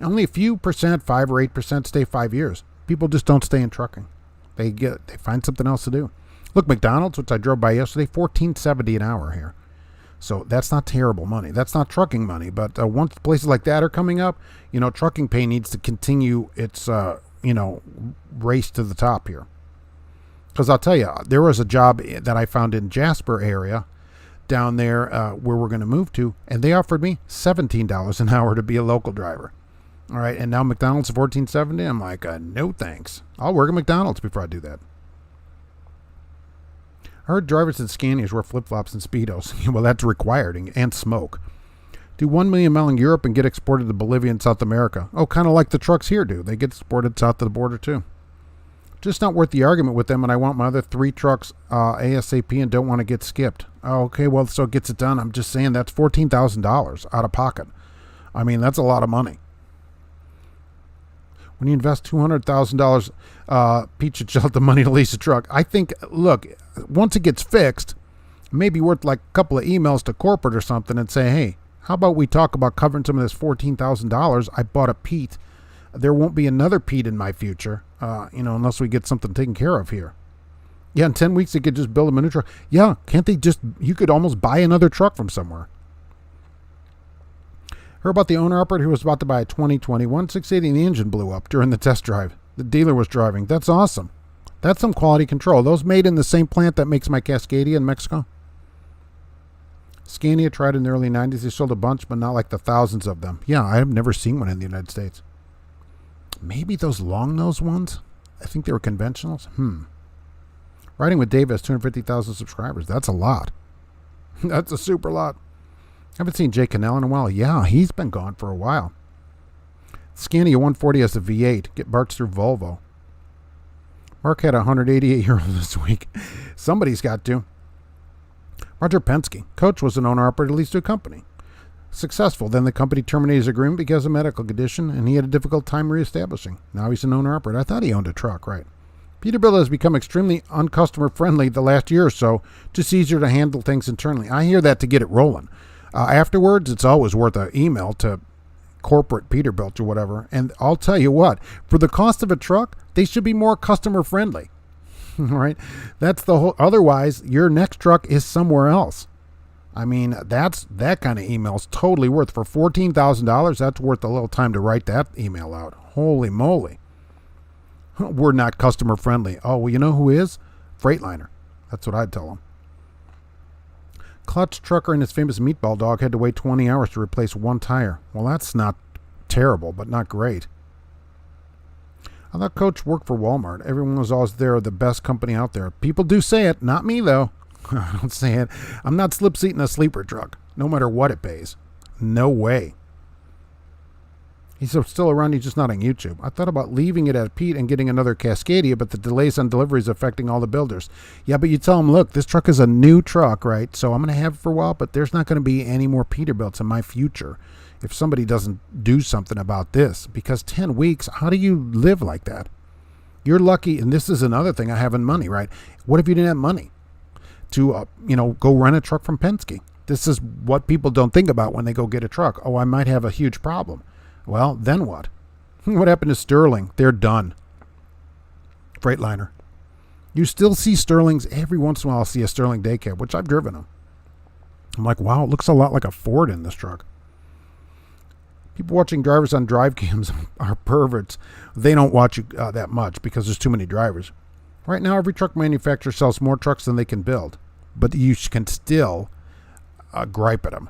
Speaker 1: Only a few percent, 5 or 8% stay 5 years. People just don't stay in trucking. They find something else to do. Look, McDonald's, which I drove by yesterday, $14.70 an hour here. So that's not terrible money. That's not trucking money. But once places like that are coming up, trucking pay needs to continue its, race to the top here. Because I'll tell you, there was a job that I found in Jasper area down there where we're going to move to, and they offered me $17 an hour to be a local driver. All right, and now McDonald's $14.70. I'm like, no thanks. I'll work at McDonald's before I do that. I heard drivers in Scanias wear flip-flops and Speedos. Well, that's required, and smoke. Do 1 million mile in Europe and get exported to Bolivia and South America. Oh, kind of like the trucks here do. They get exported south of the border, too. Just not worth the argument with them, and I want my other 3 trucks ASAP and don't want to get skipped. Oh, okay, well, so it gets it done. I'm just saying that's $14,000 out of pocket. I mean, that's a lot of money. When you invest $200,000, Pete should shell out the money to lease a truck. I think, look, once it gets fixed, it may be worth like a couple of emails to corporate or something and say, hey, how about we talk about covering some of this $14,000? I bought a Pete. There won't be another Pete in my future, unless we get something taken care of here. Yeah, in 10 weeks, they could just build them a new truck. Yeah, can't they you could almost buy another truck from somewhere. Heard about the owner-operator who was about to buy a 2021 680 and the engine blew up during the test drive. The dealer was driving. That's awesome. That's some quality control. Those made in the same plant that makes my Cascadia in Mexico. Scania tried in the early 90s. They sold a bunch, but not like the thousands of them. Yeah, I have never seen one in the United States. Maybe those long-nosed ones? I think they were conventionals. Riding with Dave has 250,000 subscribers. That's a lot. That's a super lot. Haven't seen Jay Cannell in a while. Yeah, he's been gone for a while. Scania 140 has a V8. Get Bart's through Volvo. Mark had a 188-year-old this week. Somebody's got to. Roger Penske. Coach was an owner-operator leased to a company. Successful. Then the company terminated his agreement because of medical condition, and he had a difficult time reestablishing. Now he's an owner-operator. I thought he owned a truck, right? Peterbilt has become extremely uncustomer-friendly the last year or so. Just easier to handle things internally. I hear that to get it rolling. Afterwards, it's always worth an email to corporate Peterbilt or whatever. And I'll tell you what, for the cost of a truck, they should be more customer-friendly. Right? That's the whole. Otherwise, your next truck is somewhere else. I mean, that kind of email is totally worth. For $14,000, that's worth a little time to write that email out. Holy moly. We're not customer friendly. Oh, well, you know who is? Freightliner. That's what I'd tell them. Clutch trucker and his famous meatball dog had to wait 20 hours to replace one tire. Well, that's not terrible, but not great. I thought Coach worked for Walmart. Everyone was always there, the best company out there. People do say it. Not me, though. I don't say it. I'm not slip seating a sleeper truck, no matter what it pays. No way. He's still around. He's just not on YouTube. I thought about leaving it at Pete and getting another Cascadia, but the delays on deliveries affecting all the builders. Yeah, but you tell them, look, this truck is a new truck, right? So I'm going to have it for a while, but there's not going to be any more Peterbilts in my future if somebody doesn't do something about this. Because 10 weeks, how do you live like that? You're lucky, and this is another thing I have in money, right? What if you didn't have money to, go rent a truck from Penske? This is what people don't think about when they go get a truck. Oh, I might have a huge problem. Well, then what? What happened to Sterling? They're done. Freightliner. You still see Sterlings. Every once in a while I'll see a Sterling day cab, which I've driven them. I'm like, wow, it looks a lot like a Ford in this truck. People watching drivers on drive cams are perverts. They don't watch you that much because there's too many drivers. Right now, every truck manufacturer sells more trucks than they can build. But you can still gripe at them.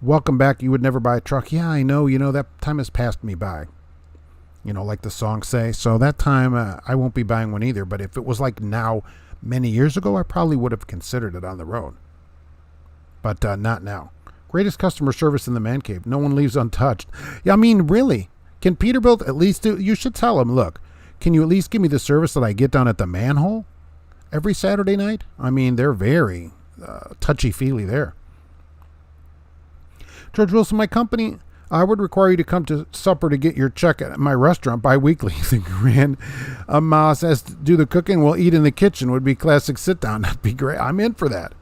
Speaker 1: Welcome back. You would never buy a truck. Yeah, I know. That time has passed me by. Like the songs say. So that time, I won't be buying one either. But if it was like now, many years ago, I probably would have considered it on the road. But not now. Greatest customer service in the man cave. No one leaves untouched. Yeah, I mean, really? Can Peterbilt at least do... You should tell him, look, can you at least give me the service that I get down at the manhole every Saturday night? I mean, they're very touchy-feely there. George Wilson, my company, I would require you to come to supper to get your check at my restaurant bi-weekly. The grand Mas has to do the cooking. We'll eat in the kitchen. Would be classic sit-down. That'd be great. I'm in for that.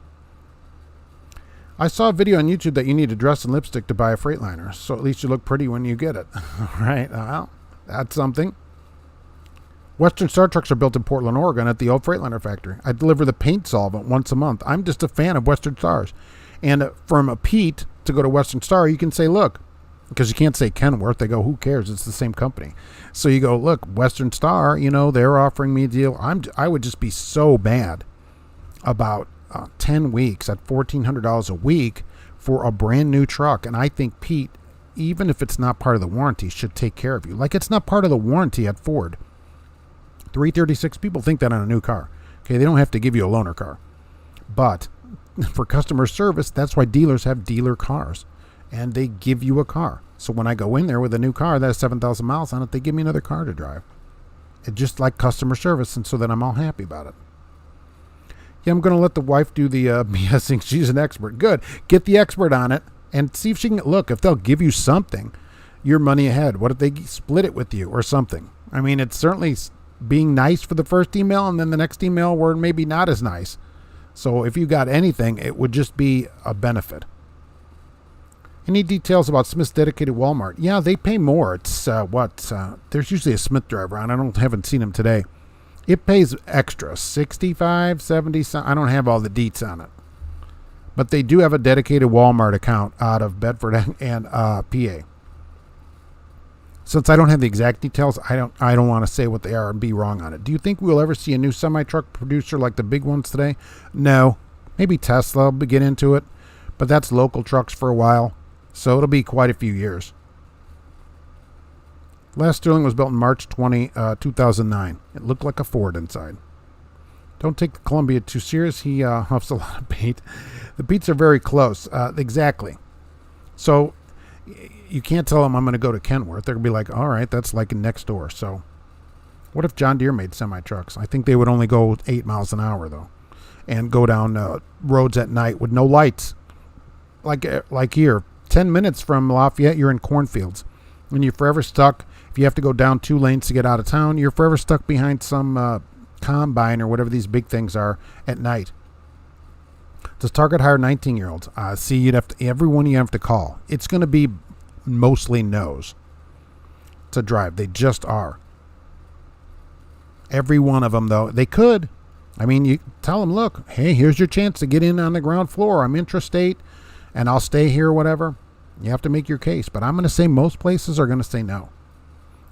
Speaker 1: I saw a video on YouTube that you need a dress and lipstick to buy a Freightliner, so at least you look pretty when you get it. All right. Well, that's something. Western Star trucks are built in Portland, Oregon at the old Freightliner factory. I deliver the paint solvent once a month. I'm just a fan of Western Stars. And from a Pete to go to Western Star, you can say, look, because you can't say Kenworth. They go, who cares? It's the same company. So you go, look, Western Star, they're offering me a deal. I would just be so bad about 10 weeks at $1,400 a week for a brand new truck. And I think Pete, even if it's not part of the warranty, should take care of you. Like it's not part of the warranty at Ford. 336 people think that on a new car. Okay, they don't have to give you a loaner car. But for customer service, that's why dealers have dealer cars. And they give you a car. So when I go in there with a new car that has 7,000 miles on it, they give me another car to drive. It's just like customer service, and so then I'm all happy about it. Yeah, I'm going to let the wife do the BSing. She's an expert. Good. Get the expert on it and see if she can, look, if they'll give you something, your money ahead. What if they split it with you or something? I mean, it's certainly being nice for the first email, and then the next email were maybe not as nice. So if you got anything, it would just be a benefit. Any details about Smith's dedicated Walmart? Yeah, they pay more. It's there's usually a Smith driver on. Haven't seen him today. It pays extra, 65, 70. I don't have all the deets on it. But they do have a dedicated Walmart account out of Bedford and PA. Since I don't have the exact details, I don't want to say what they are and be wrong on it. Do you think we'll ever see a new semi-truck producer like the big ones today? No. Maybe Tesla will get into it, but that's local trucks for a while. So it'll be quite a few years. Last Sterling was built in March 2009. It looked like a Ford inside. Don't take the Columbia too serious. He huffs a lot of paint. The beats are very close. Exactly. So you can't tell them I'm going to go to Kenworth. They're going to be like, all right, that's like next door. So what if John Deere made semi-trucks? I think they would only go 8 miles an hour, though, and go down roads at night with no lights. Like here. 10 minutes from Lafayette, you're in cornfields. And you're forever stuck. If you have to go down 2 lanes to get out of town, you're forever stuck behind some combine or whatever these big things are at night. Does Target hire 19-year-olds? See, you'd have to, everyone you have to call. It's going to be mostly no's to drive. They just are. Every one of them, though, they could. I mean, you tell them, look, hey, here's your chance to get in on the ground floor. I'm intrastate, and I'll stay here, whatever. You have to make your case. But I'm going to say most places are going to say no.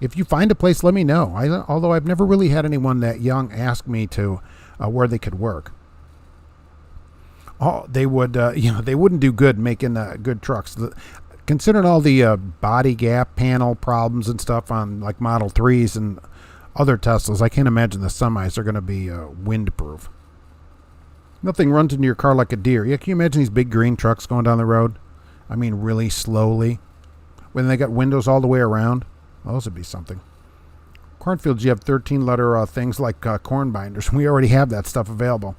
Speaker 1: If you find a place, let me know. Although I've never really had anyone that young ask me to where they could work. Oh, they would, they wouldn't do good making good trucks. Considering all the body gap panel problems and stuff on like Model 3s and other Teslas, I can't imagine the semis are going to be windproof. Nothing runs into your car like a deer. Yeah, can you imagine these big green trucks going down the road? I mean, really slowly. When they got windows all the way around. Those would be something. Cornfields, you have 13-letter things like corn binders. We already have that stuff available.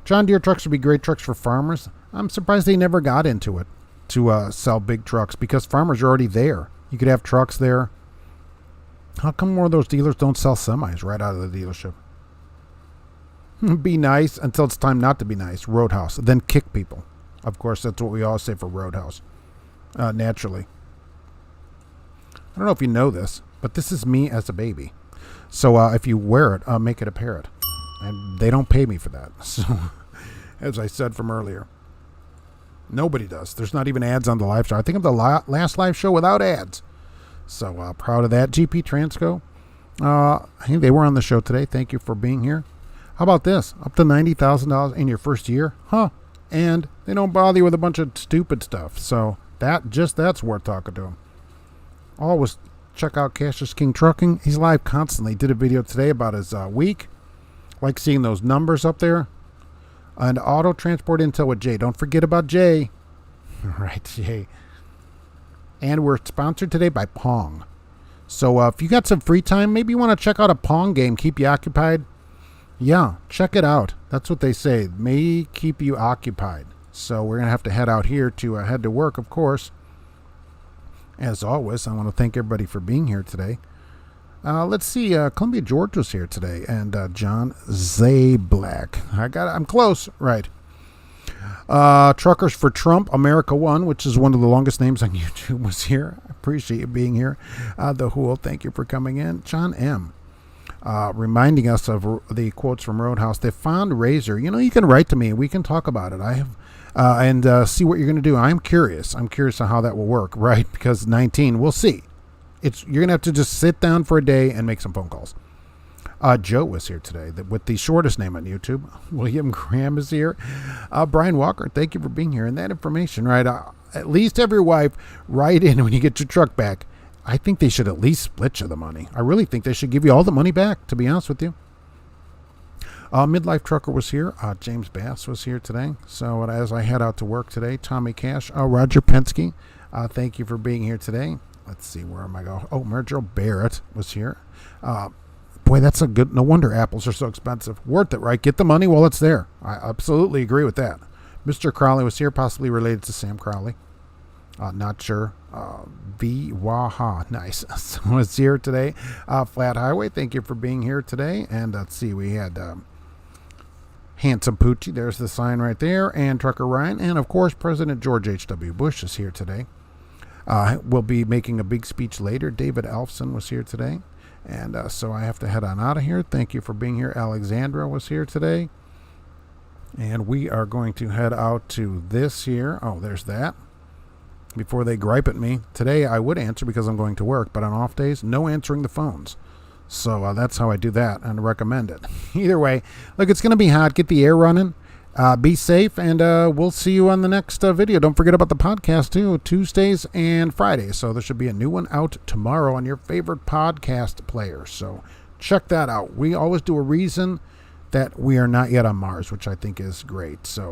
Speaker 1: John Deere trucks would be great trucks for farmers. I'm surprised they never got into it to sell big trucks because farmers are already there. You could have trucks there. How come more of those dealers don't sell semis right out of the dealership? Be nice until it's time not to be nice. Roadhouse. Then kick people. Of course, that's what we always say for Roadhouse. Naturally. I don't know if you know this, but this is me as a baby. So if you wear it, make it a parrot. And they don't pay me for that. So, as I said from earlier, nobody does. There's not even ads on the live show. I think I'm the last live show without ads. So proud of that. GP Transco. I think they were on the show today. Thank you for being here. How about this? Up to $90,000 in your first year? Huh. And they don't bother you with a bunch of stupid stuff. So that's worth talking to them. Always check out Cassius King Trucking. He's live constantly. Did a video today about his week. Like seeing those numbers up there. And Auto Transport Intel with Jay. Don't forget about Jay. All right, Jay. And we're sponsored today by Pong. So if you got some free time, maybe you want to check out a Pong game. Keep you occupied. Yeah, check it out. That's what they say. May keep you occupied. So we're going to have to head out here to head to work, of course. As always, I want to thank everybody for being here today. Let's see. Columbia George was here today, and John Zablak. I'm close. Right. Truckers for Trump, America One, which is one of the longest names on YouTube, was here. I appreciate you being here. The Hool, thank you for coming in. John M. Reminding us of the quotes from Roadhouse. The fond razor. You can write to me. We can talk about it. I have and see what you're going to do. I'm curious. I'm curious on how that will work, right? Because 19, we'll see. You're going to have to just sit down for a day and make some phone calls. Joe was here today with the shortest name on YouTube. William Graham is here. Brian Walker, thank you for being here. And that information, right? At least every wife, write in when you get your truck back. I think they should at least split you the money. I really think they should give you all the money back, to be honest with you. Midlife Trucker was here. James Bass was here today. So as I head out to work today, Tommy Cash, Roger Penske, thank you for being here today. Let's see, where am I going? Oh, Virgil Barrett was here. Boy, that's a good, no wonder apples are so expensive. Worth it, right? Get the money while it's there. I absolutely agree with that. Mr. Crowley was here, possibly related to Sam Crowley. Not sure. V. Waha, nice. So was here today. Flat Highway, thank you for being here today. And let's see, we had Handsome Poochie, there's the sign right there, and Trucker Ryan. And of course, President George H.W. Bush is here today. We'll be making a big speech later. David Elfson was here today. And so I have to head on out of here. Thank you for being here. Alexandra was here today. And we are going to head out to this here. Oh, there's that. Before they gripe at me. Today I would answer because I'm going to work. But on off days, no answering the phones. So that's how I do that and recommend it. Either way, look, it's going to be hot. Get the air running. Be safe, and we'll see you on the next video. Don't forget about the podcast, too, Tuesdays and Fridays. So there should be a new one out tomorrow on your favorite podcast player. So check that out. We always do a reason that we are not yet on Mars, which I think is great. So